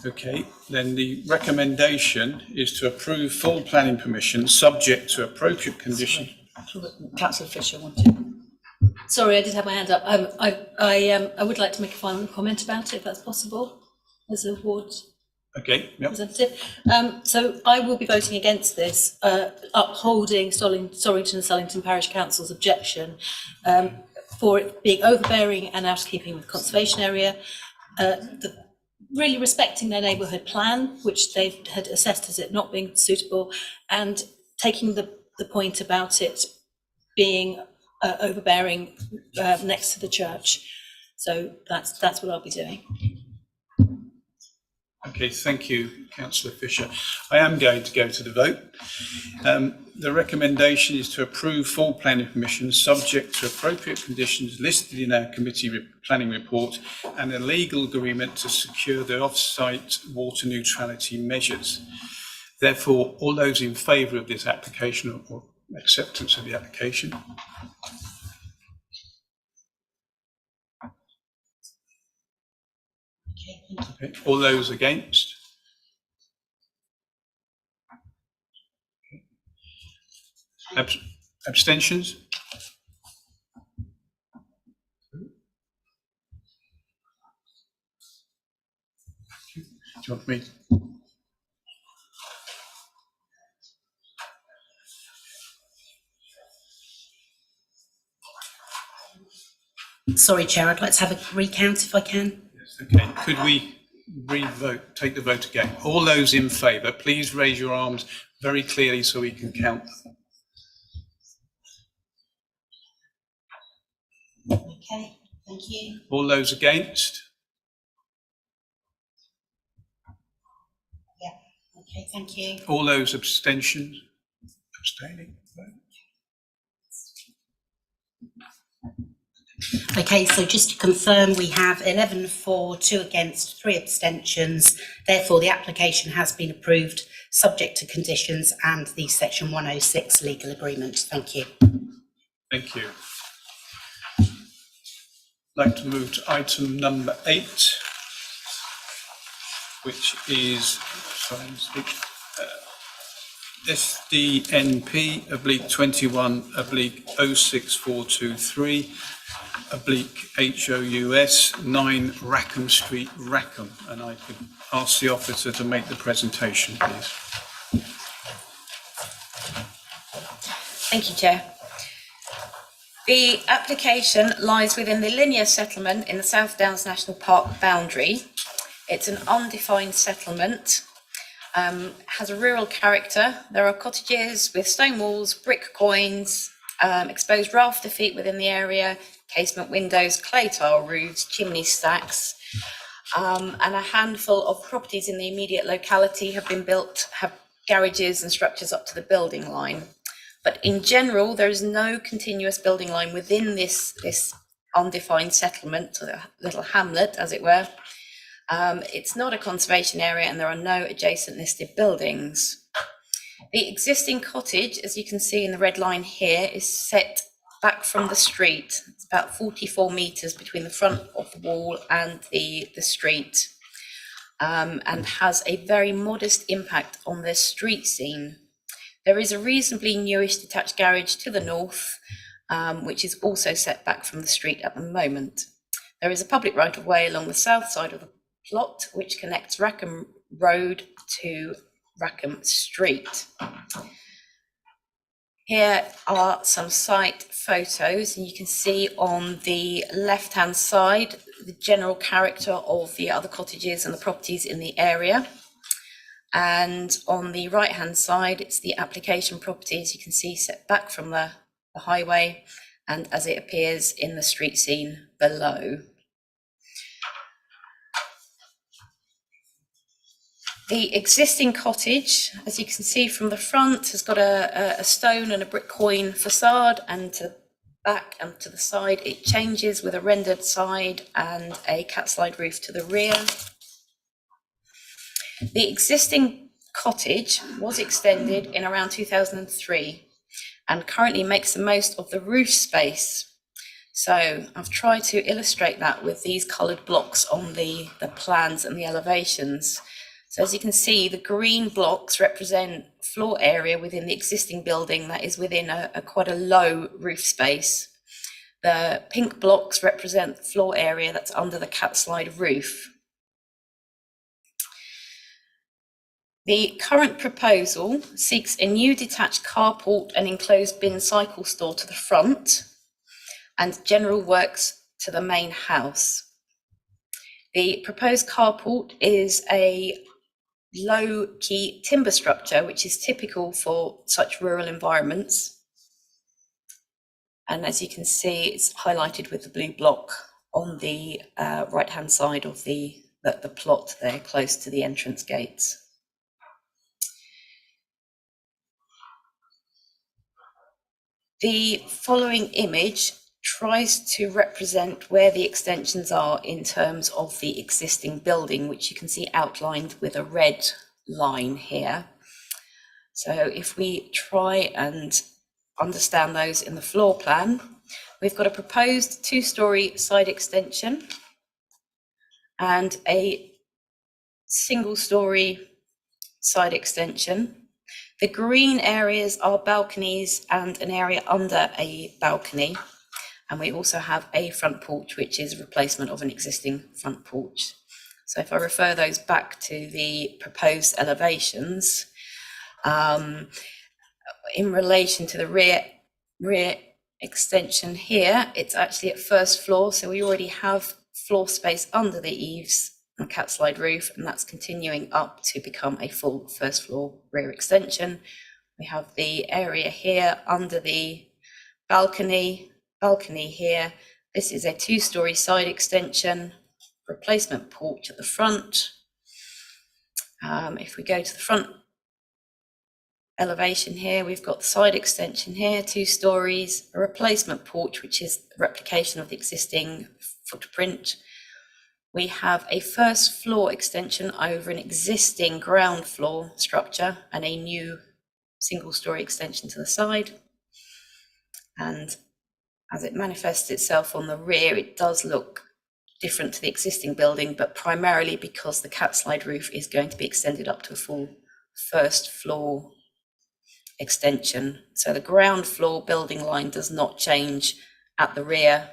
Okay, then the recommendation is to approve full planning permission subject to appropriate conditions. Councillor Fisher wanted. Sorry, I did have my hand up. I would like to make a final comment about it, if that's possible, as a ward Okay, yep. representative. So I will be voting against this, upholding Storrington and Sullington Parish Council's objection for it being overbearing and out of keeping with the conservation area, really respecting their neighbourhood plan, which they had assessed as it not being suitable, and taking the point about it being overbearing next to the church. So that's what I'll be doing. Okay, thank you, Councillor Fisher. I am going to go to the vote. The recommendation is to approve full planning permission subject to appropriate conditions listed in our committee planning report and a legal agreement to secure the off-site water neutrality measures. Therefore, all those in favour of this application or acceptance of the application? Okay. All those against? Abstentions? Do you want me? Sorry, Chair, I'd like to have a recount if I can. Okay, could we take the vote again? All those in favour, please raise your arms very clearly so we can count them. Okay, thank you. All those against? Yeah, okay, thank you. All those abstentions? Abstaining? Okay, so just to confirm, we have 11 for, 2 against, 3 abstentions. Therefore, the application has been approved, subject to conditions and the Section 106 legal agreement. Thank you. Thank you. I'd like to move to item number 8, which is, SDNP/21/06423/HOUS 9 Rackham Street, Rackham. And I could ask the officer to make the presentation, please. Thank you, Chair. The application lies within the linear settlement in the South Downs National Park boundary. It's an undefined settlement, has a rural character. There are cottages with stone walls, brick quoins, exposed rafter feet within the area, casement windows, clay tile roofs, chimney stacks, and a handful of properties in the immediate locality have been built, have garages and structures up to the building line. But in general, there is no continuous building line within this undefined settlement, a little hamlet, as it were. It's not a conservation area and there are no adjacent listed buildings. The existing cottage, as you can see in the red line here, is set back from the street. It's about 44 metres between the front of the wall and the street, and has a very modest impact on the street scene. There is a reasonably newish detached garage to the north, which is also set back from the street at the moment. There is a public right-of-way along the south side of the plot, which connects Rackham Road to Rackham Street. Here are some site photos, and you can see on the left-hand side the general character of the other cottages and the properties in the area. And on the right-hand side, it's the application properties you can see set back from the highway and as it appears in the street scene below. The existing cottage, as you can see from the front, has got a stone and a brick coin facade, and to back and to the side, it changes with a rendered side and a cat slide roof to the rear. The existing cottage was extended in around 2003 and currently makes the most of the roof space. So I've tried to illustrate that with these coloured blocks on the plans and the elevations. So as you can see, the green blocks represent floor area within the existing building that is within quite a low roof space. The pink blocks represent the floor area that's under the cat slide roof. The current proposal seeks a new detached carport and enclosed bin cycle store to the front and general works to the main house. The proposed carport is a low-key timber structure, which is typical for such rural environments. And as you can see, it's highlighted with the blue block on the right-hand side of the plot there, close to the entrance gates. The following image tries to represent where the extensions are in terms of the existing building, which you can see outlined with a red line here. So if we try and understand those in the floor plan, we've got a proposed 2-storey side extension and a single-storey side extension. The green areas are balconies and an area under a balcony. And we also have a front porch, which is a replacement of an existing front porch. So if I refer those back to the proposed elevations, in relation to the rear extension here, it's actually at first floor. So we already have floor space under the eaves and cat slide roof, and that's continuing up to become a full first floor rear extension. We have the area here under the balcony here. This is a 2-storey side extension, replacement porch at the front. If we go to the front elevation here, we've got the side extension here, 2 stories, a replacement porch, which is a replication of the existing footprint. We have a first floor extension over an existing ground floor structure and a new 1-storey extension to the side. And as it manifests itself on the rear, it does look different to the existing building, but primarily because the cat slide roof is going to be extended up to a full first floor extension. So the ground floor building line does not change at the rear.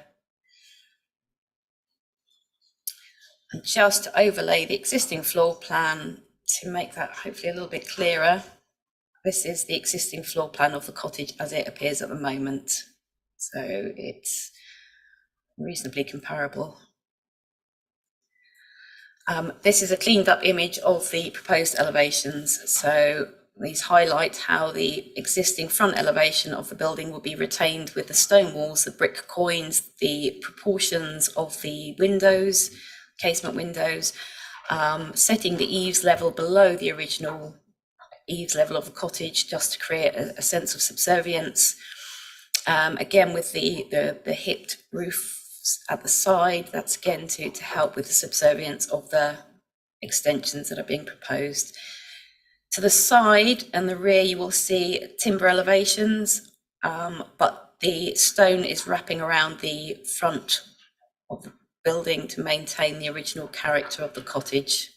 And just to overlay the existing floor plan to make that hopefully a little bit clearer, this is the existing floor plan of the cottage as it appears at the moment. So it's reasonably comparable. This is a cleaned up image of the proposed elevations. So these highlight how the existing front elevation of the building will be retained with the stone walls, the brick coins, the proportions of the windows, casement windows, setting the eaves level below the original eaves level of the cottage just to create a sense of subservience. Again, with the hipped roofs at the side, that's again to help with the subservience of the extensions that are being proposed. To the side and the rear, you will see timber elevations, but the stone is wrapping around the front of the building to maintain the original character of the cottage.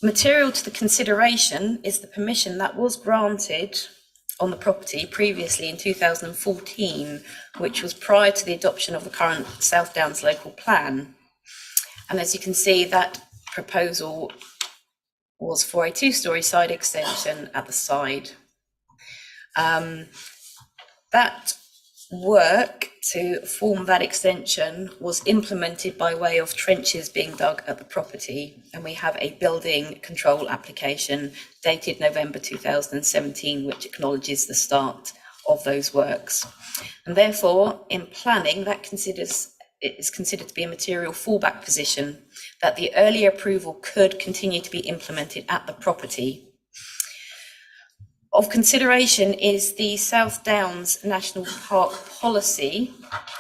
Material to the consideration is the permission that was granted on the property previously in 2014, which was prior to the adoption of the current South Downs local plan. And as you can see, that proposal was for a 2-storey side extension at the side. That work to form that extension was implemented by way of trenches being dug at the property, and we have a building control application dated November 2017 which acknowledges the start of those works. And therefore, in planning, that it is considered to be a material fallback position, that the earlier approval could continue to be implemented at the property. Of consideration is the South Downs National Park policy,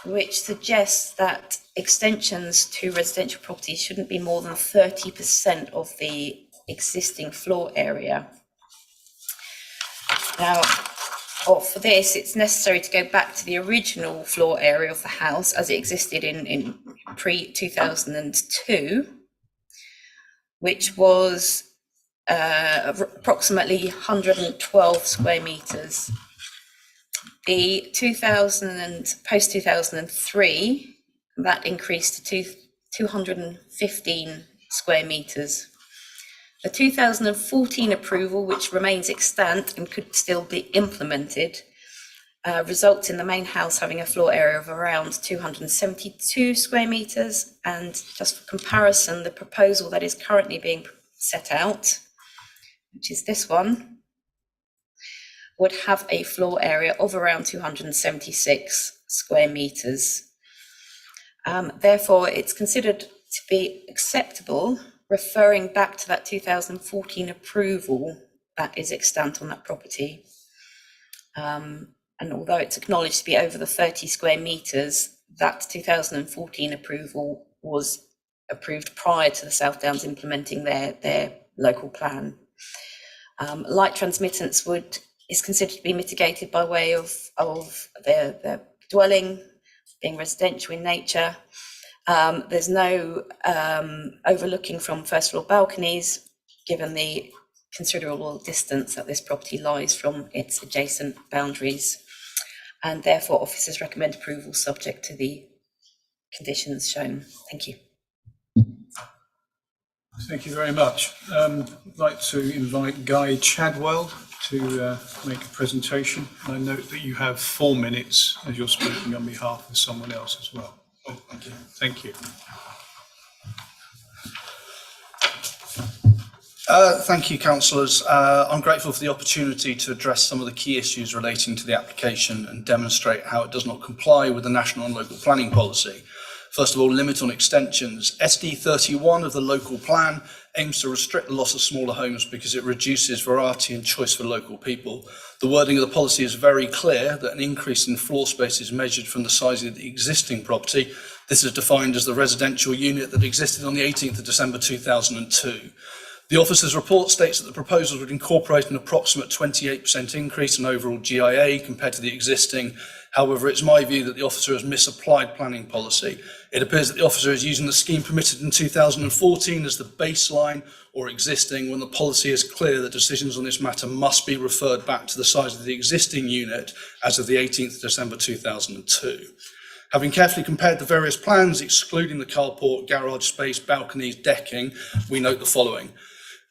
which suggests that extensions to residential properties shouldn't be more than 30% of the existing floor area. Now, for this, it's necessary to go back to the original floor area of the house as it existed in pre-2002, which was approximately 112 square metres. The post-2003, that increased to 215 square metres. The 2014 approval, which remains extant and could still be implemented, results in the main house having a floor area of around 272 square metres. And just for comparison, the proposal that is currently being set out, which is this one, would have a floor area of around 276 square metres. Therefore, it's considered to be acceptable, referring back to that 2014 approval that is extant on that property. And although it's acknowledged to be over the 30 square metres, that 2014 approval was approved prior to the South Downs implementing their local plan. Light transmittance is considered to be mitigated by way of their dwelling being residential in nature. There's no overlooking from first floor balconies, given the considerable distance that this property lies from its adjacent boundaries, and therefore officers recommend approval subject to the conditions shown. Thank you. Thank you very much. I'd like to invite Guy Chadwell to make a presentation. I note that you have 4 minutes as you're speaking on behalf of someone else as well. Oh, thank you. Thank you. Thank you, councillors. I'm grateful for the opportunity to address some of the key issues relating to the application and demonstrate how it does not comply with the national and local planning policy. First of all, limit on extensions. SD 31 of the local plan aims to restrict the loss of smaller homes because it reduces variety and choice for local people. The wording of the policy is very clear that an increase in floor space is measured from the size of the existing property. This is defined as the residential unit that existed on the 18th of December 2002. The officer's report states that the proposals would incorporate an approximate 28% increase in overall GIA compared to the existing. However, it's my view that the officer has misapplied planning policy. It appears that the officer is using the scheme permitted in 2014 as the baseline or existing, when the policy is clear that decisions on this matter must be referred back to the size of the existing unit as of the 18th of December 2002. Having carefully compared the various plans, excluding the carport, garage space, balconies, decking, we note the following.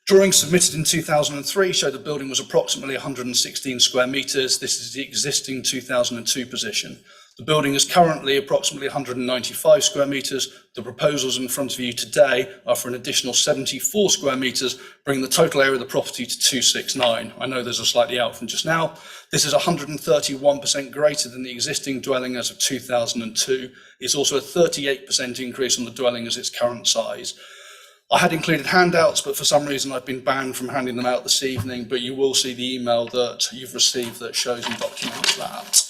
Drawings submitted in 2003 show the building was approximately 116 square metres. This is the existing 2002 position. The building is currently approximately 195 square metres. The proposals in front of you today are for an additional 74 square metres, bringing the total area of the property to 269. I know there's a slightly out from just now. This is 131% greater than the existing dwelling as of 2002. It's also a 38% increase on the dwelling as its current size. I had included handouts, but for some reason I've been banned from handing them out this evening, but you will see the email that you've received that shows and documents that.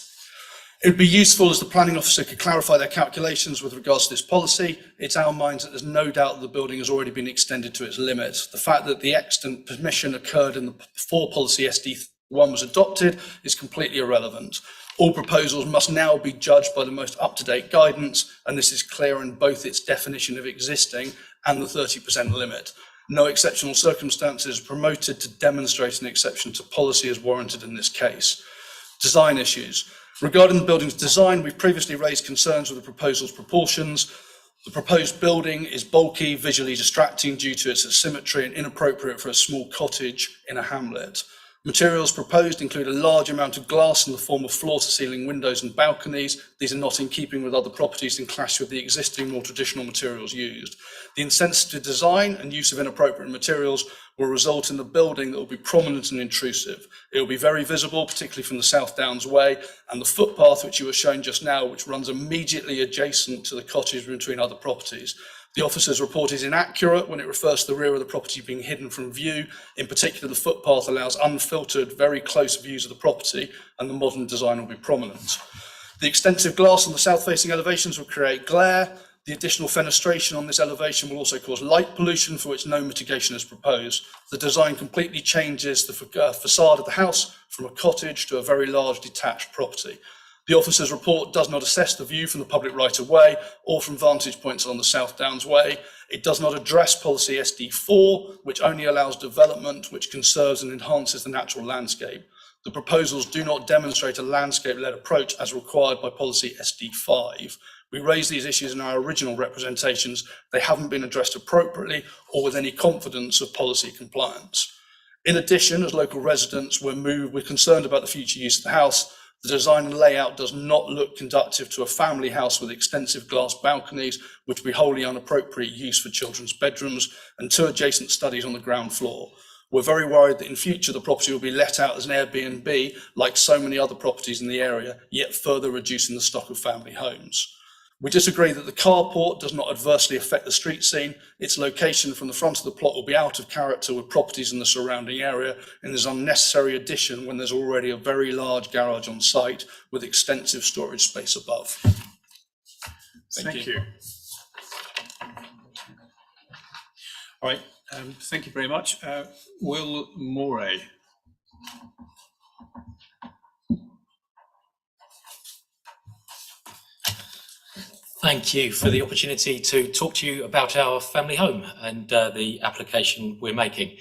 It would be useful as the planning officer could clarify their calculations with regards to this policy. It's our minds that there's no doubt that the building has already been extended to its limit. The fact that the extant permission occurred in the before policy SD1 was adopted is completely irrelevant. All proposals must now be judged by the most up-to-date guidance, and this is clear in both its definition of existing and the 30% limit. No exceptional circumstances promoted to demonstrate an exception to policy is warranted in this case. Design issues. Regarding the building's design, we've previously raised concerns with the proposal's proportions. The proposed building is bulky, visually distracting due to its asymmetry and inappropriate for a small cottage in a hamlet. Materials proposed include a large amount of glass in the form of floor-to-ceiling windows and balconies. These are not in keeping with other properties and clash with the existing more traditional materials used. The insensitive design and use of inappropriate materials will result in the building that will be prominent and intrusive. It will be very visible, particularly from the South Downs Way, and the footpath which you were shown just now, which runs immediately adjacent to the cottage between other properties. The officer's report is inaccurate when it refers to the rear of the property being hidden from view. In particular, the footpath allows unfiltered, very close views of the property, and the modern design will be prominent. The extensive glass on the south-facing elevations will create glare. The additional fenestration on this elevation will also cause light pollution, for which no mitigation is proposed. The design completely changes the facade of the house from a cottage to a very large detached property. The officer's report does not assess the view from the public right-of-way or from vantage points on the South Downs Way. It does not address policy SD4, which only allows development which conserves and enhances the natural landscape. The proposals do not demonstrate a landscape-led approach as required by policy SD5. We raised these issues in our original representations. They haven't been addressed appropriately or with any confidence of policy compliance. In addition, as local residents, we're concerned about the future use of the house. The design and layout does not look conducive to a family house with extensive glass balconies, which would be wholly inappropriate use for children's bedrooms, and 2 adjacent studies on the ground floor. We're very worried that in future the property will be let out as an Airbnb, like so many other properties in the area, yet further reducing the stock of family homes. We disagree that the carport does not adversely affect the street scene. Its location from the front of the plot will be out of character with properties in the surrounding area, and is an unnecessary addition when there's already a very large garage on site with extensive storage space above. Thank you. All right, thank you very much. Will Moray. Thank you for the opportunity to talk to you about our family home and the application we're making.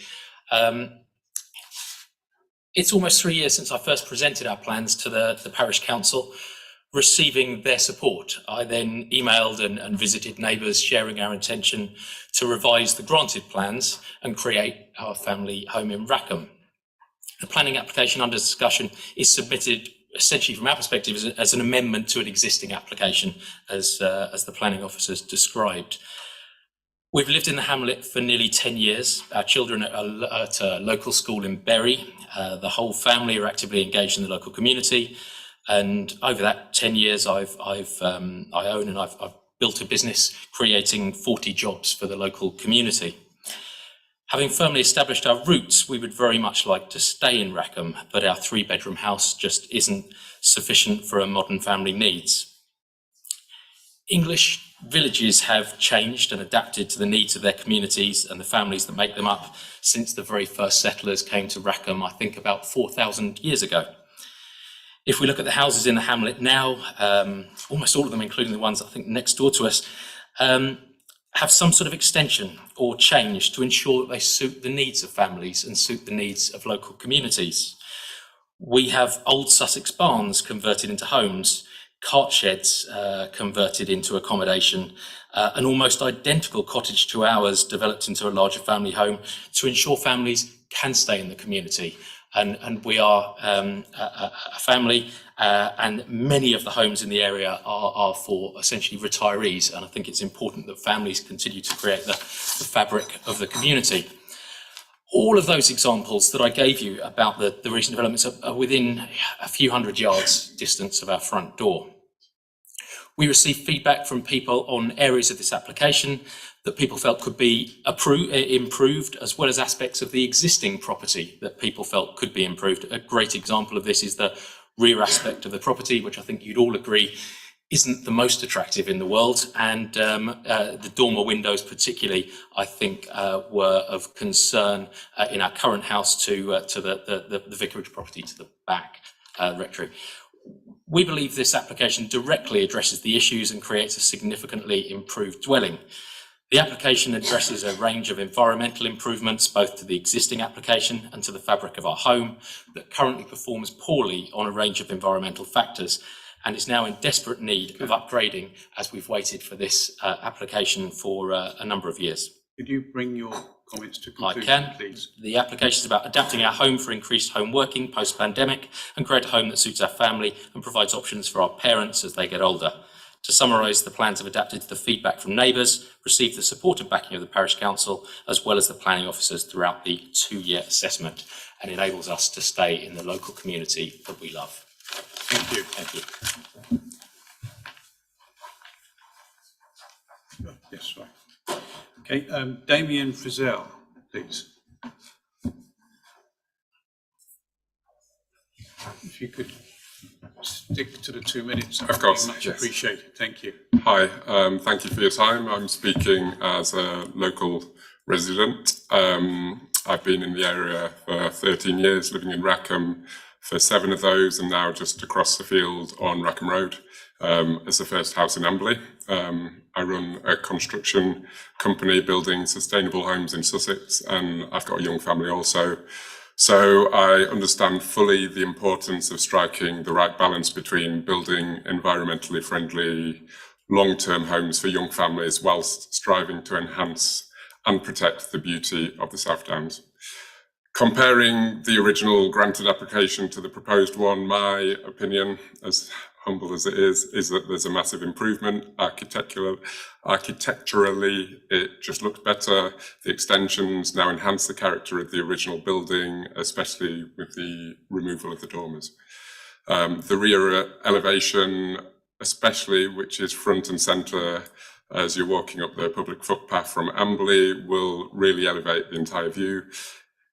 It's almost 3 years since I first presented our plans to the parish council, receiving their support. I then emailed and visited neighbours, sharing our intention to revise the granted plans and create our family home in Rackham. The planning application under discussion is submitted essentially from our perspective as an amendment to an existing application, as the planning officers described. We've lived in the hamlet for nearly 10 years. Our children are at a local school in Bury. The whole family are actively engaged in the local community. And over that 10 years, I own and I've built a business creating 40 jobs for the local community. Having firmly established our roots, we would very much like to stay in Rackham, but our 3-bedroom house just isn't sufficient for our modern family needs. English villages have changed and adapted to the needs of their communities and the families that make them up since the very first settlers came to Rackham, I think about 4,000 years ago. If we look at the houses in the hamlet now, almost all of them, including the ones I think next door to us, have some sort of extension or change to ensure that they suit the needs of families and suit the needs of local communities. We have old Sussex barns converted into homes, cart sheds converted into accommodation, an almost identical cottage to ours developed into a larger family home to ensure families can stay in the community. And we are a family, and many of the homes in the area are for essentially retirees. And I think it's important that families continue to create the fabric of the community. All of those examples that I gave you about the recent developments are within a few hundred yards distance of our front door. We received feedback from people on areas of this application that people felt could be improved, as well as aspects of the existing property that people felt could be improved. A great example of this is the rear aspect of the property, which I think you'd all agree isn't the most attractive in the world. And the dormer windows particularly, I think, were of concern in our current house to the vicarage property to the back, rectory. We believe this application directly addresses the issues and creates a significantly improved dwelling. The application addresses a range of environmental improvements, both to the existing application and to the fabric of our home, that currently performs poorly on a range of environmental factors and is now in desperate need of upgrading as we've waited for this application for a number of years. Could you bring your comments to I conclusion, can. please. The application is about adapting our home for increased home working post-pandemic and create a home that suits our family and provides options for our parents as they get older. To summarise, the plans have adapted to the feedback from neighbours, received the support and backing of the Parish Council, as well as the planning officers throughout the 2-year assessment, and enables us to stay in the local community that we love. Thank you. Thank you. Yes, right. Okay, Damien Frizzell, please. If you could stick to the 2 minutes, Of course, much yes. appreciated. Thank you. Hi, thank you for your time. I'm speaking as a local resident. I've been in the area for 13 years, living in Rackham for 7 of those, and now just across the field on Rackham Road as the first house in Amberley. I run a construction company building sustainable homes in Sussex, and I've got a young family also. So I understand fully the importance of striking the right balance between building environmentally friendly, long-term homes for young families whilst striving to enhance and protect the beauty of the South Downs. Comparing the original granted application to the proposed one, my opinion, as humble as it is that there's a massive improvement. Architecturally, it just looks better. The extensions now enhance the character of the original building, especially with the removal of the dormers. The rear elevation, especially, which is front and centre as you're walking up the public footpath from Amberley, will really elevate the entire view.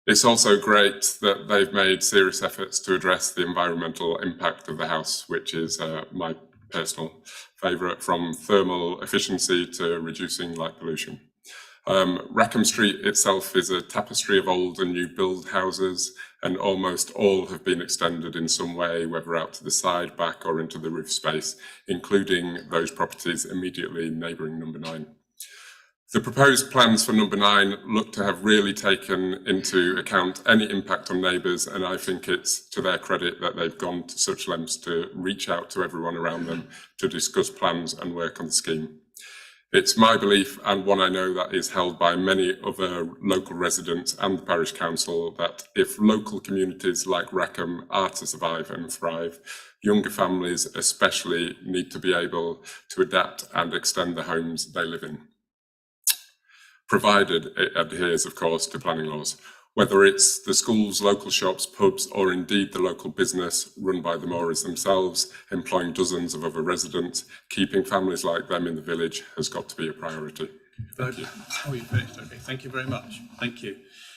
It's also great that they've made serious efforts to address the environmental impact of the house, which is my personal favourite, from thermal efficiency to reducing light pollution. Rackham Street itself is a tapestry of old and new build houses, and almost all have been extended in some way, whether out to the side, back, or into the roof space, including those properties immediately neighbouring number 9. The proposed plans for number 9 look to have really taken into account any impact on neighbours, and I think it's to their credit that they've gone to such lengths to reach out to everyone around them to discuss plans and work on the scheme. It's my belief, and one I know that is held by many other local residents and the Parish Council, that if local communities like Rackham are to survive and thrive, younger families especially need to be able to adapt and extend the homes they live in, provided it adheres, of course, to planning laws. Whether it's the schools, local shops, pubs, or indeed the local business run by the Moores themselves, employing dozens of other residents, keeping families like them in the village has got to be a priority. Thank you. Oh, you finished. Okay, thank you very much. Thank you.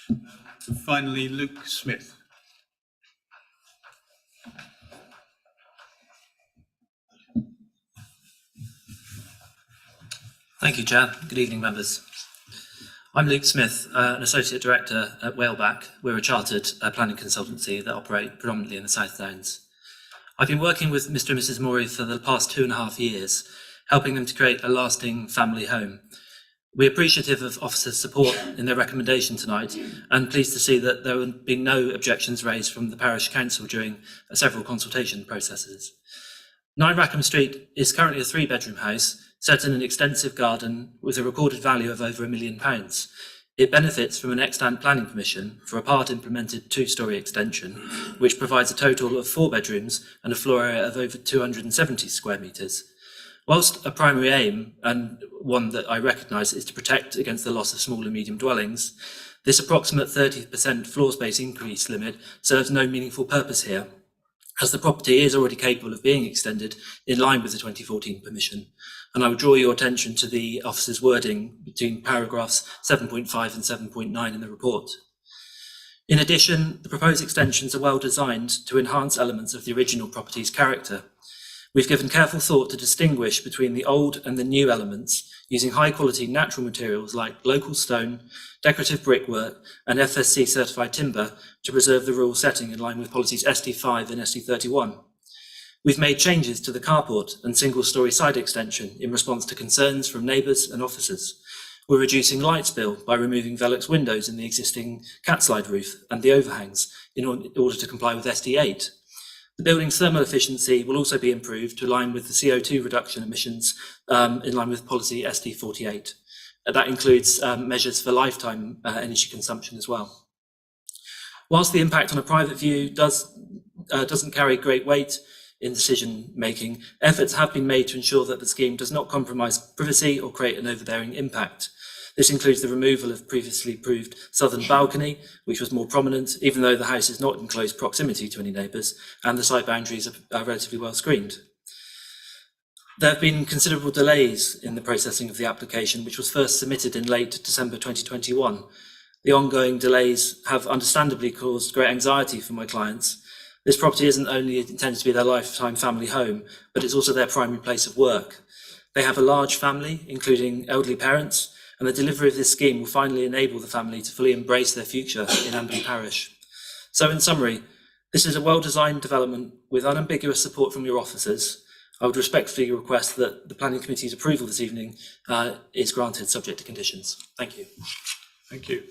And finally, Luke Smith. Thank you, Chair. Good evening, members. I'm Luke Smith, an Associate Director at Whaleback. We're a chartered planning consultancy that operate predominantly in the South Downs. I've been working with Mr. and Mrs. Morey for the past 2.5 years, helping them to create a lasting family home. We're appreciative of officers' support in their recommendation tonight, and pleased to see that there have been no objections raised from the Parish Council during several consultation processes. 9 Rackham Street is currently a 3-bedroom house, set in an extensive garden with a recorded value of over £1 million. It benefits from an extant planning permission for a part-implemented 2-storey extension, which provides a total of 4 bedrooms and a floor area of over 270 square metres. Whilst a primary aim, and one that I recognise, is to protect against the loss of small and medium dwellings, this approximate 30% floor space increase limit serves no meaningful purpose here, as the property is already capable of being extended in line with the 2014 permission. And I would draw your attention to the officer's wording between paragraphs 7.5 and 7.9 in the report. In addition, the proposed extensions are well designed to enhance elements of the original property's character. We've given careful thought to distinguish between the old and the new elements, using high-quality natural materials like local stone, decorative brickwork, and FSC certified timber to preserve the rural setting in line with policies SD5 and SD31. We've made changes to the carport and single-storey side extension in response to concerns from neighbours and officers. We're reducing light spill by removing Velux windows in the existing catslide roof and the overhangs in order to comply with SD8. The building's thermal efficiency will also be improved to align with the CO2 reduction emissions in line with policy SD48. That includes measures for lifetime energy consumption as well. Whilst the impact on a private view doesn't carry great weight in decision making, efforts have been made to ensure that the scheme does not compromise privacy or create an overbearing impact. This includes the removal of previously approved southern balcony, which was more prominent, even though the house is not in close proximity to any neighbours, and the site boundaries are relatively well screened. There have been considerable delays in the processing of the application, which was first submitted in late December 2021. The ongoing delays have understandably caused great anxiety for my clients. This property isn't only intended to be their lifetime family home, but it's also their primary place of work. They have a large family, including elderly parents, and the delivery of this scheme will finally enable the family to fully embrace their future in Amberley Parish. So in summary, this is a well-designed development with unambiguous support from your officers. I would respectfully request that the Planning Committee's approval this evening is granted subject to conditions. Thank you. Thank you.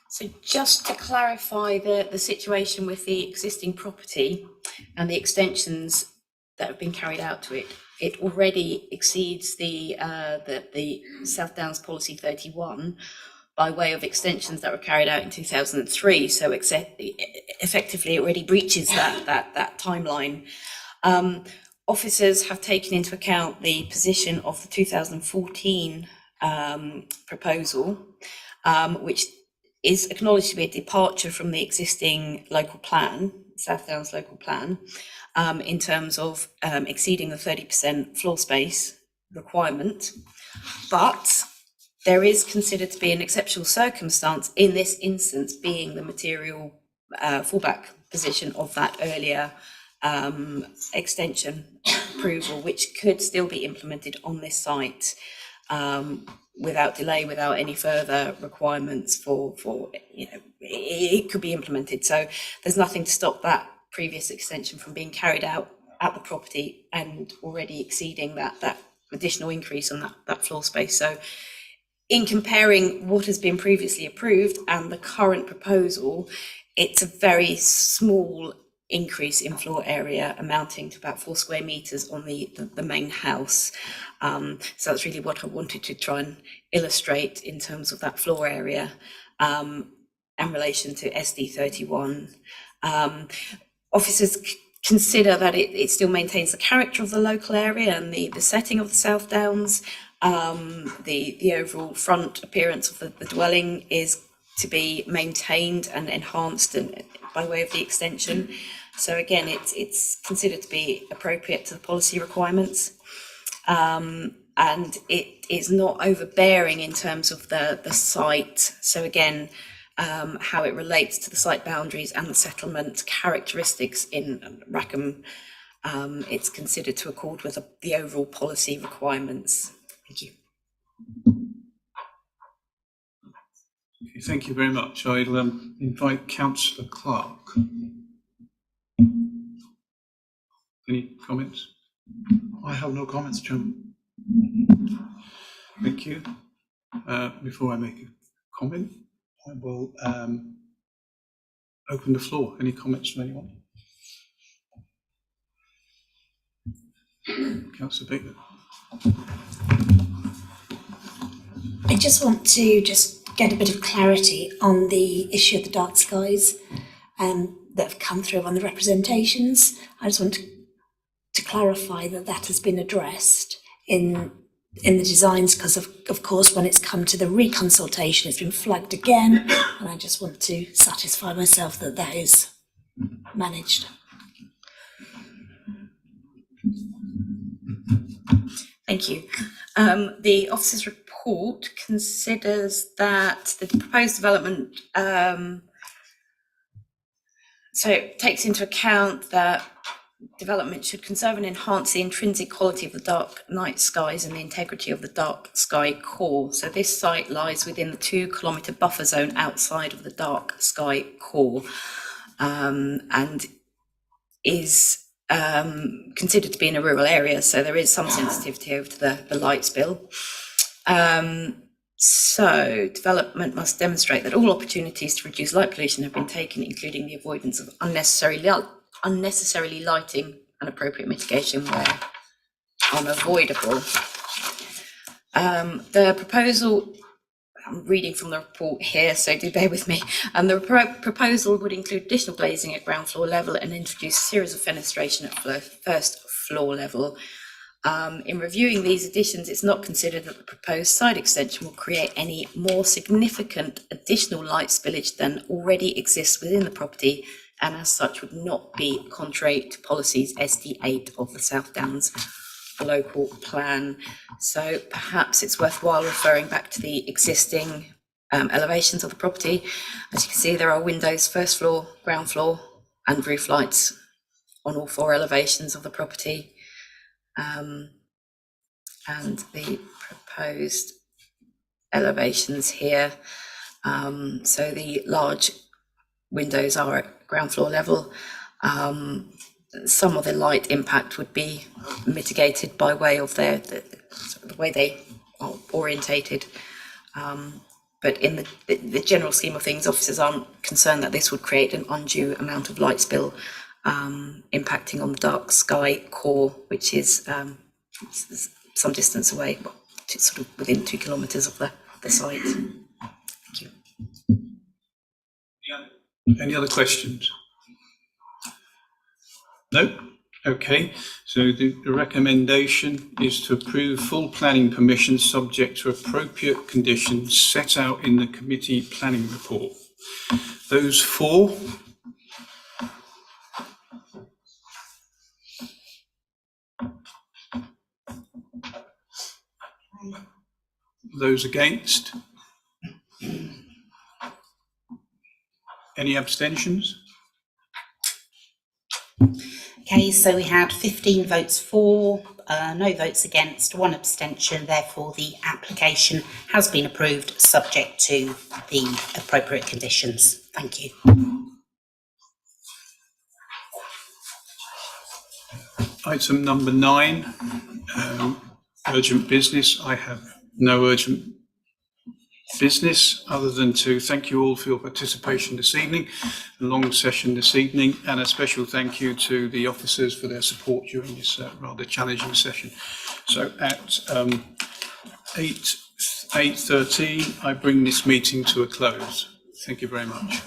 So just to clarify the situation with the existing property and the extensions that have been carried out to it, it already exceeds the South Downs Policy 31 by way of extensions that were carried out in 2003. So effectively it already breaches that timeline. Officers have taken into account the position of the 2014 proposal, which is acknowledged to be a departure from the existing local plan, South Downs local plan, in terms of exceeding the 30% floor space requirement. But there is considered to be an exceptional circumstance in this instance, being the material fallback position of that earlier extension approval, which could still be implemented on this site without delay, without any further requirements for it could be implemented. So there's nothing to stop that previous extension from being carried out at the property and already exceeding that additional increase on that floor space. So in comparing what has been previously approved and the current proposal, it's a very small increase in floor area amounting to about 4 square metres on the main house. So that's really what I wanted to try and illustrate in terms of that floor area in relation to SD 31. Officers consider that it still maintains the character of the local area and the setting of the South Downs. The overall front appearance of the dwelling is to be maintained and enhanced by way of the extension. So again, it's considered to be appropriate to the policy requirements. And it is not overbearing in terms of the site. So again, how it relates to the site boundaries and the settlement characteristics in Rackham, it's considered to accord with the overall policy requirements. Thank you. Okay, thank you very much. I'll invite Councillor Clark. Any comments? I have no comments, Chairman. Thank you. Before I make a comment, I will open the floor. Any comments from anyone? Councillor Baker. I just want to get a bit of clarity on the issue of the dark skies that have come through on the representations. I just want to clarify that has been addressed in the designs, because of course when it's come to the reconsultation it's been flagged again, and I just want to satisfy myself that is managed. Thank you. The officer's report considers that the proposed development so it takes into account that development should conserve and enhance the intrinsic quality of the dark night skies and the integrity of the dark sky core. So this site lies within the 2-kilometre buffer zone outside of the dark sky core, and is considered to be in a rural area, so there is some sensitivity over to the light spill. So development must demonstrate that all opportunities to reduce light pollution have been taken, including the avoidance of unnecessarily lighting and appropriate mitigation where unavoidable. The proposal, I'm reading from the report here, so do bear with me. The proposal would include additional glazing at ground floor level and introduce a series of fenestration at first floor level. In reviewing these additions, it's not considered that the proposed side extension will create any more significant additional light spillage than already exists within the property, and as such would not be contrary to policies SD8 of the South Downs local plan. So perhaps it's worthwhile referring back to the existing elevations of the property. As you can see, there are windows, first floor, ground floor, and roof lights on all 4 elevations of the property. And the proposed elevations here. So the large windows are at ground floor level. Some of the light impact would be mitigated by way of the way they are orientated. But in the general scheme of things, officers aren't concerned that this would create an undue amount of light spill impacting on the dark sky core, which is some distance away, sort of within 2 kilometres of the site. Thank you. Any other questions? No? Okay, so the recommendation is to approve full planning permission subject to appropriate conditions set out in the committee planning report. Those for? Those against? Any abstentions? Okay, so we had 15 votes for, no votes against, 1 abstention. Therefore, the application has been approved subject to the appropriate conditions. Thank you. Item number 9, urgent business. I have no urgent business other than to thank you all for your participation this evening, a long session this evening, and a special thank you to the officers for their support during this rather challenging session. So at 8:13, I bring this meeting to a close. Thank you very much.